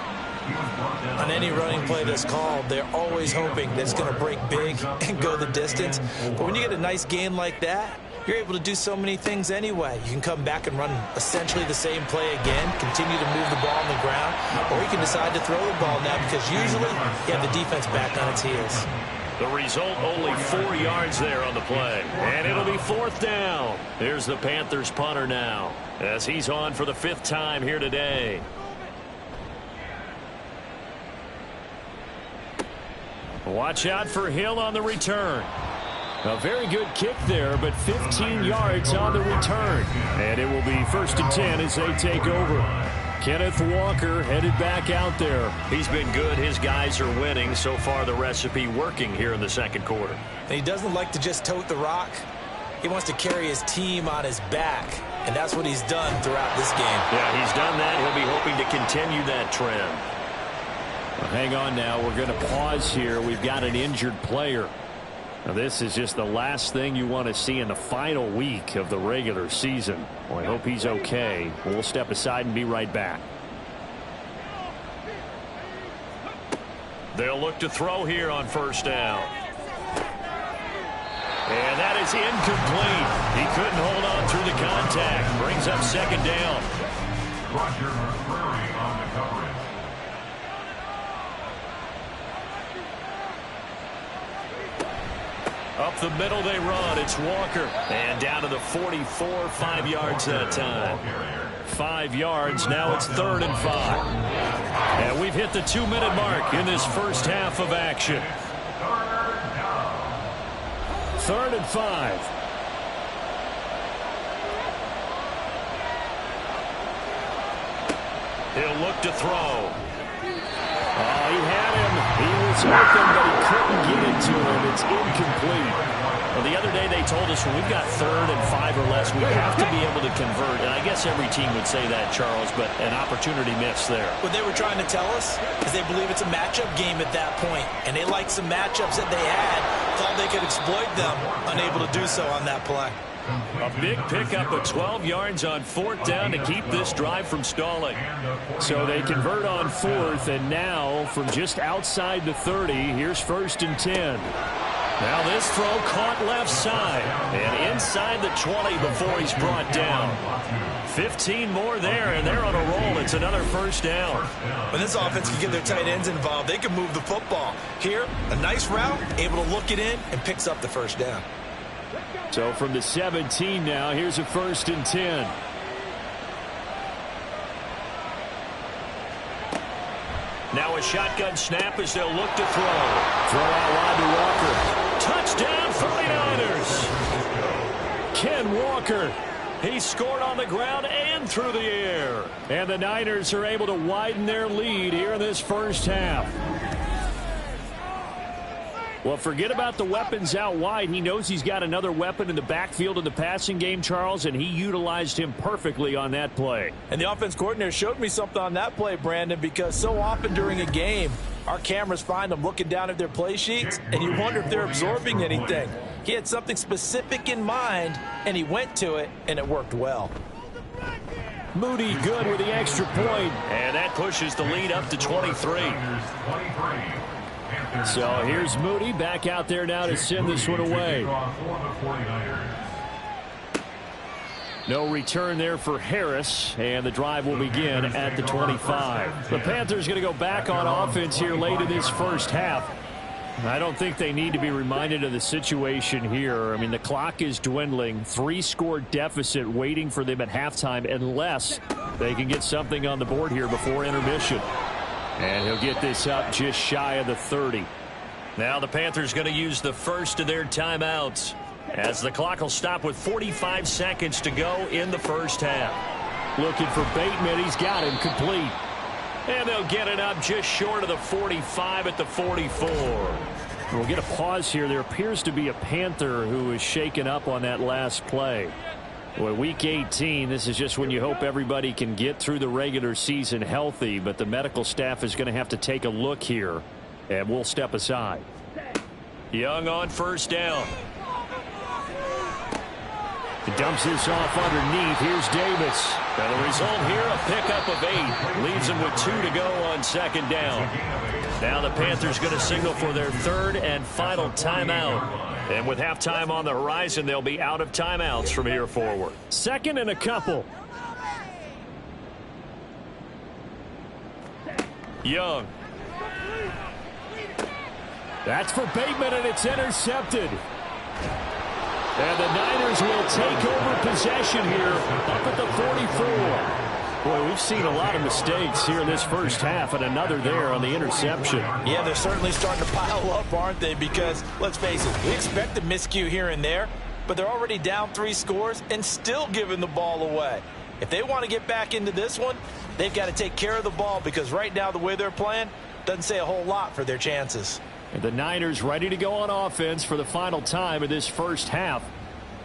On any running play that's called, they're always hoping that it's going to break big and go the distance. But when you get a nice gain like that, you're able to do so many things anyway. You can come back and run essentially the same play again, continue to move the ball on the ground, or you can decide to throw the ball now because usually you have the defense back on its heels. The result, only 4 yards there on the play. And it'll be 4th down. Here's the Panthers punter now, as he's on for the 5th time here today. Watch out for Hill on the return. A very good kick there, but 15 yards on the return. And it will be 1st and 10 as they take over. Kenneth Walker headed back out there. He's been good. His guys are winning. So far, the recipe working here in the 2nd quarter. And he doesn't like to just tote the rock. He wants to carry his team on his back. And that's what he's done throughout this game. Yeah, he's done that. He'll be hoping to continue that trend. Well, hang on now. We're going to pause here. We've got an injured player. Now, this is just the last thing you want to see in the final week of the regular season. Well, I hope he's okay. We'll step aside and be right back. They'll look to throw here on 1st down. And that is incomplete. He couldn't hold on through the contact. Brings up 2nd down. Roger McCreary on the coverage. Up the middle they run. It's Walker. And down to the 44, 5 yards that time. 5 yards. Now it's 3rd and 5. And we've hit the 2-minute mark in this first half of action. 3rd and 5. He'll look to throw. Oh, he had him. He was open, but he couldn't get into him. It's incomplete. Well, the other day they told us when we've got 3rd and 5 or less, we have to be able to convert. And I guess every team would say that, Charles, but an opportunity missed there. What they were trying to tell us is they believe it's a matchup game at that point. And they liked some matchups that they had, thought they could exploit them, unable to do so on that play. A big pickup of 12 yards on 4th down to keep this drive from stalling. So they convert on 4th, and now from just outside the 30, here's 1st and 10. Now this throw caught left side and inside the 20 before he's brought down. 15 more there, and they're on a roll. It's another 1st down. When this offense can get their tight ends involved, they can move the football. Here, a nice route, able to look it in, and picks up the 1st down. So from the 17 now, here's a 1st and 10. Now a shotgun snap as they'll look to throw. Throw out wide to Walker. Touchdown 49ers. Ken Walker. He scored on the ground and through the air. And the Niners are able to widen their lead here in this first half. Well, forget about the weapons out wide. He knows he's got another weapon in the backfield in the passing game, Charles, and he utilized him perfectly on that play. And the offense coordinator showed me something on that play, Brandon, because so often during a game, our cameras find them looking down at their play sheets, and you wonder if they're absorbing anything. He had something specific in mind, and he went to it, and it worked well. Moody good with the extra point. And that pushes the lead up to 23. So here's Moody back out there now to send this one away. No return there for Harris, and the drive will begin at the 25. The Panthers going to go back on offense here late in this first half. I don't think they need to be reminded of the situation here. I mean, the clock is dwindling. 3-score deficit waiting for them at halftime unless they can get something on the board here before intermission. And he'll get this up just shy of the 30. Now the Panthers going to use the first of their timeouts as the clock will stop with 45 seconds to go in the first half. Looking for Bateman. He's got him complete. And they'll get it up just short of the 45 at the 44. We'll get a pause here. There appears to be a Panther who is shaken up on that last play. Well, week 18, this is just when you hope everybody can get through the regular season healthy, but the medical staff is going to have to take a look here, and we'll step aside. Young on 1st down. He dumps this off underneath. Here's Davis. And the result here, a pickup of 8. Leaves them with 2 to go on 2nd down. Now the Panthers going to signal for their 3rd and final timeout. And with halftime on the horizon, they'll be out of timeouts from here forward. 2nd and a couple. Young. That's for Bateman, and it's intercepted. And the Niners will take over possession here up at the 44. Boy, we've seen a lot of mistakes here in this first half, and another there on the interception. Yeah, they're certainly starting to pile up, aren't they? Because, let's face it, we expect a miscue here and there, but they're already down 3 scores and still giving the ball away. If they want to get back into this one, they've got to take care of the ball, because right now the way they're playing doesn't say a whole lot for their chances. And the Niners ready to go on offense for the final time of this first half.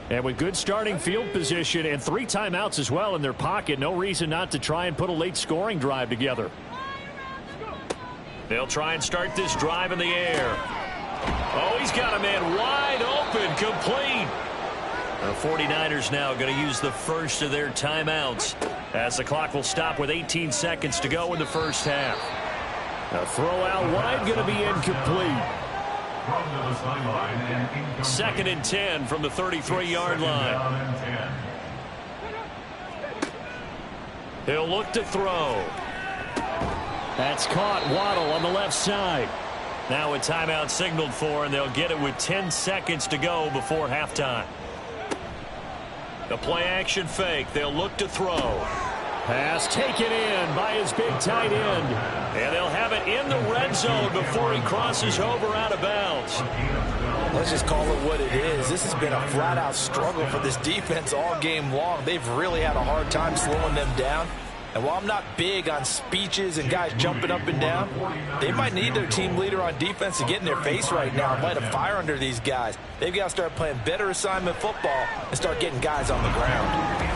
And with good starting field position and 3 timeouts as well in their pocket, no reason not to try and put a late scoring drive together. They'll try and start this drive in the air. Oh, he's got a man wide open, complete. The 49ers now going to use the first of their timeouts as the clock will stop with 18 seconds to go in the first half. A throw out wide going to be incomplete. Second and 10 from the 33-yard line. He'll look to throw. That's caught. Waddle on the left side. Now a timeout signaled for, and they'll get it with 10 seconds to go before halftime. The play action fake. They'll look to throw. Pass taken in by his big tight end. And they'll have it in the red zone before he crosses over out of bounds. Let's just call it what it is. This has been a flat-out struggle for this defense all game long. They've really had a hard time slowing them down. And while I'm not big on speeches and guys jumping up and down, they might need their team leader on defense to get in their face right now and light a fire under these guys. They've got to start playing better assignment football and start getting guys on the ground.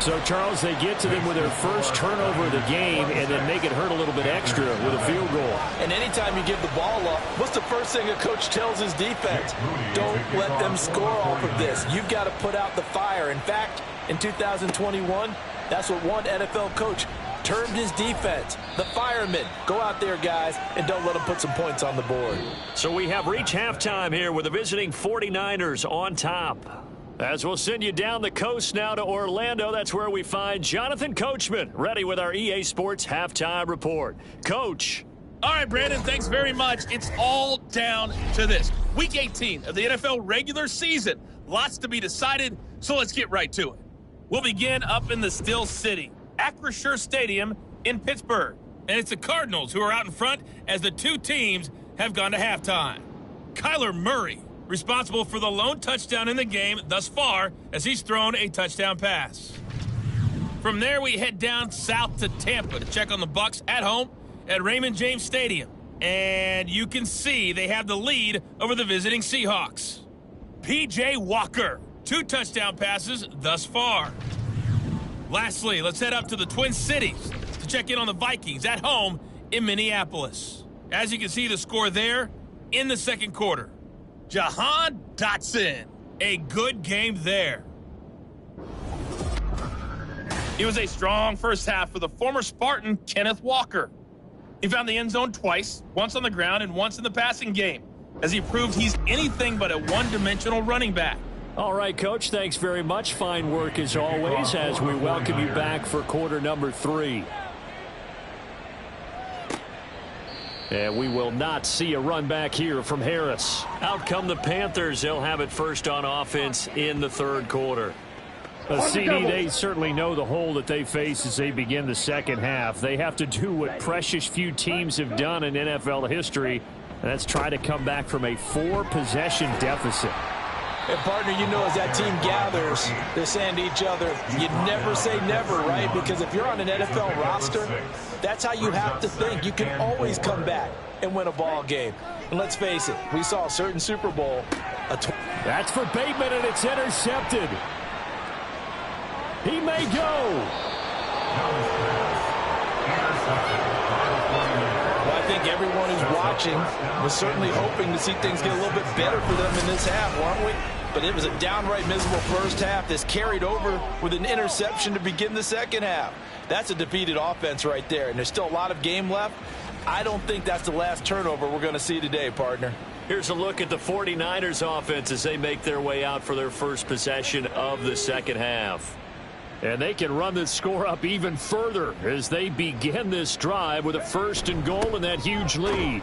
So, Charles, they get to them with their first turnover of the game and then make it hurt a little bit extra with a field goal. And anytime you give the ball up, what's the first thing a coach tells his defense? Don't let them score off of this. You've got to put out the fire. In fact, in 2021, that's what one NFL coach termed his defense. The firemen. Go out there, guys, and don't let them put some points on the board. So we have reached halftime here with the visiting 49ers on top. As we'll send you down the coast now to Orlando, that's where we find Jonathan Coachman, ready with our EA Sports Halftime Report. Coach. All right, Brandon, thanks very much. It's all down to this. Week 18 of the NFL regular season. Lots to be decided, so let's get right to it. We'll begin up in the Still City, Acrisure Stadium in Pittsburgh. And it's the Cardinals who are out in front as the two teams have gone to halftime. Kyler Murray, responsible for the lone touchdown in the game thus far as he's thrown a touchdown pass. From there, we head down south to Tampa to check on the Bucs at home at Raymond James Stadium. And you can see they have the lead over the visiting Seahawks. P.J. Walker, 2 touchdown passes thus far. Lastly, let's head up to the Twin Cities to check in on the Vikings at home in Minneapolis. As you can see, the score there in the second quarter. Jahan Dotson, a good game there. It was a strong first half for the former Spartan, Kenneth Walker. He found the end zone twice, once on the ground and once in the passing game, as he proved he's anything but a one-dimensional running back. All right, Coach, thanks very much. Fine work as always as we welcome you back for quarter number 3. And we will not see a run back here from Harris. Out come the Panthers. They'll have it first on offense in the third quarter. CD, they certainly know the hole that they face as they begin the second half. They have to do what precious few teams have done in NFL history, and that's try to come back from a 4-possession deficit. And, partner, you know, as that team gathers, they're saying to each other, you never say never, right? Because if you're on an NFL roster, that's how you have to think. You can always come back and win a ball game. And let's face it, we saw a certain Super Bowl. That's for Bateman, and it's intercepted. He may go. Well, I think everyone who's watching was certainly hoping to see things get a little bit better for them in this half, weren't we? But it was a downright miserable first half that's carried over with an interception to begin the second half. That's a defeated offense right there, and there's still a lot of game left. I don't think that's the last turnover we're going to see today, partner. Here's a look at the 49ers offense as they make their way out for their first possession of the second half. And they can run this score up even further as they begin this drive with a 1st and goal and that huge lead.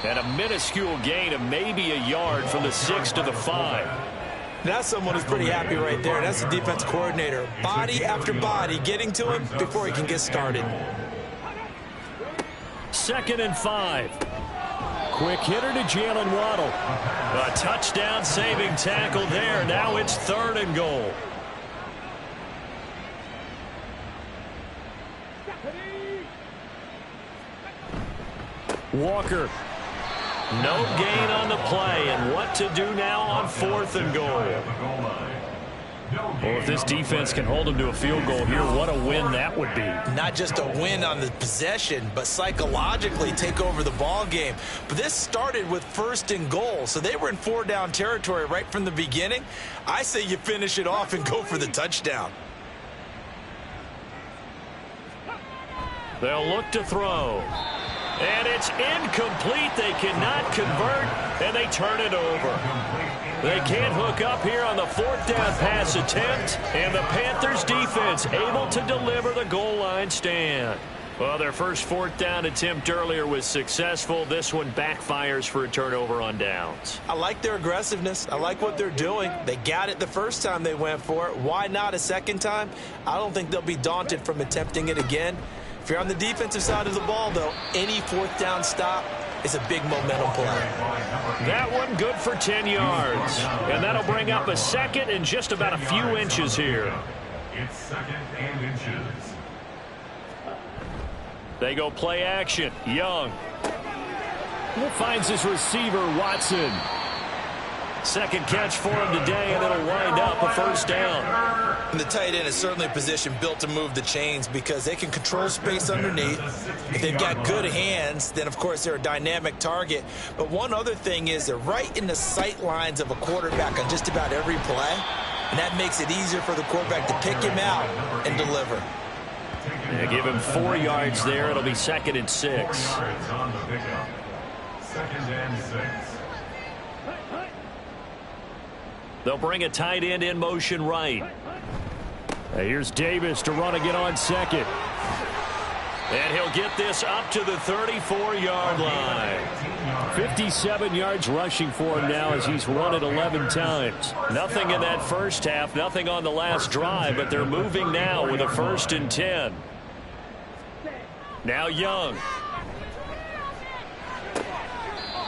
And a minuscule gain of maybe a yard from the 6 to the 5. That's someone who's pretty happy right there. That's the defense coordinator. Body after body getting to him before he can get started. 2nd and 5. Quick hitter to Jalen Waddle. A touchdown saving tackle there. Now it's 3rd and goal. Walker. No gain on the play, and what to do now on 4th and goal. Well, if this defense can hold them to a field goal here, what a win that would be. Not just a win on the possession, but psychologically take over the ball game. But this started with 1st and goal, so they were in 4-down territory right from the beginning. I say you finish it off and go for the touchdown. They'll look to throw. And it's incomplete. They cannot convert, and they turn it over. They can't hook up here on the 4th down pass attempt, and the Panthers defense able to deliver the goal line stand. Well, their first 4th down attempt earlier was successful. This one backfires for a turnover on downs. I like their aggressiveness. I like what they're doing. They got it the first time they went for it. Why not a second time? I don't think they'll be daunted from attempting it again. If you're on the defensive side of the ball, though, any 4th down stop is a big momentum play. That one good for 10 yards. And that'll bring up a 2nd and just about a few inches here. It's 2nd and inches. They go play action. Young. Finds his receiver, Watson. 2nd catch for him today, and it'll wind up a 1st down. And the tight end is certainly a position built to move the chains because they can control space underneath. If they've got good hands, then, of course, they're a dynamic target. But one other thing is they're right in the sight lines of a quarterback on just about every play, and that makes it easier for the quarterback to pick him out and deliver. They give him 4 yards there. It'll be 2nd and 6. 2nd and 6. They'll bring a tight end in motion right. Here's Davis to run again on 2nd. And he'll get this up to the 34-yard line. 57 yards rushing for him now as he's run it 11 times. Nothing in that first half, nothing on the last drive, but they're moving now with a 1st and 10. Now Young.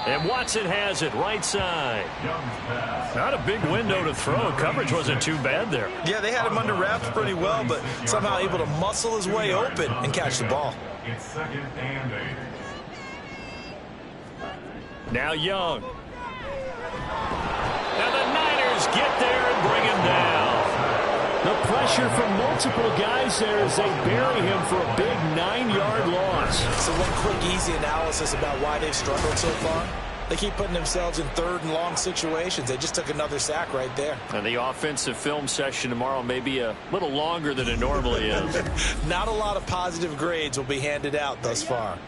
And Watson has it right side. Not a big window to throw. Coverage wasn't too bad there. Yeah, they had him under wraps pretty well, but somehow able to muscle his way open and catch the ball. It's 2nd and 8. Now Young. And the Niners get there and bring him down. The pressure from multiple guys there as they bury him for a big 9-yard loss. So one quick, easy analysis about why they've struggled so far. They keep putting themselves in 3rd and long situations. They just took another sack right there. And the offensive film session tomorrow may be a little longer than it normally is. Not a lot of positive grades will be handed out thus far.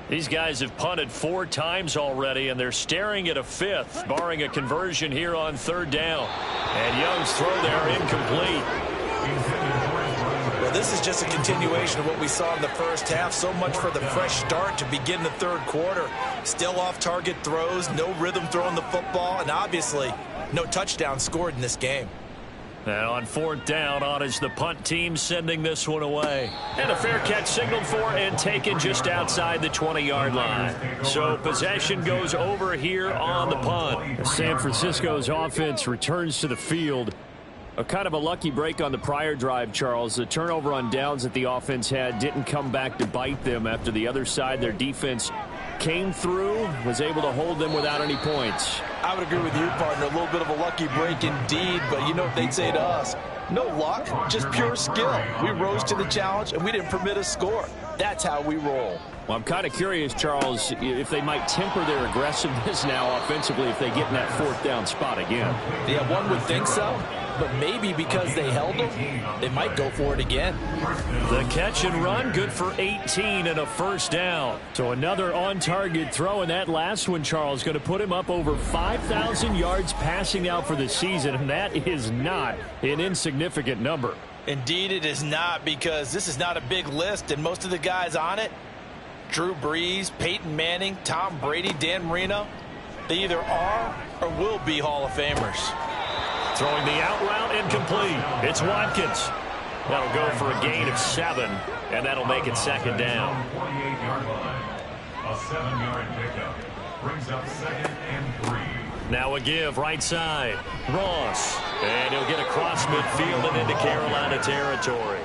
These guys have punted 4 times already, and they're staring at a 5th, barring a conversion here on 3rd down. And Young's throw there incomplete. Well, this is just a continuation of what we saw in the first half. So much for the fresh start to begin the 3rd quarter. Still off-target throws, no rhythm throwing the football, and obviously no touchdown scored in this game. And on 4th down, on is the punt team sending this one away. And a fair catch signaled for and taken just outside the 20-yard line. So possession goes over here on the punt. San Francisco's offense returns to the field. A kind of a lucky break on the prior drive, Charles. The turnover on downs that the offense had didn't come back to bite them after the other side. Their defense came through, was able to hold them without any points. I would agree with you, partner. A little bit of a lucky break indeed, but you know what they'd say to us? No luck, just pure skill. We rose to the challenge, and we didn't permit a score. That's how we roll. Well, I'm kind of curious, Charles, if they might temper their aggressiveness now offensively if they get in that 4th down spot again. Yeah, one would think so. But maybe because they held them, they might go for it again. The catch and run, good for 18 and a 1st down. So another on-target throw, and that last one, Charles, going to put him up over 5,000 yards passing out for the season, and that is not an insignificant number. Indeed it is not, because this is not a big list, and most of the guys on it, Drew Brees, Peyton Manning, Tom Brady, Dan Marino, they either are or will be Hall of Famers. Throwing the out route incomplete. It's Watkins. That'll go for a gain of 7, and that'll make it second down. 48-yard line. A 7-yard pickup brings up 2nd and 3. Now a give right side. Ross. And he'll get across midfield and into Carolina territory.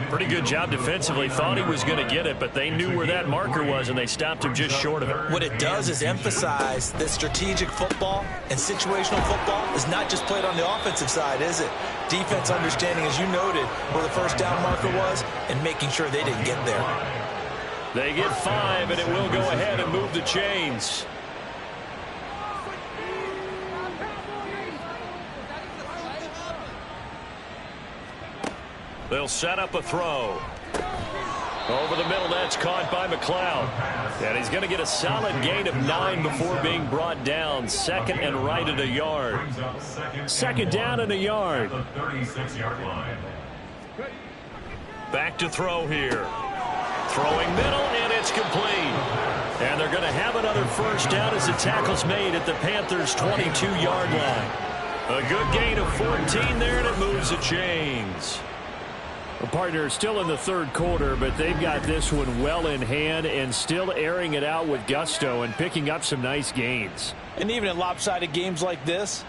Pretty good job defensively. Thought he was going to get it, but they knew where that marker was, and they stopped him just short of it. What it does is emphasize that strategic football and situational football is not just played on the offensive side, is it? Defense understanding, as you noted, where the first down marker was and making sure they didn't get there. They get 5, and it will go ahead and move the chains. They'll set up a throw. Over the middle, that's caught by McLeod. And he's going to get a solid gain of 9 before being brought down. 2nd and right at a yard. 2nd down and a yard. 36-yard line. Back to throw here. Throwing middle, and it's complete. And they're going to have another first down as the tackle's made at the Panthers' 22-yard line. A good gain of 14 there, and it moves the chains. The partner still in the third quarter, but they've got this one well in hand and still airing it out with gusto and picking up some nice gains. And even in lopsided games like this,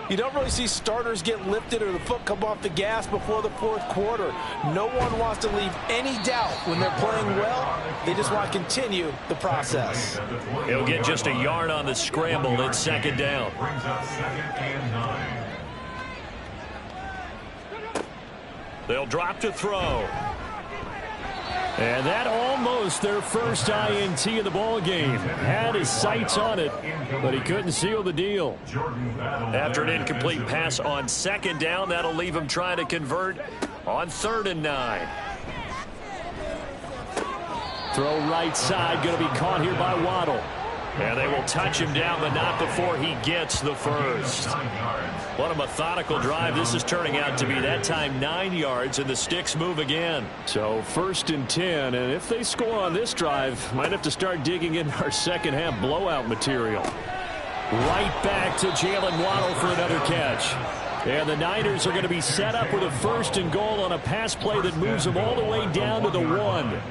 you don't really see starters get lifted or the foot come off the gas before the fourth quarter. No one wants to leave any doubt when they're playing well. They just want to continue the process. He'll get just a yard on the scramble. It's 2nd down. Brings up 2nd and 9. They'll drop to throw. And that almost their first INT of the ball game. Had his sights on it, but he couldn't seal the deal. After an incomplete pass on 2nd down, that'll leave him trying to convert on 3rd and 9. Throw right side, going to be caught here by Waddle. And they will touch him down, but not before he gets the first. What a methodical drive this is turning out to be. That time 9 yards, and the sticks move again. So 1st and 10, and if they score on this drive, might have to start digging in our second half blowout material. Right back to Jalen Waddle for another catch. And the Niners are going to be set up with a 1st and goal on a pass play that moves them all the way down to the 1.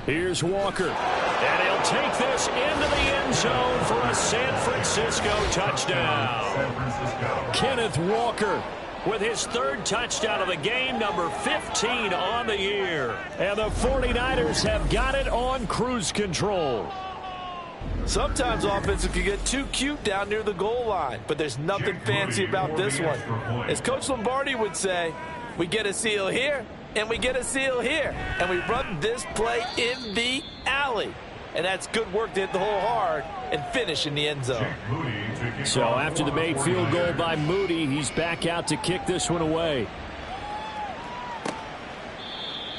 Here's Walker. And he'll take this into the end zone for a San Francisco touchdown. Kenneth Walker with his 3rd touchdown of the game, number 15 on the year. And the 49ers have got it on cruise control. Sometimes offensive can get too cute down near the goal line, but there's nothing fancy about this one. As Coach Lombardi would say, we get a seal here, and we get a seal here, and we run this play in the alley. And that's good work to hit the hole hard and finish in the end zone. So after the made field goal by Moody, he's back out to kick this one away.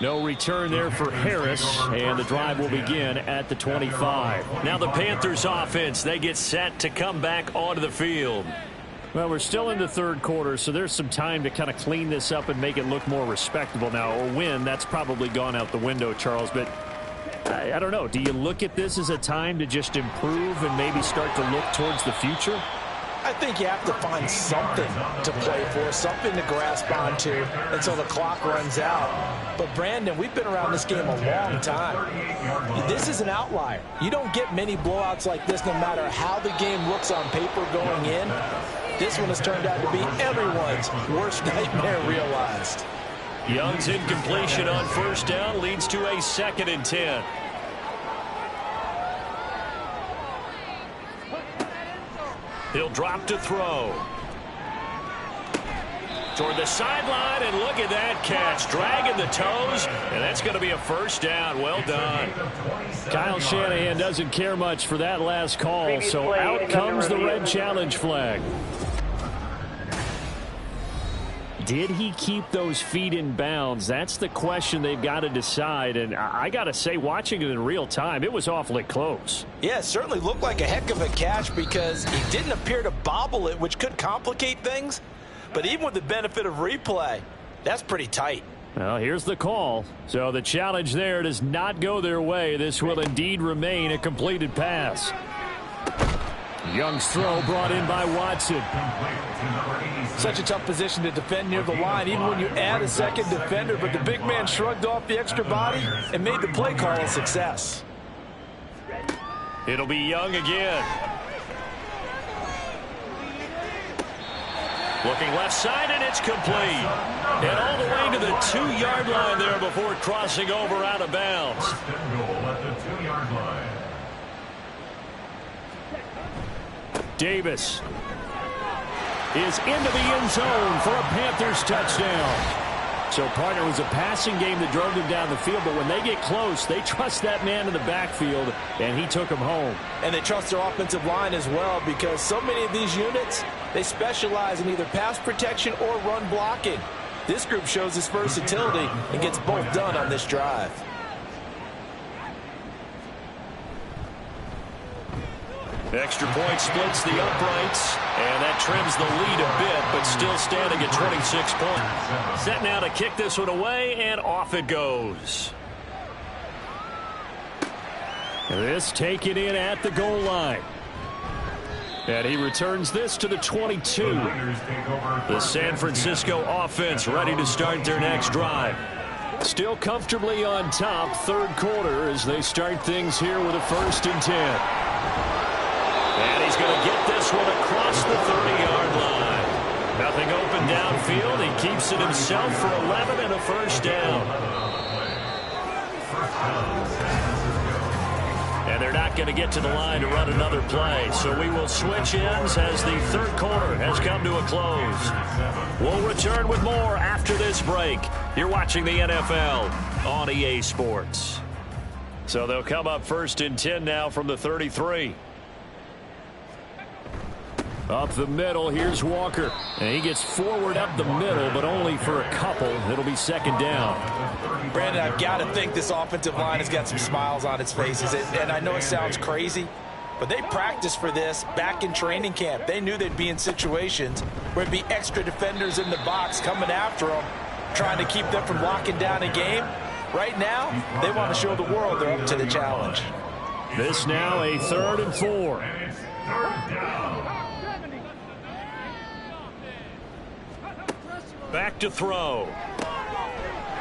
No return there for Harris, and the drive will begin at the 25. Now the Panthers offense, they get set to come back onto the field. Well, we're still in the third quarter, so there's some time to kind of clean this up and make it look more respectable now. Or win, that's probably gone out the window, Charles. But I don't know. Do you look at this as a time to just improve and maybe start to look towards the future? I think you have to find something to play for, something to grasp onto until the clock runs out. But, Brandon, we've been around this game a long time. This is an outlier. You don't get many blowouts like this no matter how the game looks on paper going in. This one has turned out to be everyone's worst nightmare realized. Young's incompletion on 1st down leads to a 2nd and 10. He'll drop to throw. Toward the sideline, and look at that catch. Dragging the toes, and that's going to be a 1st down. Well done. Kyle Shanahan doesn't care much for that last call, so out comes the red challenge flag. Did he keep those feet in bounds? That's the question they've got to decide. And I got to say, watching it in real time, it was awfully close. Yeah, it certainly looked like a heck of a catch because he didn't appear to bobble it, which could complicate things. But even with the benefit of replay, that's pretty tight. Well, here's the call. So the challenge there does not go their way. This will indeed remain a completed pass. Young's throw brought in by Watson. Such a tough position to defend near the line, even when you add a second defender. But the big man shrugged off the extra body and made the play call a success. It'll be Young again. Looking left side, and it's complete. And all the way to the 2-yard line there before crossing over out of bounds. First and goal at the 2-yard line. Davis is into the end zone for a Panthers touchdown. So, partner, it was a passing game that drove them down the field, but when they get close, they trust that man in the backfield, and he took him home. And they trust their offensive line as well, because so many of these units, they specialize in either pass protection or run blocking. This group shows its versatility and gets both done on this drive. Extra point splits the uprights, and that trims the lead a bit, but still standing at 26 points. Set now to kick this one away, and off it goes. This taken in at the goal line. And he returns this to the 22. The San Francisco offense ready to start their next drive. Still comfortably on top, third quarter, as they start things here with a 1st and 10. And he's going to get this one across the 30-yard line. Nothing open downfield. He keeps it himself for 11 and a first down. And they're not going to get to the line to run another play. So we will switch ends as the third quarter has come to a close. We'll return with more after this break. You're watching the NFL on EA Sports. So they'll come up 1st and 10 now from the 33. Up the middle, here's Walker. And he gets forward up the middle, but only for a couple. It'll be 2nd down. Brandon, I've got to think this offensive line has got some smiles on its faces. And I know it sounds crazy, but they practiced for this back in training camp. They knew they'd be in situations where there'd be extra defenders in the box coming after them, trying to keep them from locking down a game. Right now, they want to show the world they're up to the challenge. This now a 3rd and 4. And it's 3rd down. Back to throw.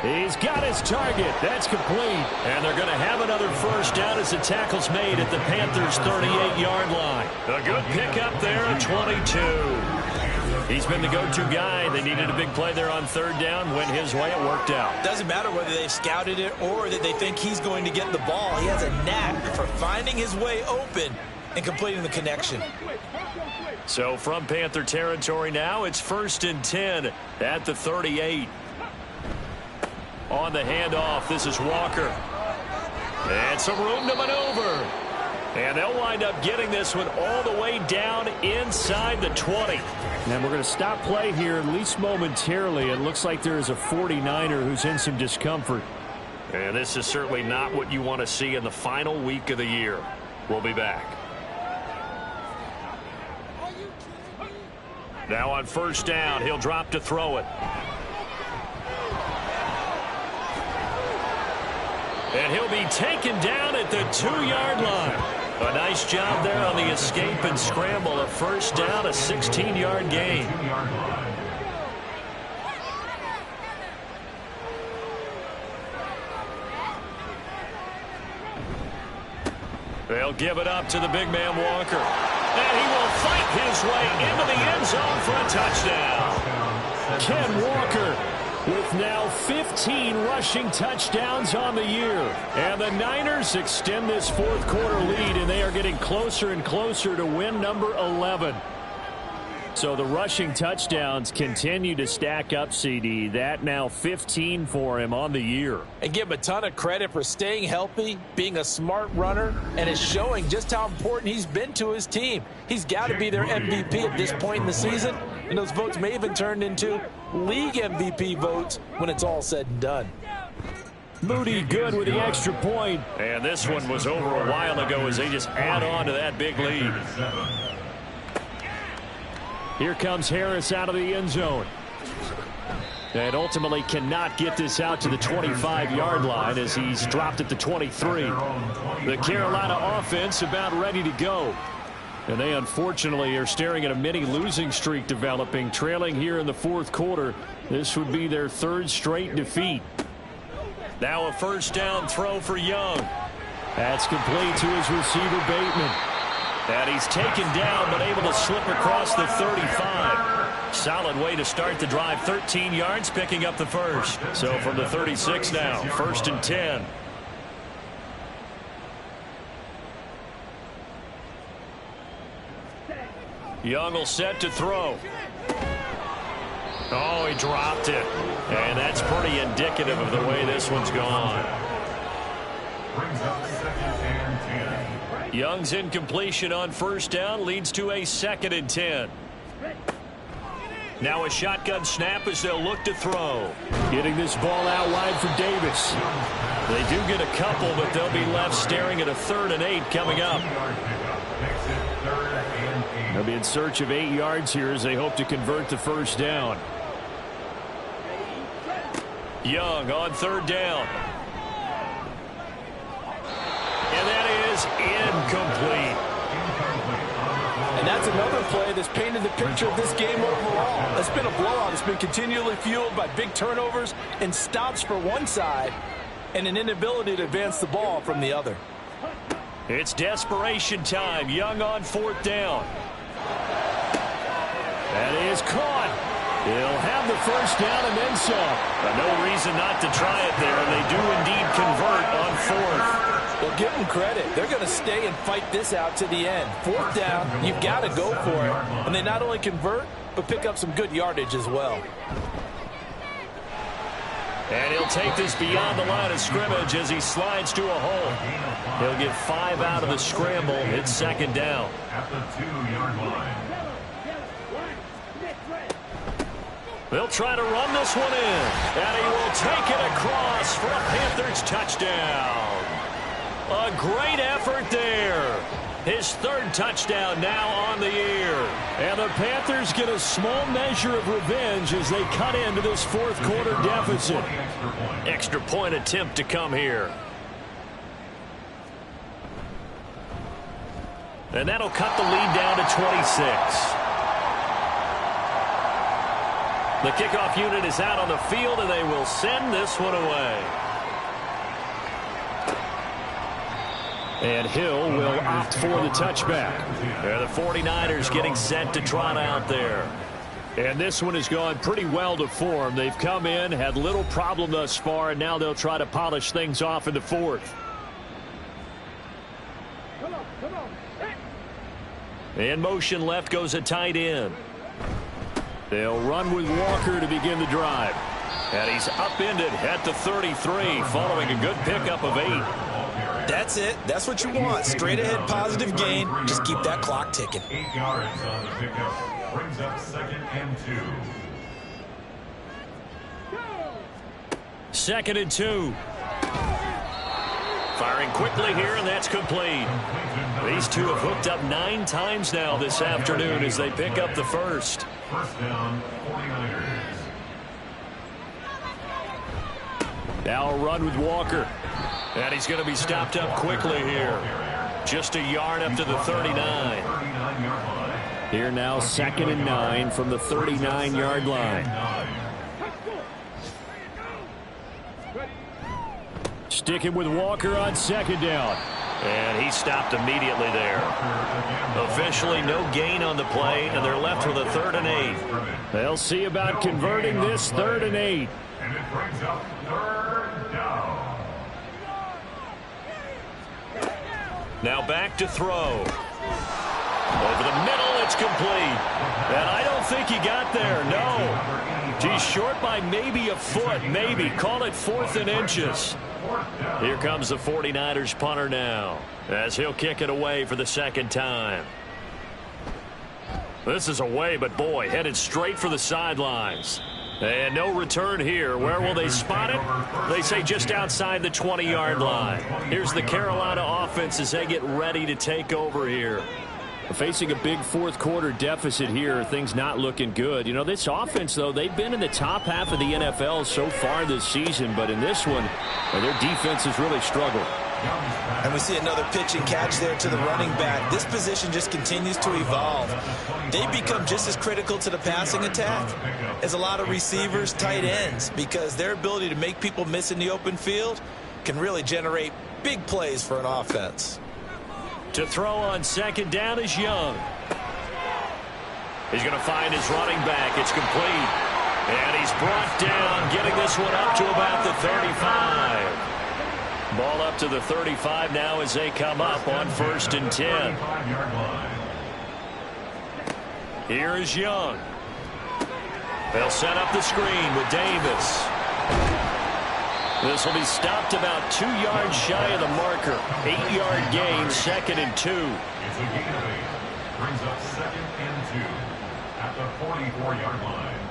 He's got his target. That's complete. And they're going to have another first down as the tackle's made at the Panthers' 38-yard line. A good pickup there at 22. He's been the go-to guy. They needed a big play there on 3rd down. Went his way. It worked out. Doesn't matter whether they've scouted it or that they think he's going to get the ball. He has a knack for finding his way open and completing the connection. So from Panther territory now, it's 1st and 10 at the 38. On the handoff, this is Walker. And some room to maneuver. And they'll wind up getting this one all the way down inside the 20. And we're going to stop play here, at least momentarily. It looks like there is a 49er who's in some discomfort. And this is certainly not what you want to see in the final week of the year. We'll be back. Now on 1st down, he'll drop to throw it. And he'll be taken down at the 2-yard line. A nice job there on the escape and scramble. A first down, a 16-yard gain. They'll give it up to the big man Walker. And he will fight his way into the end zone for a touchdown. Ken Walker with now 15 rushing touchdowns on the year. And the Niners extend this 4th quarter lead, and they are getting closer and closer to win number 11. So the rushing touchdowns continue to stack up, CD. That now 15 for him on the year. And give him a ton of credit for staying healthy, being a smart runner, and is showing just how important he's been to his team. He's got to be their MVP at this point in the season, and those votes may even turn into league MVP votes when it's all said and done. Moody good with the extra point. And this one was over a while ago as they just add on to that big lead. Here comes Harris out of the end zone. And ultimately cannot get this out to the 25-yard line as he's dropped at the 23. The Carolina offense about ready to go. And they unfortunately are staring at a mini losing streak developing, trailing here in the fourth quarter. This would be their third straight defeat. Now a first down throw for Young. That's complete to his receiver, Bateman. And he's taken down but able to slip across the 35. Solid way to start the drive. 13 yards, picking up the first. So from the 36 now, 1st and 10. Young will set to throw. Oh, he dropped it. And that's pretty indicative of the way this one's gone. Brings up 2nd and 10. Young's incompletion on first down leads to a 2nd and 10. Now a shotgun snap as they'll look to throw. Getting this ball out wide for Davis. They do get a couple, but they'll be left staring at a 3rd and 8 coming up. They'll be in search of 8 yards here as they hope to convert the first down. Young on 3rd down. And that is incomplete. And that's another play that's painted the picture of this game overall. It's been a blowout. It's been continually fueled by big turnovers and stops for one side and an inability to advance the ball from the other. It's desperation time. Young on 4th down. That is caught. He'll have the first down and then some. No reason not to try it there, and they do indeed convert on 4th. Well, give them credit. They're going to stay and fight this out to the end. 4th down, you've got to go for it. And they not only convert, but pick up some good yardage as well. And he'll take this beyond the line of scrimmage as he slides to a hole. He'll get 5 out of the scramble. It's 2nd down. At the 2-yard line. They'll try to run this one in. And he will take it across for a Panthers touchdown. A great effort there. His 3rd touchdown now on the year. And the Panthers get a small measure of revenge as they cut into this fourth quarter deficit. Extra point attempt to come here. And that'll cut the lead down to 26. The kickoff unit is out on the field, and they will send this one away. And Hill will opt for the touchback. The 49ers getting set to trot out there. And this one has gone pretty well to form. They've come in, had little problem thus far, and now they'll try to polish things off in the 4th. In motion left goes a tight end. They'll run with Walker to begin the drive. And he's upended at the 33 following a good pickup of 8. That's it. That's what you want. Straight ahead positive gain. Just keep that clock ticking. 8 yards on the pickup. Brings up 2nd and 2. 2nd and 2. Firing quickly here, and that's complete. These two have hooked up 9 times now this afternoon as they pick up the first. First down, 49ers. Now a run with Walker. And he's going to be stopped up quickly here. Just a yard up to the 39. Here now 2nd and 9 from the 39-yard line. Sticking with Walker on 2nd down. And he stopped immediately there. Officially no gain on the play, and they're left with a 3rd and 8. They'll see about converting this 3rd and 8. And it brings up 3rd down. Now back to throw. Over the middle, it's complete. And I don't think he got there, no. He's short by maybe a foot, maybe. Call it 4th and inches. Here comes the 49ers punter now, as he'll kick it away for the 2nd time. This is away, but boy, headed straight for the sidelines. And no return here. Where will they spot it? They say just outside the 20-yard line. Here's the Carolina offense as they get ready to take over here. Facing a big fourth-quarter deficit here, things not looking good. You know, this offense, though, they've been in the top half of the NFL so far this season, but in this one, their defense has really struggled. And we see another pitch and catch there to the running back. This position just continues to evolve. They become just as critical to the passing attack as a lot of receivers, tight ends, because their ability to make people miss in the open field can really generate big plays for an offense. To throw on second down is Young. He's going to find his running back. It's complete. And he's brought down, getting this one up to about the 35. Ball up to the 35 now as they come up on 1st and 10. Here is Young. They'll set up the screen with Davis. This will be stopped about 2 yards shy of the marker. 8-yard gain, 2nd and 2. It's a gain of 8. Brings up 2nd and 2 at the 44-yard line.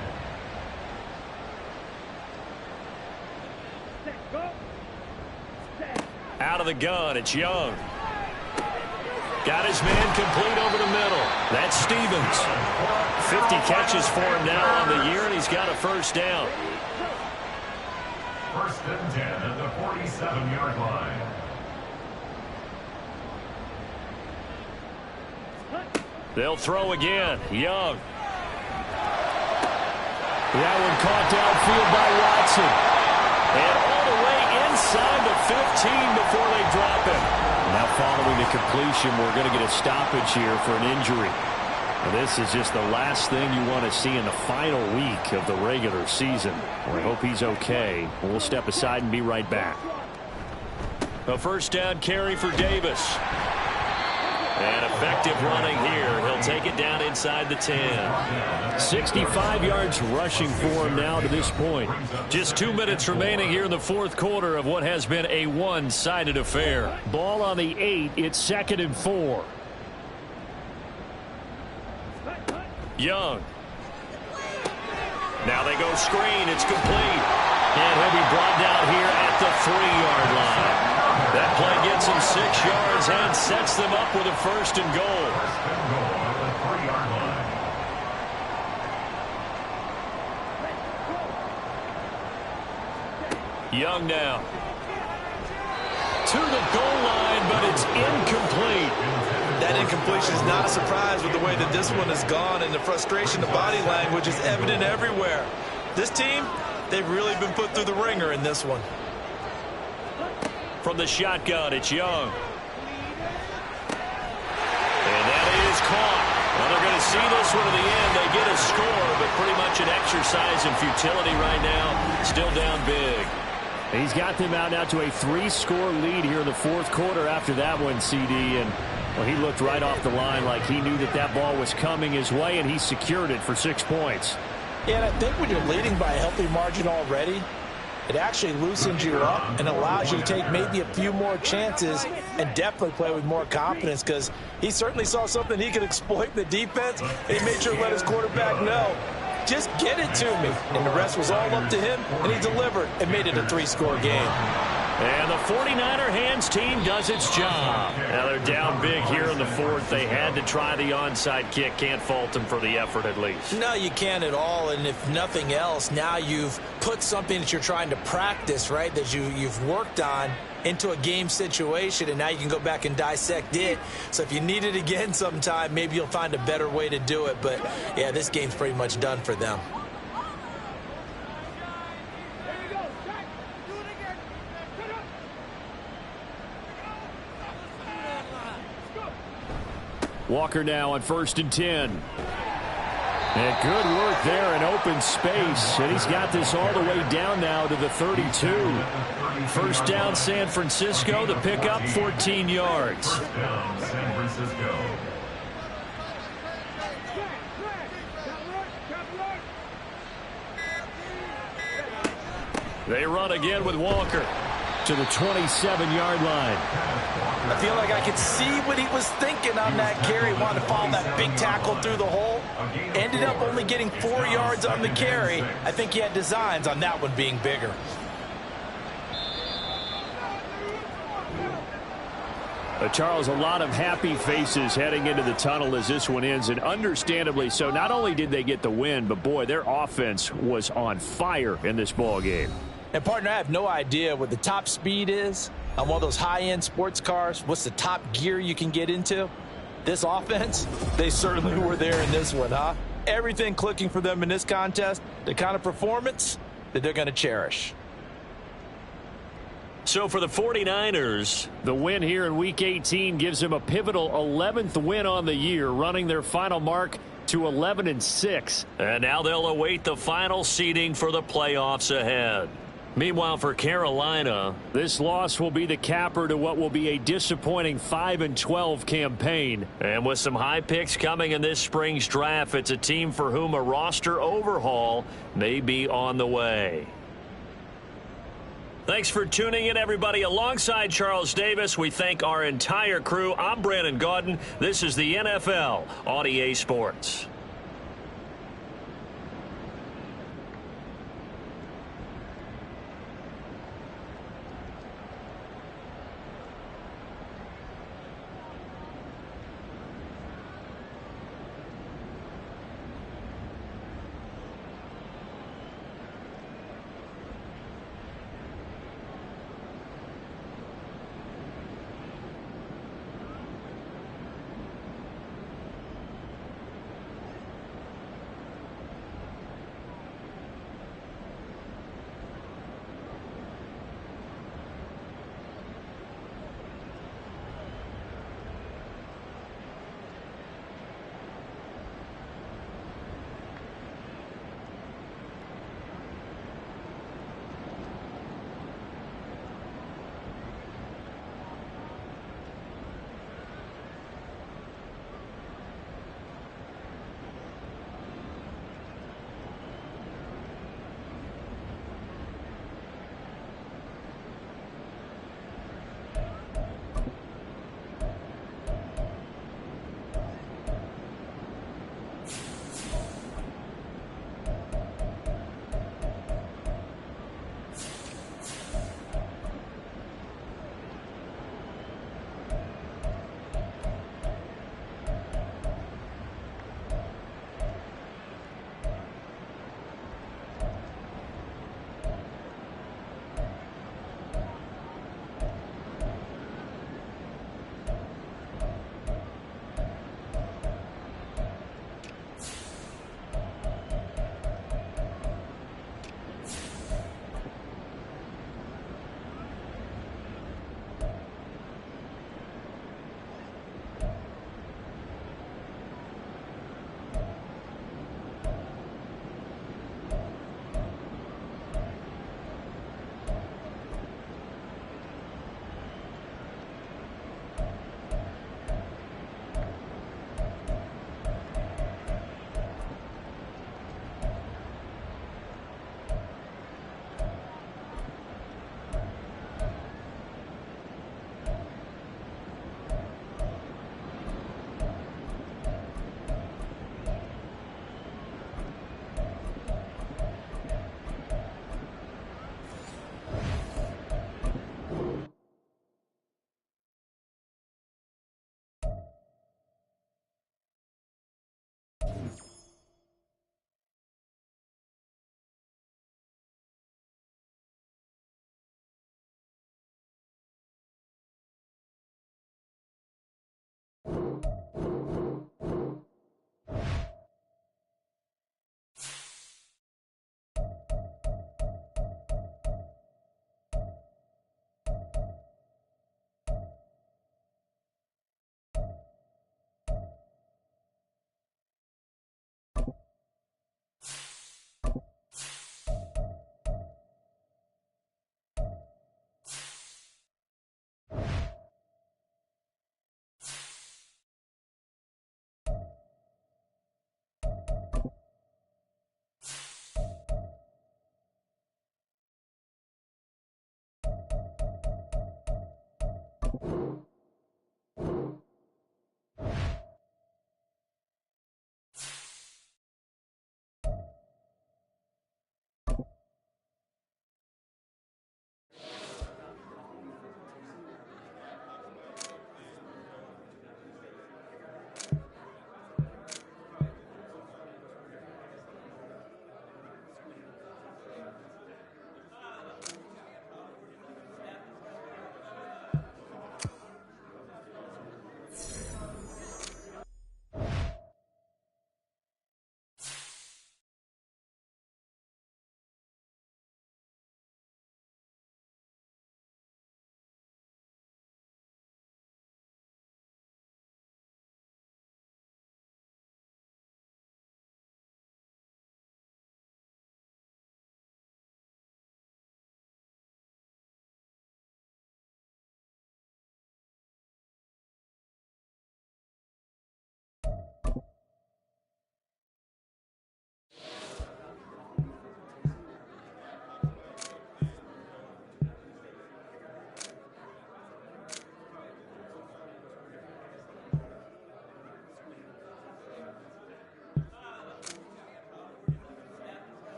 Out of the gun, it's Young. Got his man complete over the middle. That's Stevens. 50 catches for him now on the year, and he's got a first down. 1st and 10 at the 47-yard line. They'll throw again. Young. That one caught downfield by Watson. And all the way inside the 15 before they drop him. Now following the completion, we're going to get a stoppage here for an injury. And this is just the last thing you want to see in the final week of the regular season. Well, I hope he's okay. We'll step aside and be right back. A first down carry for Davis. And effective running here. He'll take it down inside the 10. 65 yards rushing for him now to this point. Just 2 minutes remaining here in the fourth quarter of what has been a one-sided affair. Ball on the 8. It's 2nd and 4. Young. Now they go screen. It's complete. And he'll be brought down here at the 3-yard line. That play gets him 6 yards and sets them up with a 1st and goal. 1st and goal at the 3-yard line. Young now. To the goal line, but it's incomplete. That incompletion is not a surprise with the way that this one has gone, and the frustration, the body language is evident everywhere. This team, they've really been put through the ringer in this one. From the shotgun, it's Young. And that is caught. Well, they're going to see this one to the end. They get a score, but pretty much an exercise in futility right now. Still down big. He's got them out now to a 3-score lead here in the fourth quarter after that one, CD. And well, he looked right off the line like he knew that that ball was coming his way, and he secured it for 6 points. Yeah, and I think when you're leading by a healthy margin already, it actually loosens you up and allows you to take maybe a few more chances and definitely play with more confidence, because he certainly saw something he could exploit in the defense, and he made sure to let his quarterback know, just get it to me. And the rest was all up to him, and he delivered and made it a 3-score game. And the 49er hands team does its job. Now they're down big here in the fourth. They had to try the onside kick. Can't fault them for the effort at least. No, you can't at all. And if nothing else, now you've put something that you're trying to practice, right, that you've worked on into a game situation, and now you can go back and dissect it. So if you need it again sometime, maybe you'll find a better way to do it. But, yeah, this game's pretty much done for them. Walker now on 1st and 10. And good work there in open space. And he's got this all the way down now to the 32. First down, San Francisco. The pickup, 14 yards. First down, San Francisco. They run again with Walker to the 27-yard line. I feel like I could see what he was thinking on that carry. Wanted to follow that big tackle through the hole. Ended up only getting 4 yards on the carry. I think he had designs on that one being bigger. Charles, a lot of happy faces heading into the tunnel as this one ends, and understandably so. Not only did they get the win, but, boy, their offense was on fire in this ball game. And, partner, I have no idea what the top speed is on one of those high-end sports cars. What's the top gear you can get into? This offense, they certainly were there in this one, huh? Everything clicking for them in this contest, the kind of performance that they're going to cherish. So for the 49ers, the win here in Week 18 gives them a pivotal 11th win on the year, running their final mark to 11-6. And now they'll await the final seeding for the playoffs ahead. Meanwhile, for Carolina, this loss will be the capper to what will be a disappointing 5-12 campaign. And with some high picks coming in this spring's draft, it's a team for whom a roster overhaul may be on the way. Thanks for tuning in, everybody. Alongside Charles Davis, we thank our entire crew. I'm Brandon Gaudin. This is the NFL on EA Sports.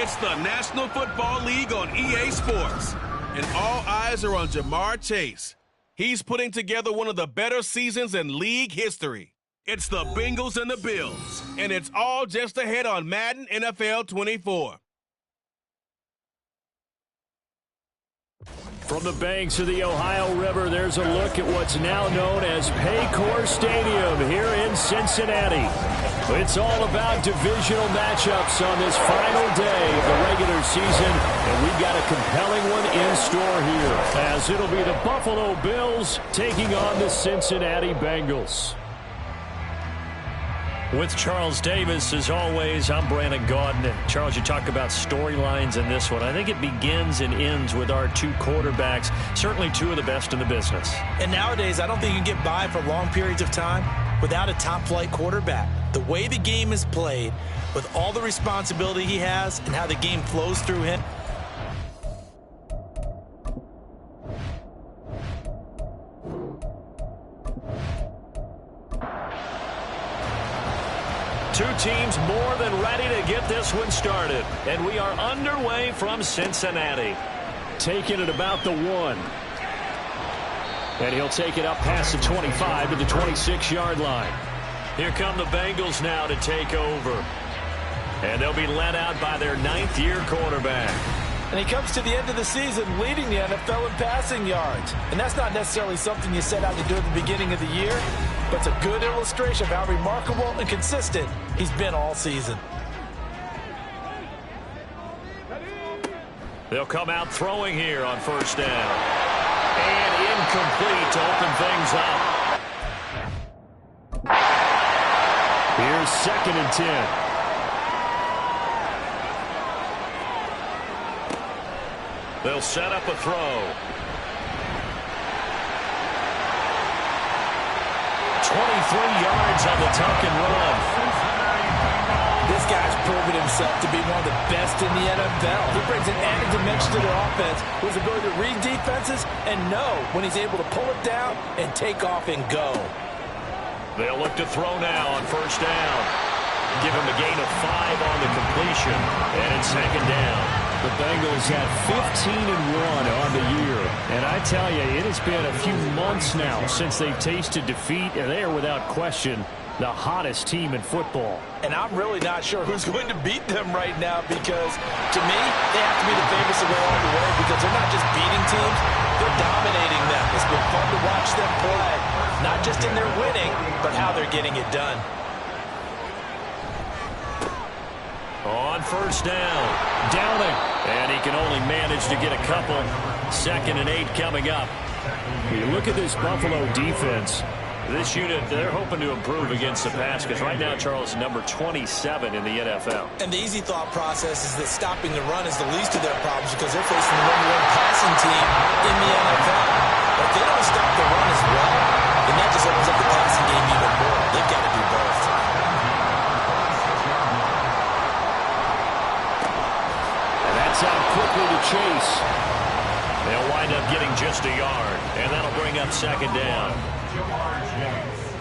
It's the National Football League on EA Sports, and all eyes are on Jamar Chase. He's putting together one of the better seasons in league history. It's the Bengals and the Bills, and it's all just ahead on Madden NFL 24. From the banks of the Ohio River, there's a look at what's now known as Paycor Stadium here in Cincinnati. It's all about divisional matchups on this final day of the regular season, and we've got a compelling one in store here, as it'll be the Buffalo Bills taking on the Cincinnati Bengals. With Charles Davis, as always, I'm Brandon Gaudin. And Charles, you talk about storylines in this one. I think it begins and ends with our two quarterbacks, certainly two of the best in the business. And nowadays, I don't think you can get by for long periods of time without a top-flight quarterback. The way the game is played, with all the responsibility he has and how the game flows through him. Two teams more than ready to get this one started. And we are underway from Cincinnati. Taking it about the 1. And he'll take it up past the 25 to the 26-yard line. Here come the Bengals now to take over. And they'll be led out by their 9th-year quarterback. And he comes to the end of the season leading the NFL in passing yards. And that's not necessarily something you set out to do at the beginning of the year, but it's a good illustration of how remarkable and consistent he's been all season. They'll come out throwing here on first down. And incomplete to open things up. Here's 2nd and 10. They'll set up a throw. 23 yards on the tuck and run. This guy's proven himself to be one of the best in the NFL. He brings an added dimension to their offense with his ability to read defenses and know when he's able to pull it down and take off and go. They'll look to throw now on first down. Give him a gain of 5 on the completion. And it's 2nd down. The Bengals have 15-1 on the year. And I tell you, it has been a few months now since they've tasted defeat, and they are without question the hottest team in football. And I'm really not sure who's going to beat them right now because, to me, they have to be the favorites to go all the way because they're not just beating teams, they're dominating them. It's been fun to watch them play, not just in their winning, but how they're getting it done. On first down, Downing, and he can only manage to get a couple. 2nd and 8 coming up. You look at this Buffalo defense. This unit, they're hoping to improve against the pass because right now, Charles, number 27 in the NFL. And the easy thought process is that stopping the run is the least of their problems because they're facing the #1 passing team in the NFL. But if they don't stop the run as well, then that just opens up the passing game even more. They've got to do both. Out quickly to Chase. They'll wind up getting just a yard, and that'll bring up 2nd down. Jamar Chase.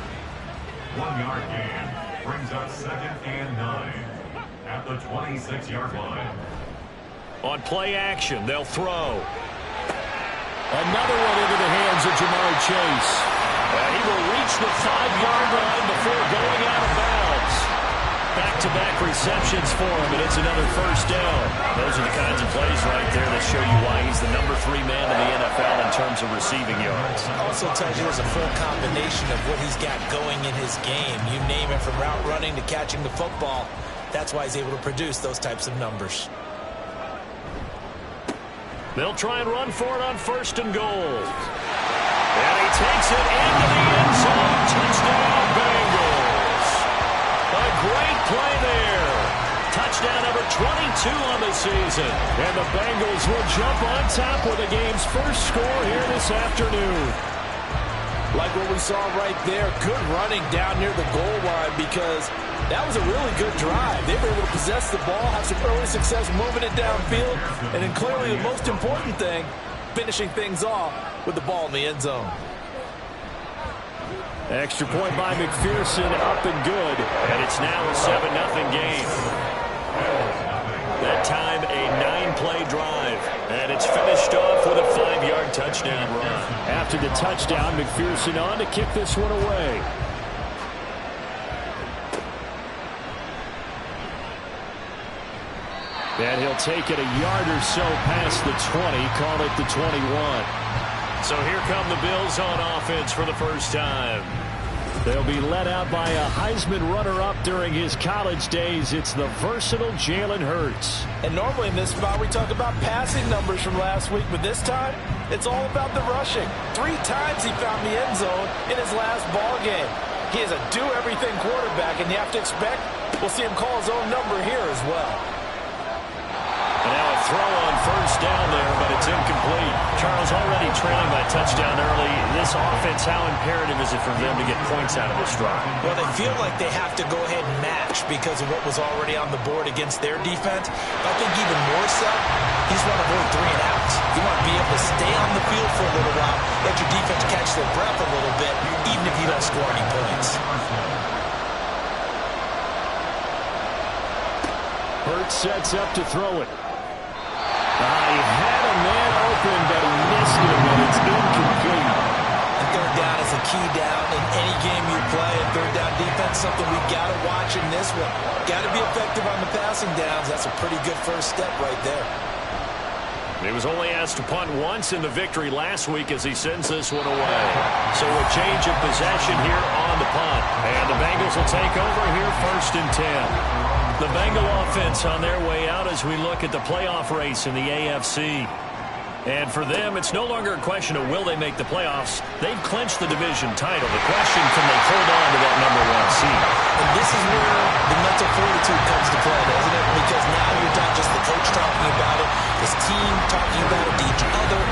1-yard gain brings up 2nd and 9 at the 26-yard line. On play action, they'll throw. Another one into the hands of Jamar Chase. And he will reach the 5-yard line before going out of bounds. Back-to-back receptions for him, and it's another first down. Those are the kinds of plays right there that show you why he's the number 3 man in the NFL in terms of receiving yards. Also tells you there's a full combination of what he's got going in his game. You name it, from route running to catching the football. That's why he's able to produce those types of numbers. They'll try and run for it on 1st and goal. And he takes it into the end zone. Touchdown, Bengals. A great play there. Touchdown number 22 on the season. And the Bengals will jump on top with the game's first score here this afternoon. Like what we saw right there, good running down near the goal line because that was a really good drive. They were able to possess the ball, have some early success moving it downfield, and then clearly the most important thing, finishing things off with the ball in the end zone. Extra point by McPherson, up and good. And it's now a 7-0 game. That time the touchdown. McPherson on to kick this one away. And he'll take it a yard or so past the 20, call it the 21. So here come the Bills on offense for the first time. They'll be led out by a Heisman runner-up during his college days. It's the versatile Jalen Hurts. And normally in this spot we talk about passing numbers from last week, but this time it's all about the rushing. 3 times he found the end zone in his last ball game. He is a do-everything quarterback, and you have to expect we'll see him call his own number here as well. And now a throw on first down there, but it's incomplete. Charles, already trailing by touchdown early. This offense, how imperative is it for them to get points out of this drive? Well, they feel like they have to go ahead and match because of what was already on the board against their defense. But I think even more so, you just want to avoid 3 and outs. You want to be able to stay on the field for a little while, let your defense catch their breath a little bit, even if you don't score any points. Hurts sets up to throw it. He had a man open, but he missed it, and it's incomplete. And third down is a key down in any game you play. And third down defense, something we've got to watch in this one. Got to be effective on the passing downs. That's a pretty good first step right there. He was only asked to punt once in the victory last week as he sends this one away. So a change of possession here on the punt. And the Bengals will take over here 1st and 10. The Bengal offense on their way out as we look at the playoff race in the AFC. And for them, it's no longer a question of will they make the playoffs. They've clinched the division title. The question, can they hold on to that #1 seed? And this is where the mental fortitude comes to play, doesn't it? Because now you're not just the coach talking about it, this team talking about it to each other,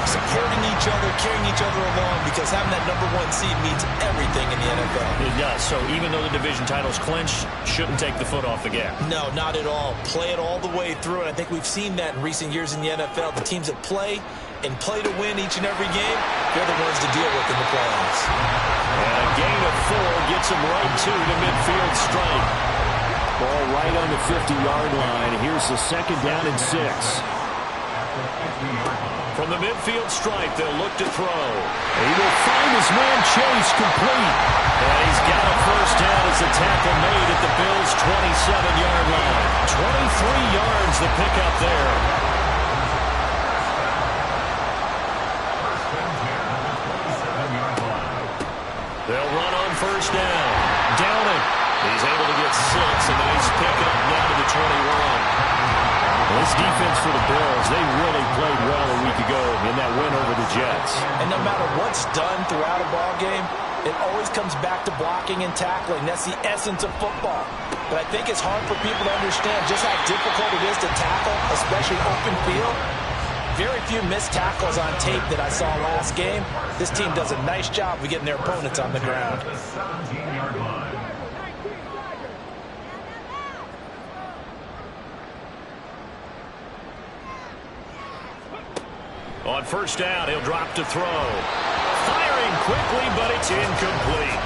supporting each other, carrying each other along, because having that #1 seed means everything in the NFL. It does. So even though the division title's clinched, shouldn't take the foot off the gas. No, not at all. Play it all the way through, and I think we've seen that in recent years in the NFL. The teams that play and play to win each and every game, they're the ones to deal with in the playoffs. And a gain of 4 gets him right to the midfield stripe. Ball right on the 50-yard line. Here's the 2nd down and 6. From the midfield stripe, they'll look to throw. He will find his man Chase complete. And he's got a first down as the tackle made at the Bills' 27-yard line. 23 yards the pickup there. They'll run on first down. Down it. He's able to get 6, a nice pickup down to the 21. This defense for the Bills, they really played well a week ago in that win over the Jets. And no matter what's done throughout a ball game, it always comes back to blocking and tackling. That's the essence of football. But I think it's hard for people to understand just how difficult it is to tackle, especially open field. Very few missed tackles on tape that I saw last game. This team does a nice job of getting their opponents on the ground. On first down, he'll drop to throw. Firing quickly, but it's incomplete.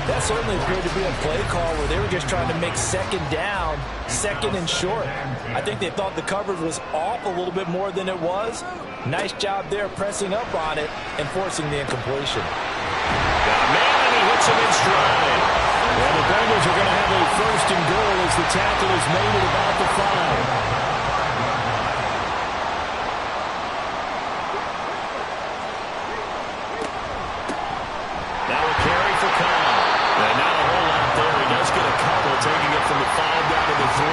That certainly appeared to be a play call where they were just trying to make 2nd down, 2nd and short. I think they thought the coverage was off a little bit more than it was. Nice job there pressing up on it and forcing the incompletion. Got a man, and he hits him in stride. And the Bengals are going to have a 1st and goal as the tackle is made at about the 5. Taking it from the 5 down to the 3.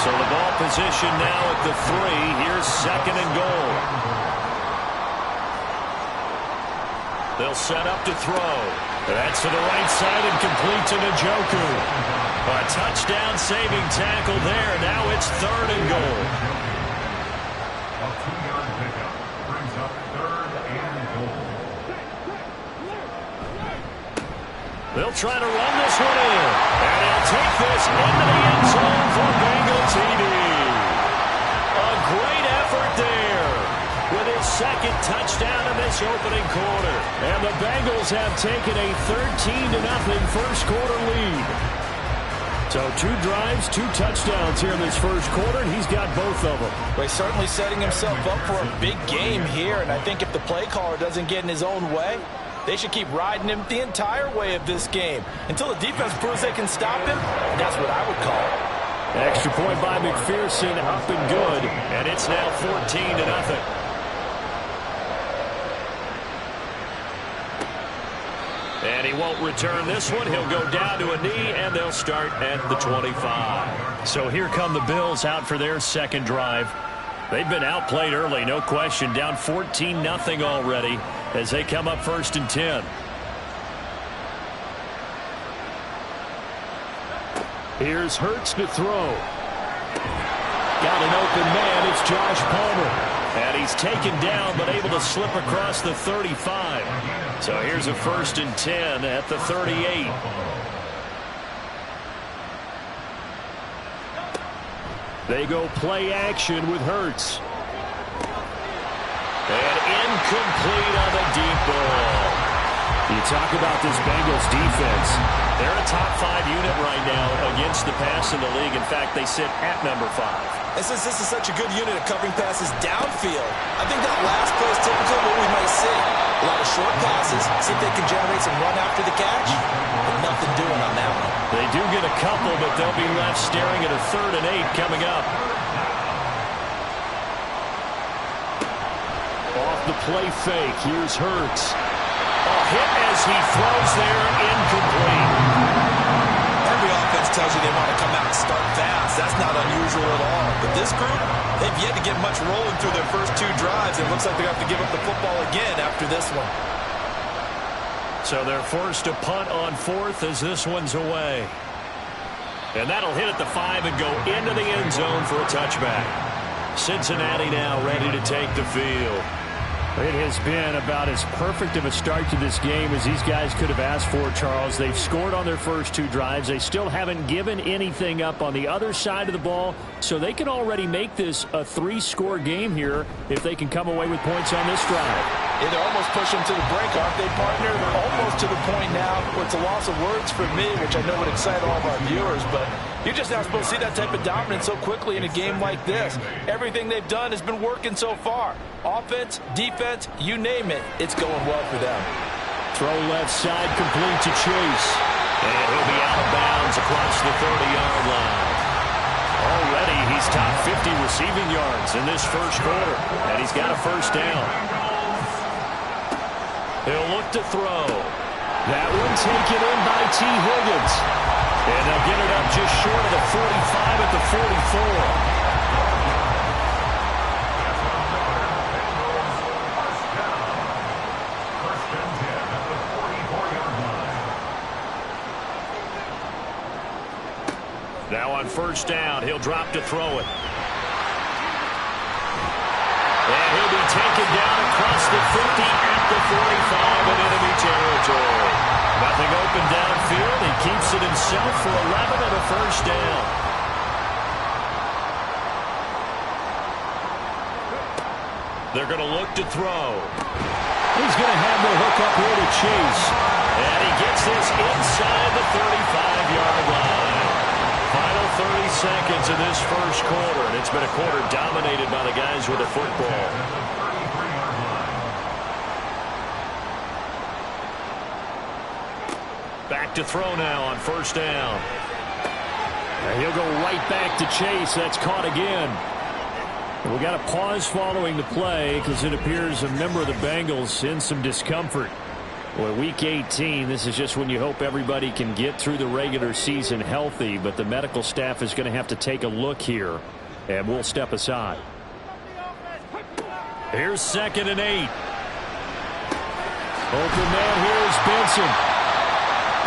So the ball position now at the 3. Here's 2nd and goal. They'll set up to throw. That's to the right side and complete to Njoku. A touchdown-saving tackle there. Now it's 3rd and goal. A 2-yard pickup brings up 3rd and goal. They'll try to run this one in. And he'll take this into the end zone for Bengal TD. A great effort there with his 2nd touchdown in this opening quarter. And the Bengals have taken a 13-0 first quarter lead. So 2 drives, 2 touchdowns here in this first quarter, and he's got both of them. Well, he's certainly setting himself up for a big game here, and I think if the play caller doesn't get in his own way, they should keep riding him the entire way of this game until the defense proves they can stop him. That's what I would call it. Extra point by McPherson, up and good, and it's now 14-0. And he won't return this one. He'll go down to a knee, and they'll start at the 25. So here come the Bills out for their second drive. They've been outplayed early, no question. Down 14-0 already as they come up 1st and 10. Here's Hurts to throw. Got an open man. It's Josh Palmer. And he's taken down but able to slip across the 35. So here's a 1st and 10 at the 38. They go play action with Hurts. And incomplete on the deep ball. You talk about this Bengals defense. They're a top 5 unit right now against the pass in the league. In fact, they sit at number 5. And since this is such a good unit of covering passes downfield, I think that last play is typically what we might see. A lot of short passes, see if they can generate some run after the catch, but nothing doing on that one. They do get a couple, but they'll be left staring at a 3rd and 8 coming up. Off the play fake, here's Hurts. A hit as he throws there, incomplete. Every offense tells you they want to come out and start fast. That's not unusual at all. But this group, they've yet to get much rolling through their first 2 drives. It looks like they're going to have to give up the football again after this one. So they're forced to punt on 4th as this one's away. And that'll hit at the 5 and go into the end zone for a touchback. Cincinnati now ready to take the field. It has been about as perfect of a start to this game as these guys could have asked for, Charles. They've scored on their first 2 drives. They still haven't given anything up on the other side of the ball, so they can already make this a 3-score game here if they can come away with points on this drive. Yeah, they're almost pushing to the brink, aren't they, partner? They're almost to the point now where it's a loss of words for me, which I know would excite all of our viewers, but you're just not supposed to see that type of dominance so quickly in a game like this. Everything they've done has been working so far. Offense, defense, you name it, it's going well for them. Throw left side, complete to Chase. And he'll be out of bounds across the 30-yard line. Already, he's top 50 receiving yards in this first quarter, and he's got a 1st down. He'll look to throw. That one taken in by T. Higgins. And they'll get it up just short of the 45 at the 44. Now on 1st down, he'll drop to throw it. And he'll be taken down across the 50 at the 45 in enemy territory. Nothing open downfield. He keeps it himself for 11 and a 1st down. They're going to look to throw. He's going to have the hook up here to Chase. And he gets this inside the 35-yard line. Final 30 seconds in this first quarter, and it's been a quarter dominated by the guys with the football. Back to throw now on 1st down. And he'll go right back to Chase. That's caught again. We got a pause following the play because it appears a member of the Bengals in some discomfort. Well, Week 18, this is just when you hope everybody can get through the regular season healthy, but the medical staff is going to have to take a look here, and we'll step aside. Here's 2nd and 8. Open man here is Benson.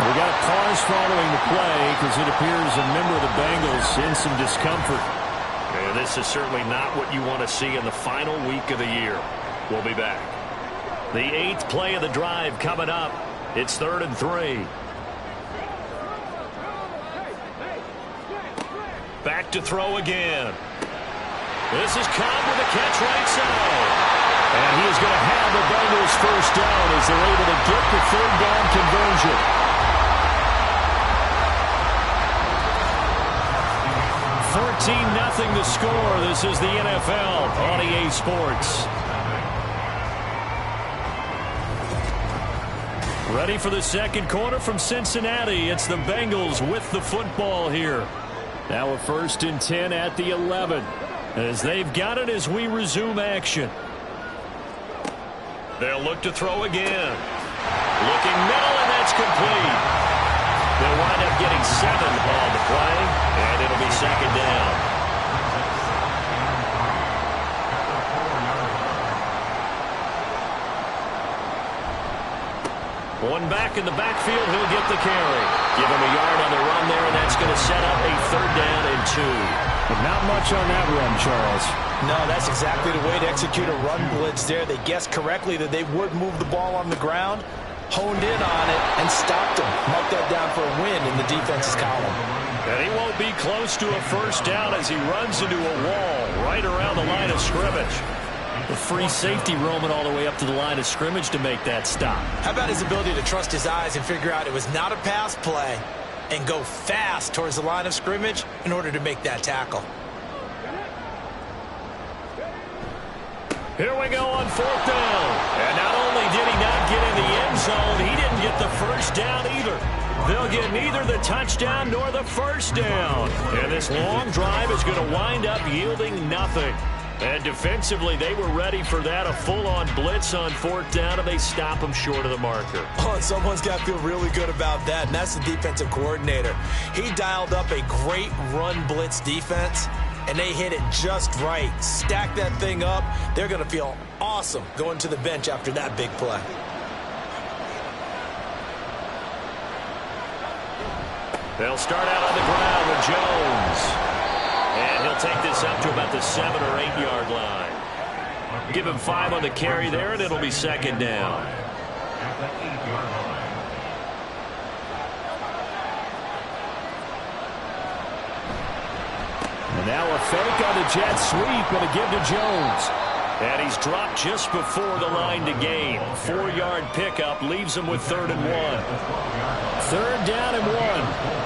We got a pause following the play because it appears a member of the Bengals in some discomfort. And this is certainly not what you want to see in the final week of the year. We'll be back. The 8th play of the drive coming up. It's 3rd and 3. Back to throw again. This is Cobb with a catch right side. And he is going to have the Bengals 1st down as they're able to get the 3rd down conversion. 14-0 the score. This is the NFL on EA Sports. Ready for the second quarter from Cincinnati. It's the Bengals with the football here. Now a 1st and 10 at the 11. As they've got it as we resume action. They'll look to throw again. Looking middle, and that's complete. They'll wind up getting 7 on the play, and it'll be 2nd down. One back in the backfield, he'll get the carry. Give him a yard on the run there, and that's going to set up a 3rd down and 2. But not much on that run, Charles. No, that's exactly the way to execute a run blitz there. They guessed correctly that they would move the ball on the ground, honed in on it, and stopped him. Marked that down for a win in the defense's column. And he won't be close to a 1st down as he runs into a wall right around the line of scrimmage. The free safety roaming all the way up to the line of scrimmage to make that stop. How about his ability to trust his eyes and figure out it was not a pass play and go fast towards the line of scrimmage in order to make that tackle. Here we go on 4th down. And not only did he not get in the end zone, he didn't get the 1st down either. They'll get neither the touchdown nor the 1st down. And this long drive is going to wind up yielding nothing. And defensively, they were ready for that, a full-on blitz on 4th down, and they stop him short of the marker. Oh, and someone's got to feel really good about that, and that's the defensive coordinator. He dialed up a great run blitz defense, and they hit it just right. Stack that thing up. They're going to feel awesome going to the bench after that big play. They'll start out on the ground with Jones. And he'll take this up to about the 7 or 8 yard line. Give him 5 on the carry there, and it'll be 2nd down. And now a fake on the jet sweep and a give to Jones. And he's dropped just before the line to gain. 4-yard pickup leaves him with 3rd and 1. 3rd down and 1.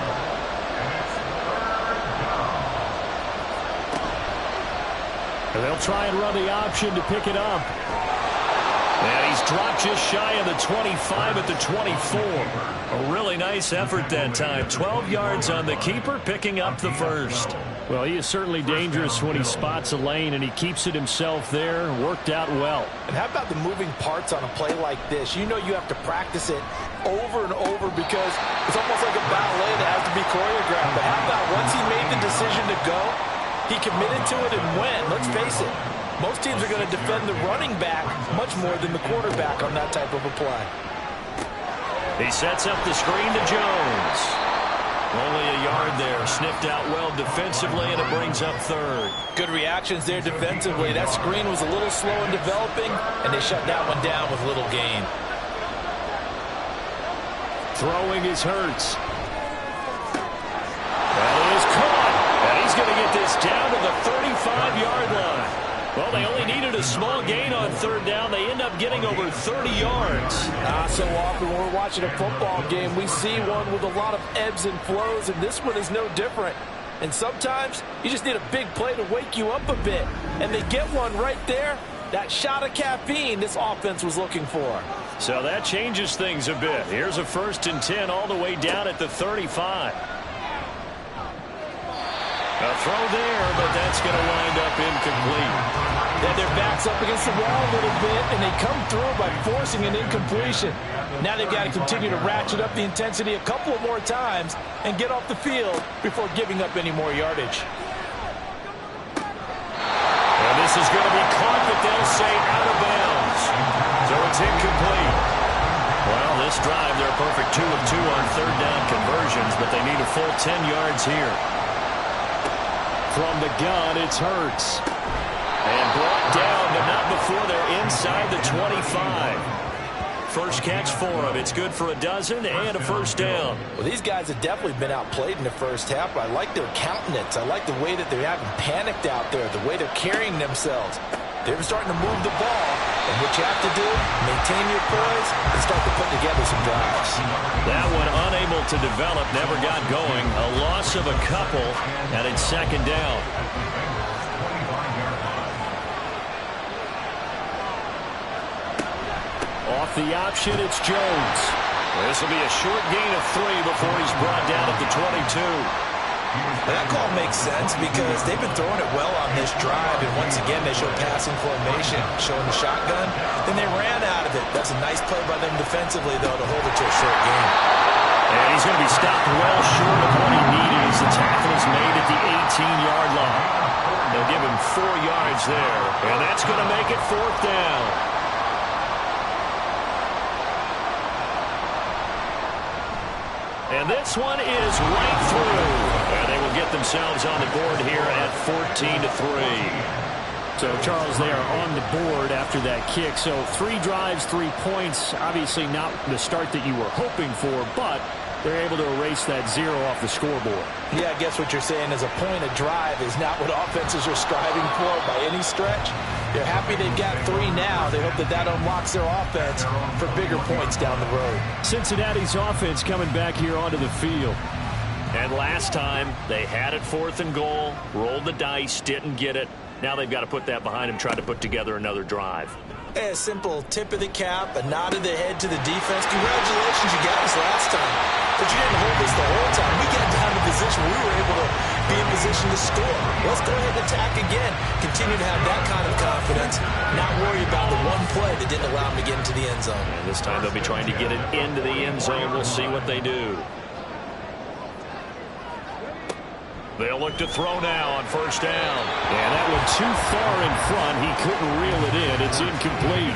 And they'll try and run the option to pick it up. And he's dropped just shy of the 25 at the 24. A really nice effort that time. 12 yards on the keeper, picking up the 1st. Well, he is certainly dangerous when he spots a lane, and he keeps it himself there. Worked out well. And how about the moving parts on a play like this? You know you have to practice it over and over because it's almost like a ballet that has to be choreographed. But how about once he made the decision to go, he committed to it and went. Let's face it, most teams are going to defend the running back much more than the quarterback on that type of a play. He sets up the screen to Jones. Only a yard there. Sniffed out well defensively, and it brings up 3rd. Good reactions there defensively. That screen was a little slow in developing, and they shut that one down with little gain. Throwing is Hurts. That is caught. And he's going to get this down to the 35-yard line. Well, they only needed a small gain on 3rd down. They end up getting over 30 yards. So often when we're watching a football game, we see one with a lot of ebbs and flows, and this one is no different. And sometimes you just need a big play to wake you up a bit. And they get one right there. That shot of caffeine this offense was looking for. So that changes things a bit. Here's a 1st and 10 all the way down at the 35. A throw there, but that's going to wind up incomplete. Then their backs up against the wall a little bit, and they come through by forcing an incompletion. Now they've got to continue to ratchet up the intensity a couple of more times and get off the field before giving up any more yardage. And this is going to be caught, but they'll say out of bounds. So it's incomplete. Well, this drive, they're a perfect 2 of 2 on 3rd down conversions, but they need a full 10 yards here. From the gun, it's Hurts. And brought down, but not before they're inside the 25. First catch for him. It's good for a dozen and a 1st down. Well, these guys have definitely been outplayed in the first half. I like their countenance. I like the way that they haven't panicked out there, the way they're carrying themselves. They're starting to move the ball. And what you have to do, maintain your poise and start to put together some drives. That one unable to develop, never got going. A loss of a couple, and it's second down. Off the option, it's Jones. This will be a short gain of 3 before he's brought down at the 22. That call makes sense because they've been throwing it well on this drive, and once again they show passing formation, showing the shotgun. Then they ran out of it. That's a nice play by them defensively, though, to hold it to a short gain. And he's going to be stopped well short of what he needed as the tackle is made at the 18-yard line. They'll give him 4 yards there, and that's going to make it 4th down. And this one is right through. And they will get themselves on the board here at 14-3. So, Charles, they are on the board after that kick. So 3 drives, 3 points. Obviously not the start that you were hoping for, but they're able to erase that 0 off the scoreboard. Yeah, I guess what you're saying is a point of drive is not what offenses are striving for by any stretch. They're happy they've got 3 now. They hope that that unlocks their offense for bigger points down the road. Cincinnati's offense coming back here onto the field. And last time, they had it 4th and goal, rolled the dice, didn't get it. Now they've got to put that behind them, try to put together another drive. A simple tip of the cap, a nod of the head to the defense. Congratulations, you got us last time. But you didn't hold us the whole time. We got down to position where we were able to be in position to score. Let's go ahead and attack again. Continue to have that kind of confidence. Not worry about the one play that didn't allow them to get into the end zone. And this time they'll be trying to get it into the end zone. We'll see what they do. They'll look to throw now on 1st down. And that one too far in front. He couldn't reel it in. It's incomplete.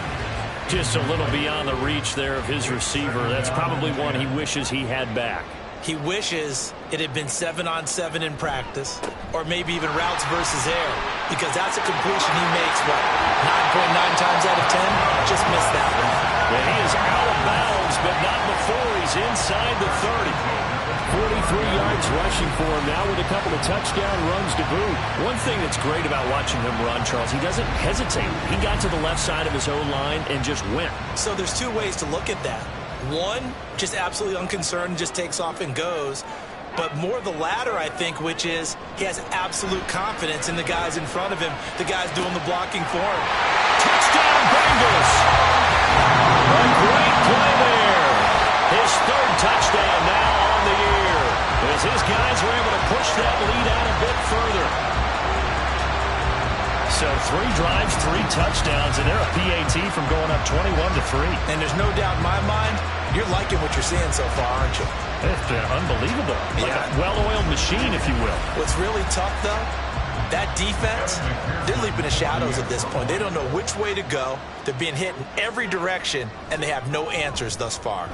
Just a little beyond the reach there of his receiver. That's probably one he wishes he had back. He wishes it had been 7-on-7 in practice, or maybe even routes versus air, because that's a completion he makes, what, 9.9 times out of 10? Just missed that one. And he is out of bounds, but not before he's inside the 30. 43 yards rushing for him now with a couple of touchdown runs to boot. One thing that's great about watching him run, Charles, he doesn't hesitate. He got to the left side of his own line and just went. So there's 2 ways to look at that. One, just absolutely unconcerned, just takes off and goes. But more the latter, I think, which is he has absolute confidence in the guys in front of him, the guys doing the blocking for him. Touchdown, Bengals! A great play there. His 3rd touchdown now on the year, as his guys were able to push that lead out a bit further. So 3 drives, 3 touchdowns, and they're a PAT from going up 21-3. And there's no doubt in my mind, you're liking what you're seeing so far, aren't you? It's been unbelievable. Like a well-oiled machine, if you will. What's really tough, though, that defense, they're leaping the shadows at this point. They don't know which way to go. They're being hit in every direction, and they have no answers thus far.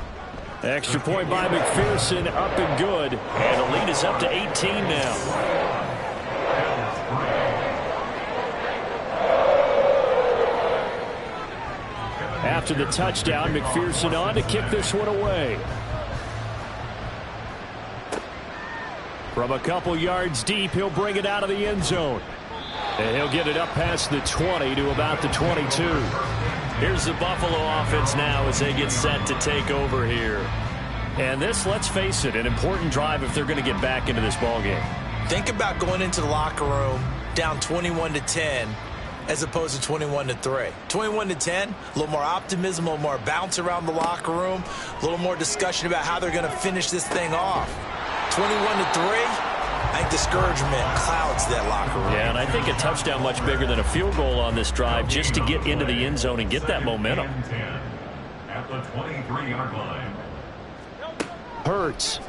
Extra point by McPherson, up and good. And the lead is up to 18 now. After the touchdown, McPherson on to kick this one away. From a couple yards deep, he'll bring it out of the end zone. And he'll get it up past the 20 to about the 22. Here's the Buffalo offense now as they get set to take over here. And this, let's face it, an important drive if they're going to get back into this ballgame. Think about going into the locker room down 21-10 as opposed to 21-3. 21-10, a little more optimism, a little more bounce around the locker room, a little more discussion about how they're going to finish this thing off. 21-3. I think discouragement clouds that locker room. Yeah, and I think a touchdown much bigger than a field goal on this drive just to get into the end zone and get that momentum. At the 23-yard line. Hurts.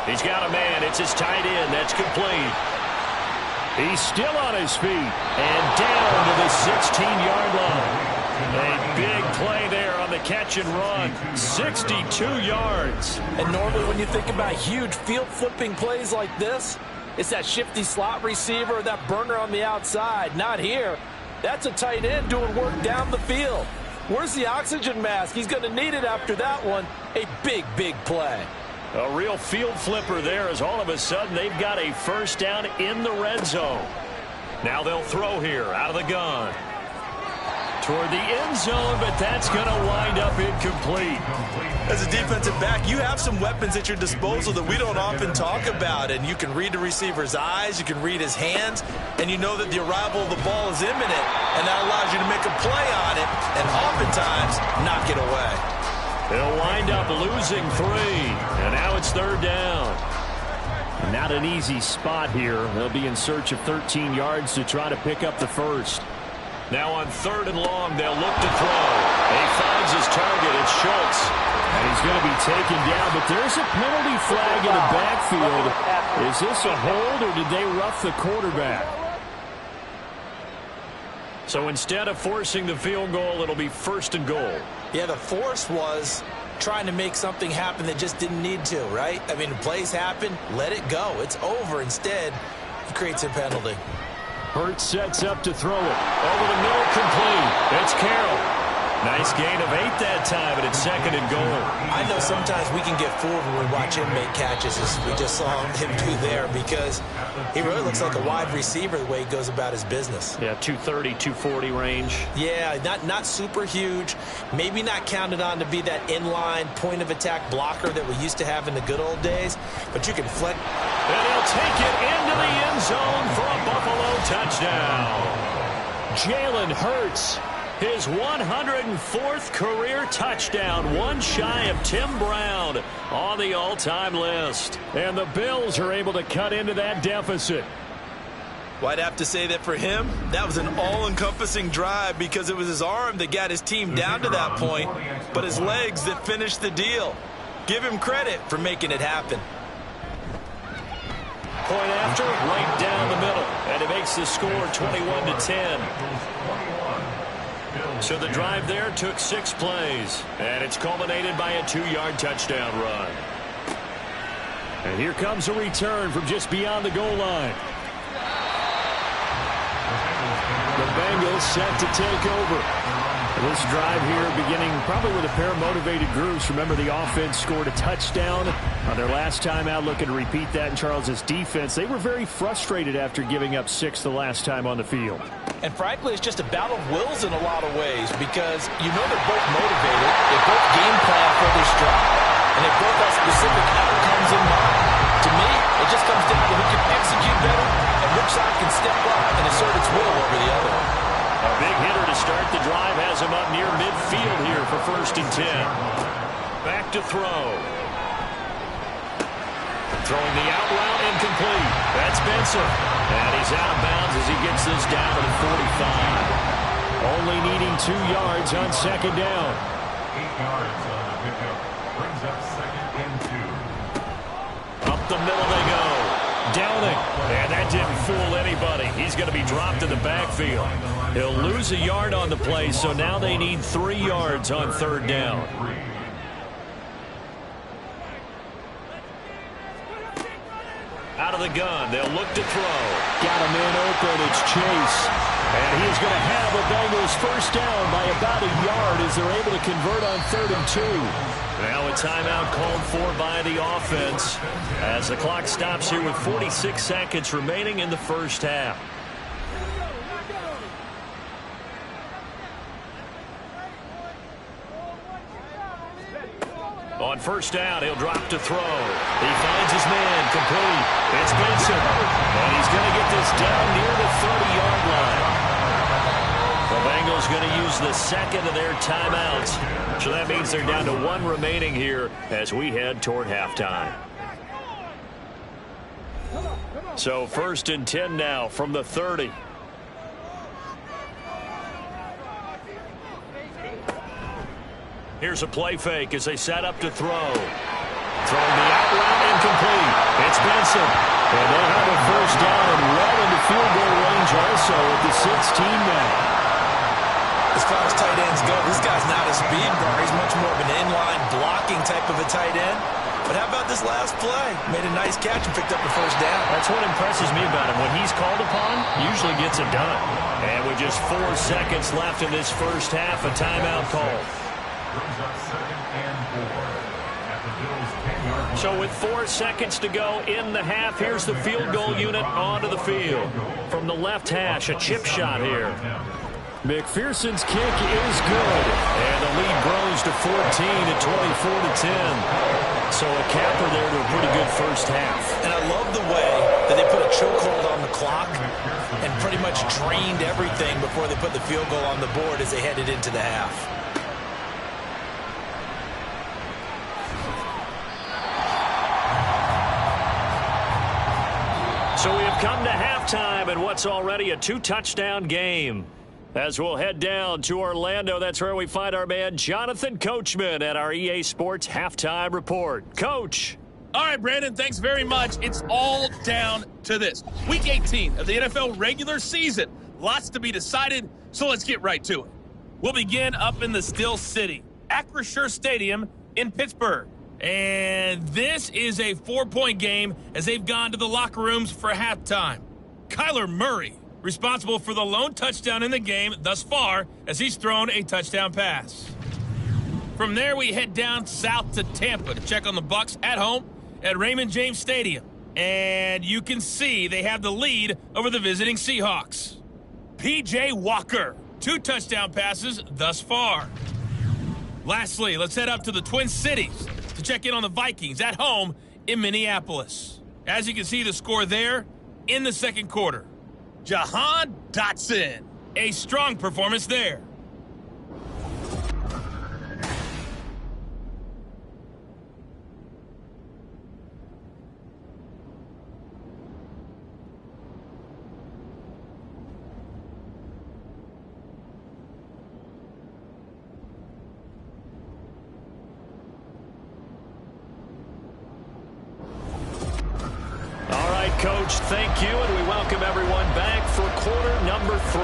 He's got a man. It's his tight end. That's complete. He's still on his feet. And down to the 16-yard line. A big play there on the catch and run. 62 yards. And normally when you think about huge field flipping plays like this, it's that shifty slot receiver, that burner on the outside. Not here. That's a tight end doing work down the field. Where's the oxygen mask? He's going to need it after that one. A big, big play. A real field flipper there as all of a sudden they've got a 1st down in the red zone. Now they'll throw here out of the gun. Toward the end zone, but that's going to wind up incomplete. As a defensive back, you have some weapons at your disposal that we don't often talk about, and you can read the receiver's eyes, you can read his hands, and you know that the arrival of the ball is imminent, and that allows you to make a play on it and oftentimes knock it away. They'll wind up losing 3, and now it's 3rd down. Not an easy spot here. They'll be in search of 13 yards to try to pick up the first. Now on 3rd and long, they'll look to throw. He finds his target. It's Schultz. And he's going to be taken down, but there's a penalty flag in the backfield. Is this a hold, or did they rough the quarterback? So instead of forcing the field goal, it'll be 1st and goal. Yeah, the force was trying to make something happen that just didn't need to, right? I mean, plays happen, let it go. It's over. Instead, it creates a penalty. Hurts sets up to throw it. Over the middle, complete. It's Carroll. Nice gain of 8 that time, and it's 2nd and goal. I know sometimes we can get fooled when we watch him make catches, as we just saw him do there, because he really looks like a wide receiver the way he goes about his business. Yeah, 230, 240 range. Yeah, not super huge. Maybe not counted on to be that inline point-of-attack blocker that we used to have in the good old days, but you can flex. And he'll take it into the end zone for a Buffalo touchdown. Jalen Hurts, his 104th career touchdown, one shy of Tim Brown on the all-time list. And the Bills are able to cut into that deficit. Well, I'd have to say that for him, that was an all-encompassing drive because it was his arm that got his team down to that point, but his legs that finished the deal. Give him credit for making it happen. Point after, right down the middle, and it makes the score 21-10. So the drive there took 6 plays, and it's culminated by a 2-yard touchdown run. And here comes a return from just beyond the goal line. The Bengals set to take over. This drive here beginning probably with a pair of motivated groups. Remember, the offense scored a touchdown on their last time out. Looking to repeat that in Charles's defense. They were very frustrated after giving up 6 the last time on the field. And frankly, it's just a battle of wills in a lot of ways because you know they're both motivated. They both game plan for this drive. And they both have specific outcomes in mind. To me, it just comes down to who can execute better and which side can step up and assert its will over the other. A big hitter to start the drive has him up near midfield here for 1st and 10. Back to throw. Throwing the out route, incomplete. That's Benson. And he's out of bounds as he gets this down to the 45. Only needing 2 yards on 2nd down. 8 yards on the pickup. Brings up 2nd and 2. Up the middle they go. Downing. And that didn't fool anybody. He's going to be dropped in the backfield. He'll lose a yard on the play, so now they need 3 yards on 3rd down. Out of the gun, they'll look to throw. Got a man open, it's Chase. And he's going to have the Bengals 1st down by about a yard as they're able to convert on 3rd and 2. Now a timeout called for by the offense as the clock stops here with 46 seconds remaining in the 1st half. On 1st down, he'll drop to throw. He finds his man, complete. It's Benson. And he's going to get this down near the 30-yard line. The Bengals going to use the 2nd of their timeouts. So that means they're down to 1 remaining here as we head toward halftime. So 1st and 10 now from the 30. Here's a play fake as they set up to throw. Throwing the out route, incomplete. It's Benson. And they'll have a 1st down and well into field goal range also at the 16 now. As far as tight ends go, this guy's not a speed bar. He's much more of an inline blocking type of a tight end. But how about this last play? Made a nice catch and picked up the 1st down. That's what impresses me about him. When he's called upon, usually gets it done. And with just 4 seconds left in this 1st half, a timeout call. Brings up 2nd and 4 at the Bills' 10. So with 4 seconds to go in the half, here's the field goal unit onto the field. From the left hash, a chip shot here. McPherson's kick is good, and the lead grows to 14 at 24-10. So a capper there to a pretty good first half. And I love the way that they put a chokehold on the clock and pretty much drained everything before they put the field goal on the board as they headed into the half. So we have come to halftime in what's already a 2-touchdown game. As we'll head down to Orlando, that's where we find our man Jonathan Coachman at our EA Sports Halftime Report. Coach. All right, Brandon, thanks very much. It's all down to this. Week 18 of the NFL regular season. Lots to be decided, so let's get right to it. We'll begin up in the Steel City, Acrisure Stadium in Pittsburgh. And this is a 4-point game as they've gone to the locker rooms for halftime. Kyler Murray, responsible for the lone touchdown in the game thus far as he's thrown a touchdown pass. From there, we head down south to Tampa to check on the Bucs at home at Raymond James Stadium. And you can see they have the lead over the visiting Seahawks. P.J. Walker, 2 touchdown passes thus far. Lastly, let's head up to the Twin Cities to check in on the Vikings at home in Minneapolis. As you can see, the score there in the second quarter. Jahan Dotson, a strong performance there. Coach, thank you, and we welcome everyone back for quarter number 3.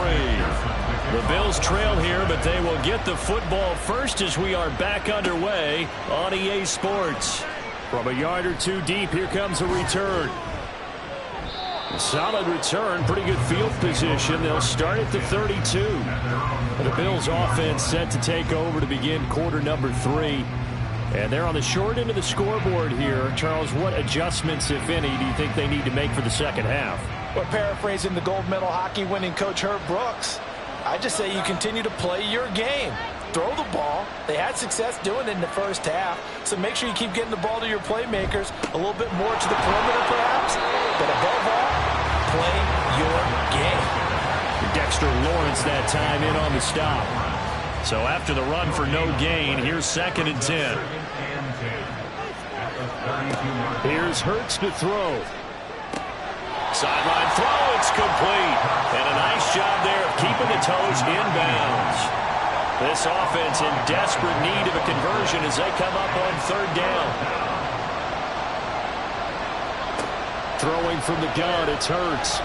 The Bills trail here, but they will get the football first as we are back underway on EA Sports. From a yard or 2 deep, here comes a return. A solid return, pretty good field position. They'll start at the 32. The Bills offense set to take over to begin quarter number 3. And they're on the short end of the scoreboard here. Charles, what adjustments, if any, do you think they need to make for the second half? Well, paraphrasing the gold medal hockey winning coach Herb Brooks, I just say you continue to play your game. Throw the ball. They had success doing it in the first half, so make sure you keep getting the ball to your playmakers a little bit more to the perimeter perhaps, but above all, play your game. Dexter Lawrence that time in on the stop. So after the run for no gain, here's 2nd and 10. Here's Hurts to throw. Sideline throw, it's complete. And a nice job there of keeping the toes inbounds. This offense in desperate need of a conversion as they come up on 3rd down. Throwing from the gun, it's Hurts.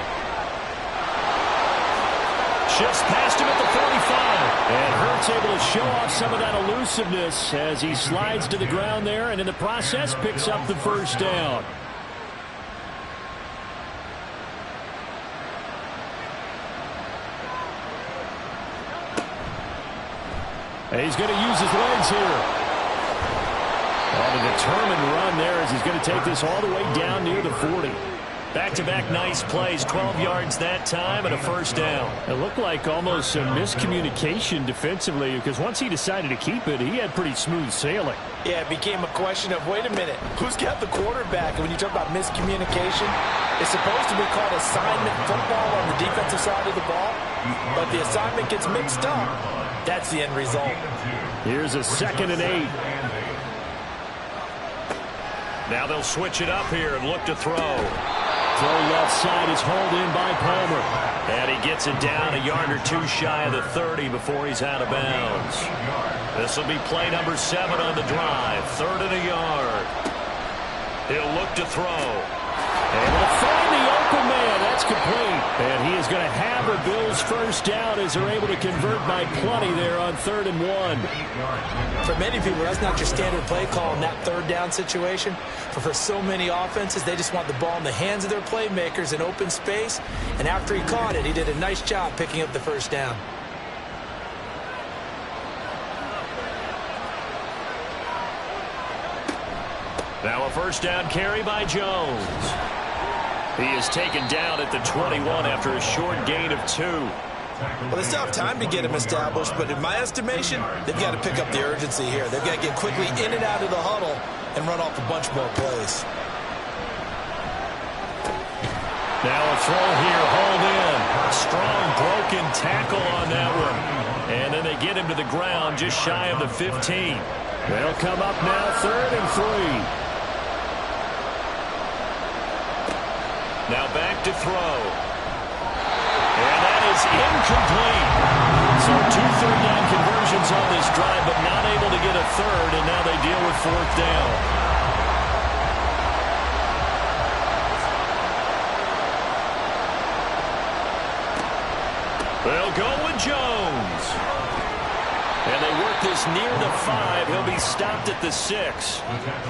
Just past him at the 45. And Hurts able to show off some of that elusiveness as he slides to the ground there and in the process picks up the first down. And he's going to use his legs here. On a determined run there as he's going to take this all the way down near the 40. Back-to-back nice plays, 12 yards that time and a first down. It looked like almost some miscommunication defensively because once he decided to keep it, he had pretty smooth sailing. Yeah, it became a question of, wait a minute, who's got the quarterback? And when you talk about miscommunication, it's supposed to be called assignment football on the defensive side of the ball, but the assignment gets mixed up. That's the end result. Here's a 2nd and 8. Now they'll switch it up here and look to throw. Throw left side is hauled in by Palmer. And he gets it down a yard or 2 shy of the 30 before he's out of bounds. This will be play number 7 on the drive. 3rd and a yard. He'll look to throw. Able to find the open man. That's complete. And he is going to have the Bills first down as they're able to convert by plenty there on 3rd and 1. For many people, that's not your standard play call in that 3rd down situation. But for so many offenses, they just want the ball in the hands of their playmakers in open space. And after he caught it, he did a nice job picking up the first down. Now a first down carry by Jones. He is taken down at the 21 after a short gain of 2. Well, they still have time to get him established, but in my estimation, they've got to pick up the urgency here. They've got to get quickly in and out of the huddle and run off a bunch more plays. Now a throw here, hauled in. A strong broken tackle on that one. And then they get him to the ground just shy of the 15. They'll come up now 3rd and 3. Now back to throw. And that is incomplete. So 2 third down conversions on this drive, but not able to get a third, and now they deal with 4th down. They'll go with Jones. And they work this near the 5. He'll be stopped at the 6.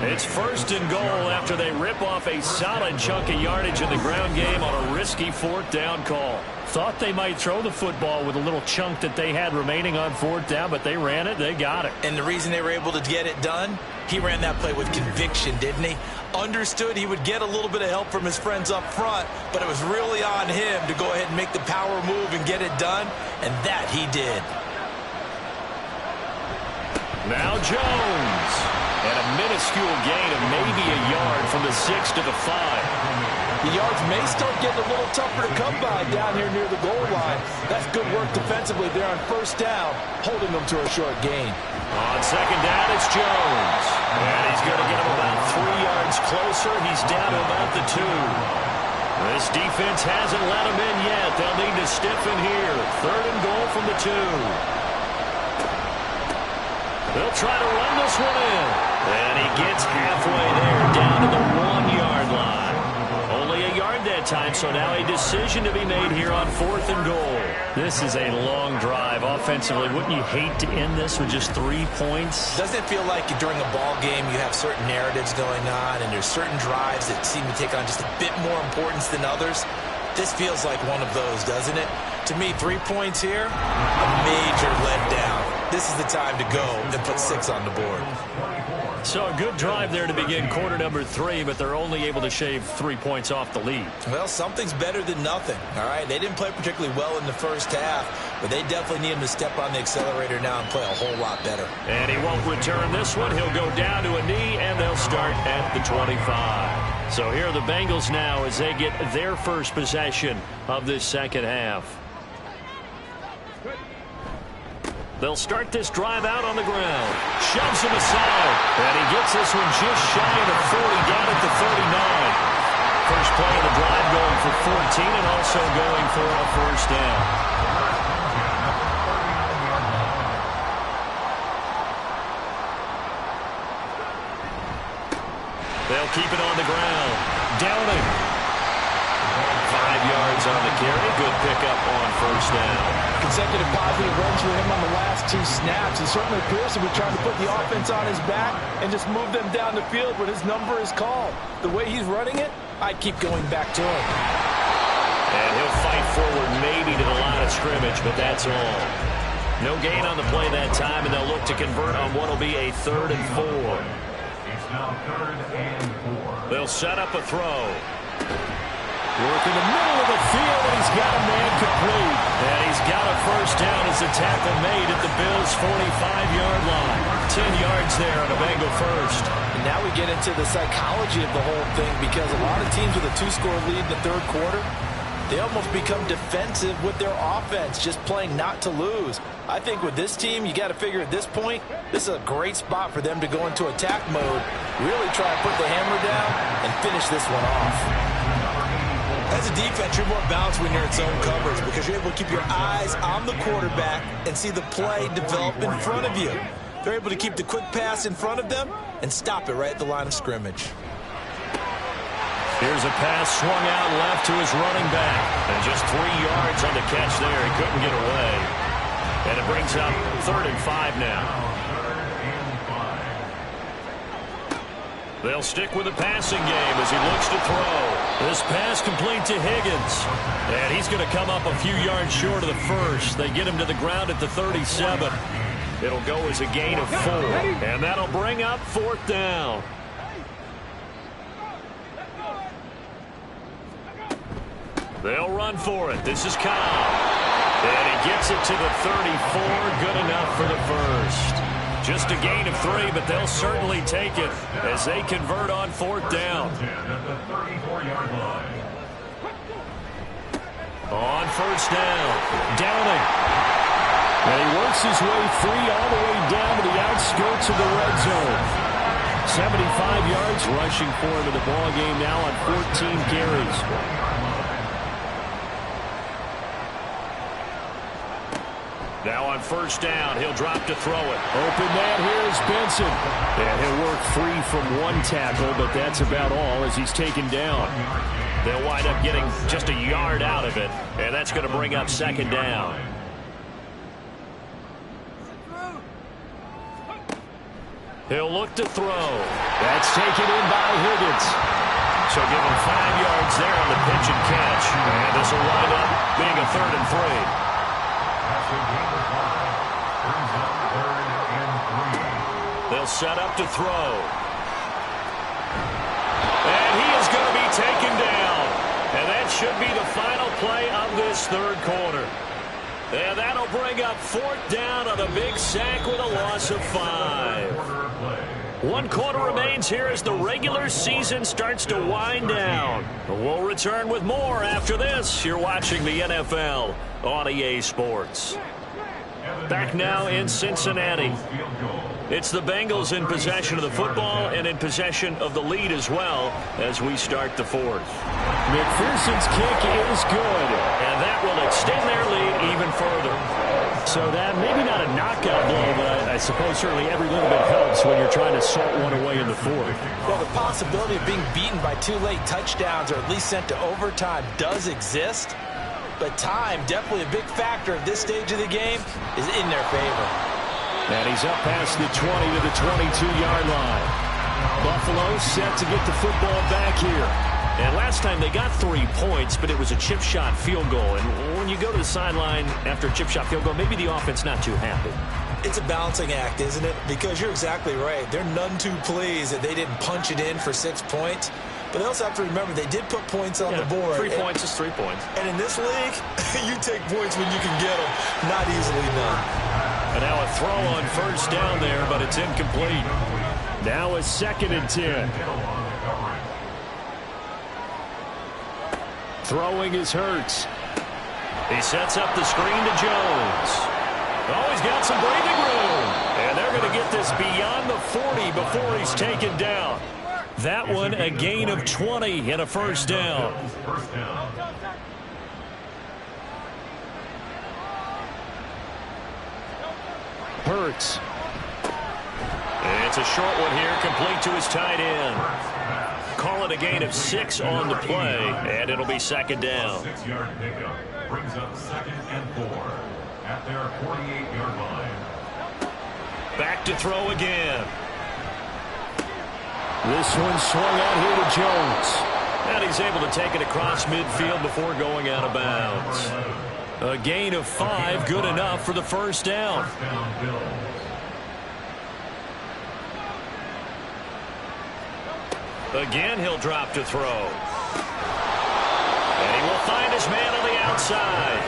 It's 1st and goal after they rip off a solid chunk of yardage in the ground game on a risky 4th down call. Thought they might throw the football with a little chunk that they had remaining on 4th down, but they ran it, they got it. And the reason they were able to get it done, he ran that play with conviction, didn't he? Understood he would get a little bit of help from his friends up front, but it was really on him to go ahead and make the power move and get it done, and that he did. Now Jones. And a minuscule gain of maybe a yard from the 6 to the 5. The yards may start getting a little tougher to come by down here near the goal line. That's good work defensively there on 1st down, holding them to a short gain. On 2nd down, it's Jones. And he's going to get him about 3 yards closer. He's down to about the 2. This defense hasn't let him in yet. They'll need to stiffen here. 3rd and goal from the 2. They'll try to run this one in. And he gets halfway there, down to the 1-yard line. Only a yard that time, so now a decision to be made here on 4th and goal. This is a long drive offensively. Wouldn't you hate to end this with just 3 points? Doesn't it feel like during a ball game you have certain narratives going on and there's certain drives that seem to take on just a bit more importance than others? This feels like one of those, doesn't it? To me, 3 points here, a major letdown. This is the time to go and put 6 on the board. So a good drive there to begin quarter number 3, but they're only able to shave 3 points off the lead. Well, something's better than nothing, all right? They didn't play particularly well in the first half, but they definitely need him to step on the accelerator now and play a whole lot better. And he won't return this one. He'll go down to a knee, and they'll start at the 25. So here are the Bengals now as they get their first possession of this second half. They'll start this drive out on the ground. Shoves him aside. And he gets this one just shy of the 40, down at the 39. First play of the drive going for 14 and also going for a first down. They'll keep it on the ground. Downing. 5 yards on the carry. Good pickup on first down. Consecutive positive runs for him on the last 2 snaps. He certainly appears to be trying to put the offense on his back and just move them down the field when his number is called. The way he's running it, I keep going back to him. And he'll fight forward maybe to the line of scrimmage, but that's all. No gain on the play that time, and they'll look to convert on what will be a 3rd and 4. It's now 3rd and 4. They'll set up a throw. Work in the middle of the field, and he's got a man complete. And he's got a first down as the tackle made at the Bills' 45-yard line. 10 yards there on a Bengal first. And now we get into the psychology of the whole thing, because a lot of teams with a 2-score lead in the 3rd quarter, they almost become defensive with their offense, just playing not to lose. I think with this team, you got to figure at this point, this is a great spot for them to go into attack mode, really try to put the hammer down and finish this one off. As a defense, you're more balanced when you're in zone coverage because you're able to keep your eyes on the quarterback and see the play develop in front of you. They're able to keep the quick pass in front of them and stop it right at the line of scrimmage. Here's a pass swung out left to his running back. And just 3 yards on the catch there. He couldn't get away. And it brings up 3rd and 5 now. They'll stick with the passing game as he looks to throw. This pass complete to Higgins. And he's going to come up a few yards short of the first. They get him to the ground at the 37. It'll go as a gain of 4. And that'll bring up 4th down. They'll run for it. This is Kyle. And he gets it to the 34. Good enough for the first. Just a gain of 3, but they'll certainly take it as they convert on 4th down. On 1st down, Downing. And he works his way free all the way down to the outskirts of the red zone. 75 yards rushing for him in the ball game now on 14 carries. Now on 1st down, he'll drop to throw it. Open man, here's Benson. And he'll work free from one tackle, but that's about all as he's taken down. They'll wind up getting just a yard out of it, and that's going to bring up 2nd down. He'll look to throw. That's taken in by Higgins. So give him 5 yards there on the pitch and catch. And this will wind up being a 3rd and 3. They'll set up to throw. And he is going to be taken down. And that should be the final play of this 3rd quarter. And that'll bring up 4th down on a big sack with a loss of 5. 1 quarter remains here as the regular season starts to wind down. We'll return with more after this. You're watching the NFL on EA Sports. Back now in Cincinnati. It's the Bengals in possession of the football and in possession of the lead as well as we start the 4th. McPherson's kick is good, and that will extend their lead even further. So that maybe not a knockout blow, but I suppose certainly every little bit helps when you're trying to salt one away in the 4th. Well, the possibility of being beaten by 2 late touchdowns or at least sent to overtime does exist, but time, definitely a big factor at this stage of the game, is in their favor. And he's up past the 20 to the 22-yard line. Buffalo set to get the football back here. And last time they got 3 points, but it was a chip shot field goal. And when you go to the sideline after a chip shot field goal, maybe the offense not too happy. It's a balancing act, isn't it? Because you're exactly right. They're none too pleased that they didn't punch it in for 6 points. But they also have to remember they did put points on the board. 3 points is 3 points. And in this league, you take points when you can get them. Not easily done. And now a throw on 1st down there, but it's incomplete. Now a 2nd and 10. Throwing is Hurts. He sets up the screen to Jones. Oh, he's got some breathing room. And they're going to get this beyond the 40 before he's taken down. That one a gain of 20 and a 1st down. Hurts. It's a short one here, complete to his tight end. Call it a gain of 6 on the play, and it'll be 2nd down. 6-yard pickup brings up 2nd and 4 at their 48-yard line. Back to throw again. This one swung out here to Jones. And he's able to take it across midfield before going out of bounds. A gain of 5, good enough for the 1st down. Again, he'll drop to throw. And he will find his man on the outside.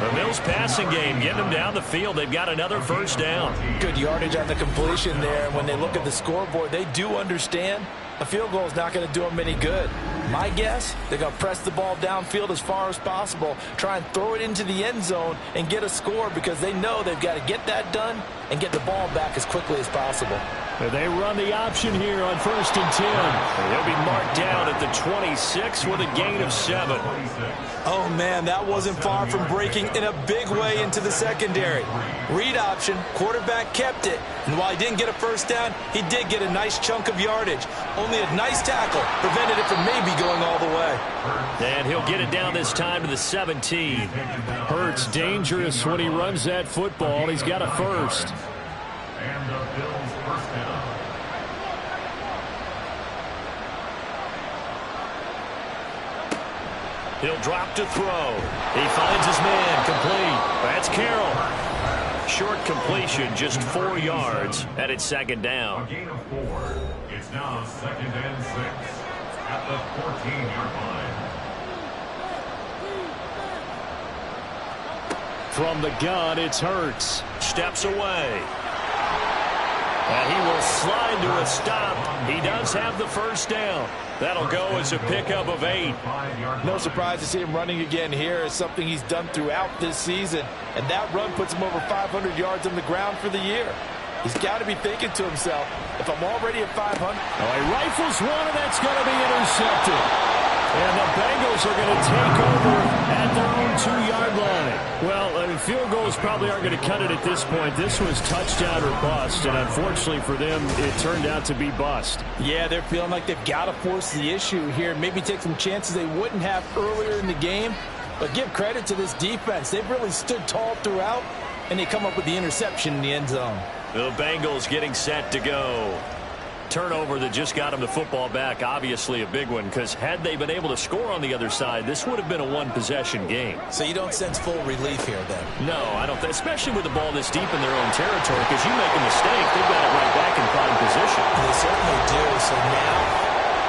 The Mills passing game, getting them down the field. They've got another 1st down. Good yardage on the completion there. When they look at the scoreboard, they do understand a field goal is not going to do them any good. My guess, they're going to press the ball downfield as far as possible, try and throw it into the end zone and get a score because they know they've got to get that done and get the ball back as quickly as possible. They run the option here on 1st and 10. They'll be marked down at the 26 with a gain of 7. Oh, man, that wasn't far from breaking in a big way into the secondary. Read option, quarterback kept it, and while he didn't get a 1st down, he did get a nice chunk of yardage. Only a nice tackle prevented it from maybe going all the way. And he'll get it down this time to the 17. Hurts dangerous when he runs that football. He's got a 1st. And the Bills' 1st down. He'll drop to throw. He finds his man complete. That's Carroll. Short completion, just 4 yards, and it's 2nd down. A gain of 4. It's now 2nd and 6 at the 14-yard line. From the gun, it's Hurts. Steps away. And he will slide to a stop. He does have the first down. That'll go as a pickup of 8. No surprise to see him running again here. It's something he's done throughout this season. And that run puts him over 500 yards on the ground for the year. He's got to be thinking to himself, if I'm already at 500. He rifles one, and that's going to be intercepted. And the Bengals are going to take over at their own 2-yard line. Well, field goals probably aren't going to cut it at this point. This was touchdown or bust, and unfortunately for them, it turned out to be bust. Yeah, they're feeling like they've got to force the issue here. Maybe take some chances they wouldn't have earlier in the game. But give credit to this defense. They've really stood tall throughout, and they come up with the interception in the end zone. The Bengals getting set to go. Turnover that just got them the football back, obviously a big one, because had they been able to score on the other side, this would have been a one-possession game. So you don't sense full relief here, then? No, I don't. Especially with the ball this deep in their own territory, because you make a mistake, they've got it right back in prime position. They certainly do. So now,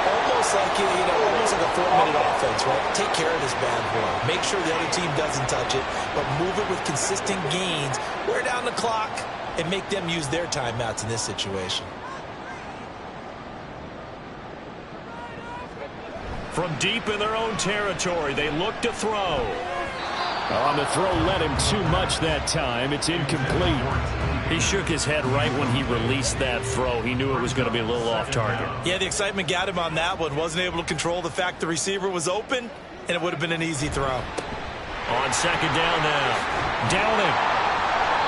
almost like a 4-minute offense, right? Take care of this bad boy. Make sure the other team doesn't touch it, but move it with consistent gains. Wear down the clock and make them use their timeouts in this situation. From deep in their own territory, they look to throw. On the throw, led him too much that time. It's incomplete. He shook his head right when he released that throw. He knew it was going to be a little off target. Yeah, the excitement got him on that one. Wasn't able to control the fact the receiver was open, and it would have been an easy throw. On second down now. Downing.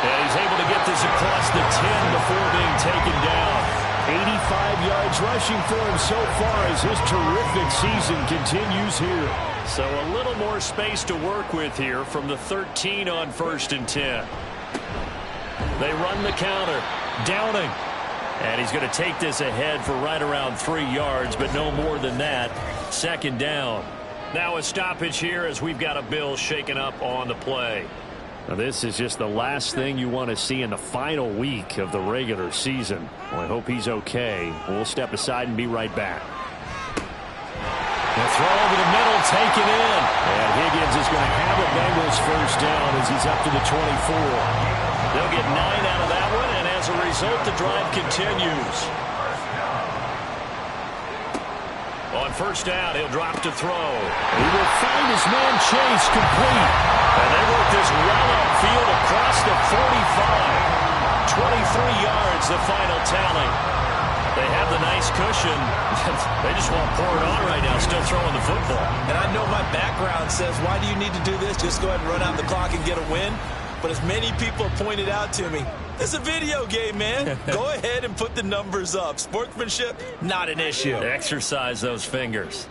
And he's able to get this across the 10 before being taken down. 85 yards rushing for him so far as his terrific season continues here. So a little more space to work with here from the 13 on 1st and 10. They run the counter. Downing. And he's going to take this ahead for right around 3 yards, but no more than that. Second down. Now a stoppage here as we've got a Bill shaken up on the play. Now this is just the last thing you want to see in the final week of the regular season. Well, I hope he's okay. We'll step aside and be right back. The throw over the middle, taken in. And Higgins is going to have a Bengals first down as he's up to the 24. They'll get 9 out of that one, and as a result, the drive continues. On first down, he'll drop to throw. He will find his man Chase complete. And they work this well upfield across the 45. 23 yards, the final tally. They have the nice cushion. They just want to pour it on right now, still throwing the football. And I know my background says, why do you need to do this? Just go ahead and run out the clock and get a win. But as many people pointed out to me, it's a video game, man. Go ahead and put the numbers up. Sportsmanship, not an issue. Exercise those fingers.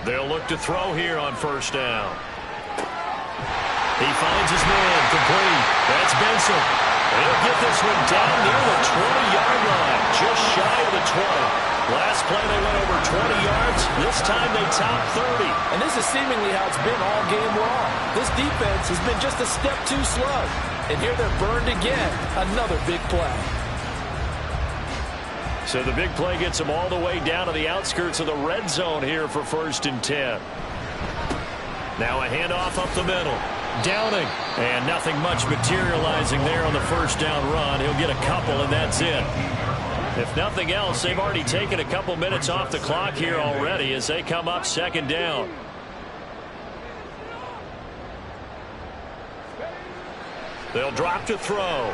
They'll look to throw here on first down. He finds his man complete. That's Benson. He'll get this one down near the 20-yard line, just shy of the 20. Last play they went over 20 yards. This time they top 30. And this is seemingly how it's been all game long. This defense has been just a step too slow. And here they're burned again. Another big play. So the big play gets them all the way down to the outskirts of the red zone here for 1st and 10. Now a handoff up the middle. Downing. And nothing much materializing there on the first down run. He'll get a couple, and that's it. If nothing else, they've already taken a couple minutes off the clock here already as they come up second down. They'll drop to throw.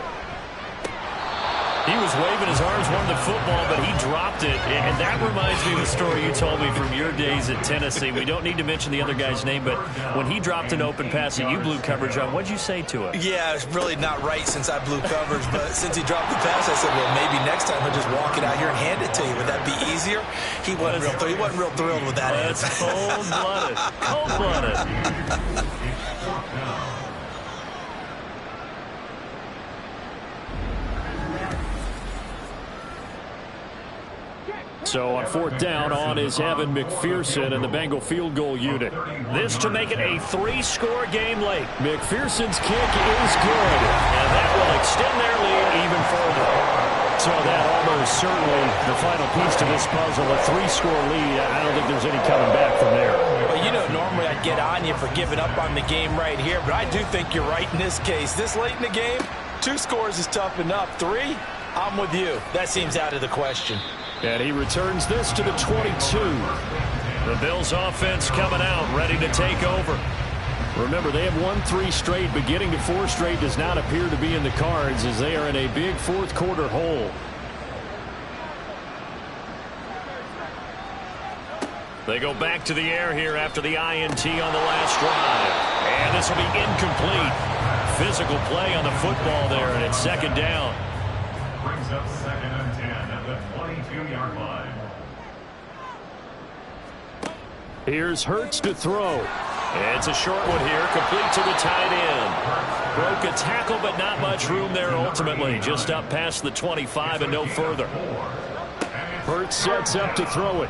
He was waving his arms, wanting the football, but he dropped it. And that reminds me of the story you told me from your days at Tennessee. We don't need to mention the other guy's name, but when he dropped an open pass that you blew coverage on, what'd you say to him? Yeah, it's really not right since I blew coverage, but since he dropped the pass, I said, well, maybe next time he'll just walk it out here and hand it to you. Would that be easier? He wasn't real thrilled with that answer. That's cold-blooded. Cold-blooded. So on fourth down, on is Evan McPherson and the Bengal field goal unit. This to make it a 3-score game late. McPherson's kick is good, and that will extend their lead even further. So that almost certainly the final piece to this puzzle. A 3-score lead. I don't think there's any coming back from there. Well, you know, normally I'd get on you for giving up on the game right here, but I do think you're right in this case. This late in the game, 2 scores is tough enough. 3, I'm with you. That seems out of the question. And he returns this to the 22. The Bills offense coming out, ready to take over. Remember, they have won 3 straight, but getting to 4 straight does not appear to be in the cards as they are in a big fourth-quarter hole. They go back to the air here after the INT on the last drive. And this will be incomplete. Physical play on the football there, and it's second down. Brings up 2nd and 10 at the 22-yard line. Here's Hurts to throw. It's a short one here, complete to the tight end. Broke a tackle, but not much room there ultimately. Just up past the 25 and no further. Hurts sets up to throw it.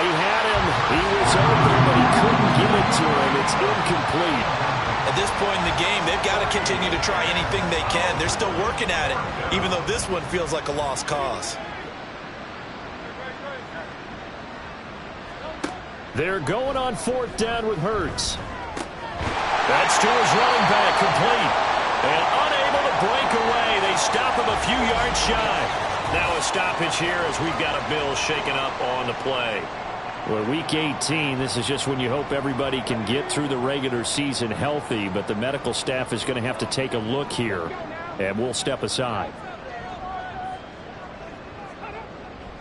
He had him. He was open, but he couldn't get it to him. It's incomplete. At this point in the game, they've got to continue to try anything they can. They're still working at it, even though this one feels like a lost cause. They're going on 4th down with Hurts. That's to his running back, complete. And unable to break away. They stop him a few yards shy. Now a stoppage here as we've got a Bill shaken up on the play. Well, week 18, this is just when you hope everybody can get through the regular season healthy, but the medical staff is going to have to take a look here, and we'll step aside.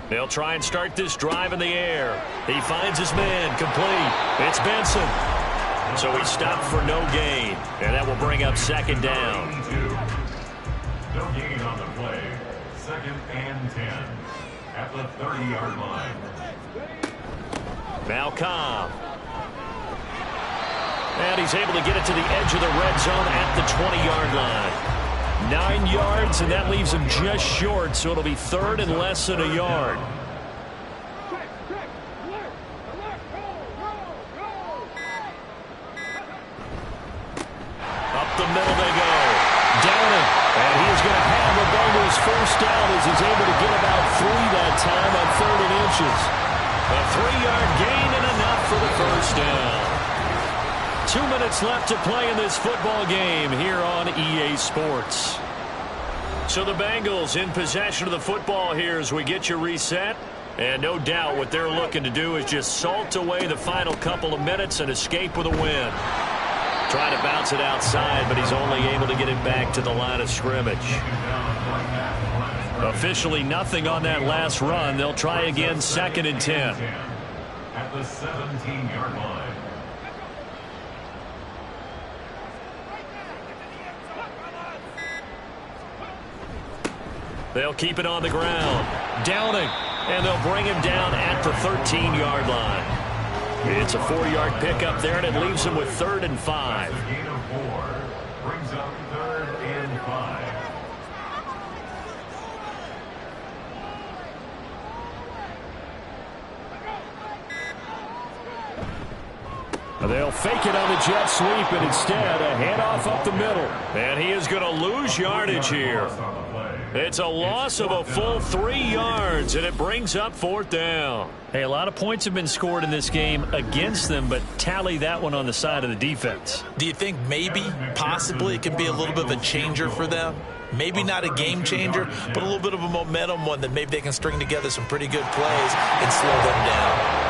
They'll try and start this drive in the air. He finds his man, complete. It's Benson. So he stopped for no gain, and that will bring up second down. No gain on the play. 2nd and 10 at the 30-yard line. Now Cobb. And he's able to get it to the edge of the red zone at the 20-yard line. 9 yards, and that leaves him just short, so it'll be 3rd and less than a yard. Up the middle they go. Downing. And he is going to have the Bengals first down as he's able to get about 3 that time on 3rd and inches. A 3-yard gain and enough for the first down. 2 minutes left to play in this football game here on EA Sports. So the Bengals in possession of the football here as we get you reset. And no doubt what they're looking to do is just salt away the final couple of minutes and escape with a win. Trying to bounce it outside, but he's only able to get it back to the line of scrimmage. Officially nothing on that last run. They'll try again 2nd and 10. At the 17-yard line. They'll keep it on the ground. Downing. And they'll bring him down at the 13-yard line. It's a 4-yard pickup there, and it leaves him with 3rd and 5. That's a gain of 4. Brings up 3rd and 5. They'll fake it on the jet sweep, and instead a handoff up the middle. And he is going to lose yardage here. It's a loss of a full 3 yards, and it brings up 4th down. Hey, a lot of points have been scored in this game against them, but tally that one on the side of the defense. Do you think maybe, possibly, it can be a little bit of a changer for them? Maybe not a game changer, but a little bit of a momentum one that maybe they can string together some pretty good plays and slow them down.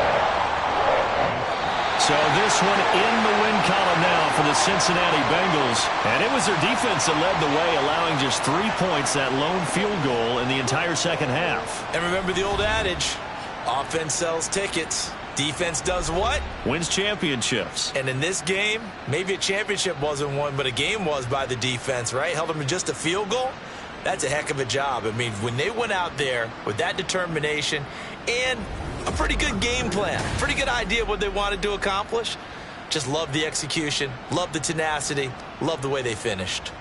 So this one in the win column now for the Cincinnati Bengals. And it was their defense that led the way, allowing just 3 points, that lone field goal in the entire second half. And remember the old adage, offense sells tickets. Defense does what? Wins championships. And in this game, maybe a championship wasn't won, but a game was by the defense, right? Held them to just a field goal. That's a heck of a job. I mean, when they went out there with that determination and a pretty good game plan, pretty good idea of what they wanted to accomplish, just love the execution, love the tenacity, love the way they finished.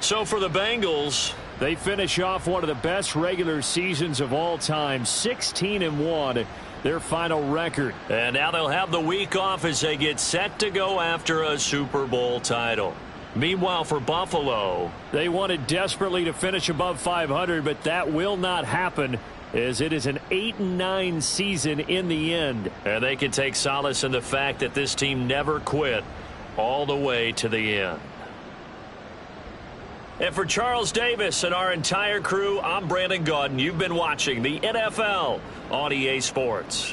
So for the Bengals, they finish off one of the best regular seasons of all time, 16-1, their final record. And now they'll have the week off as they get set to go after a Super Bowl title. Meanwhile, for Buffalo, they wanted desperately to finish above 500, but that will not happen, as it is an 8-9 season in the end. And they can take solace in the fact that this team never quit all the way to the end. And for Charles Davis and our entire crew, I'm Brandon Gaudin. You've been watching the NFL on EA Sports.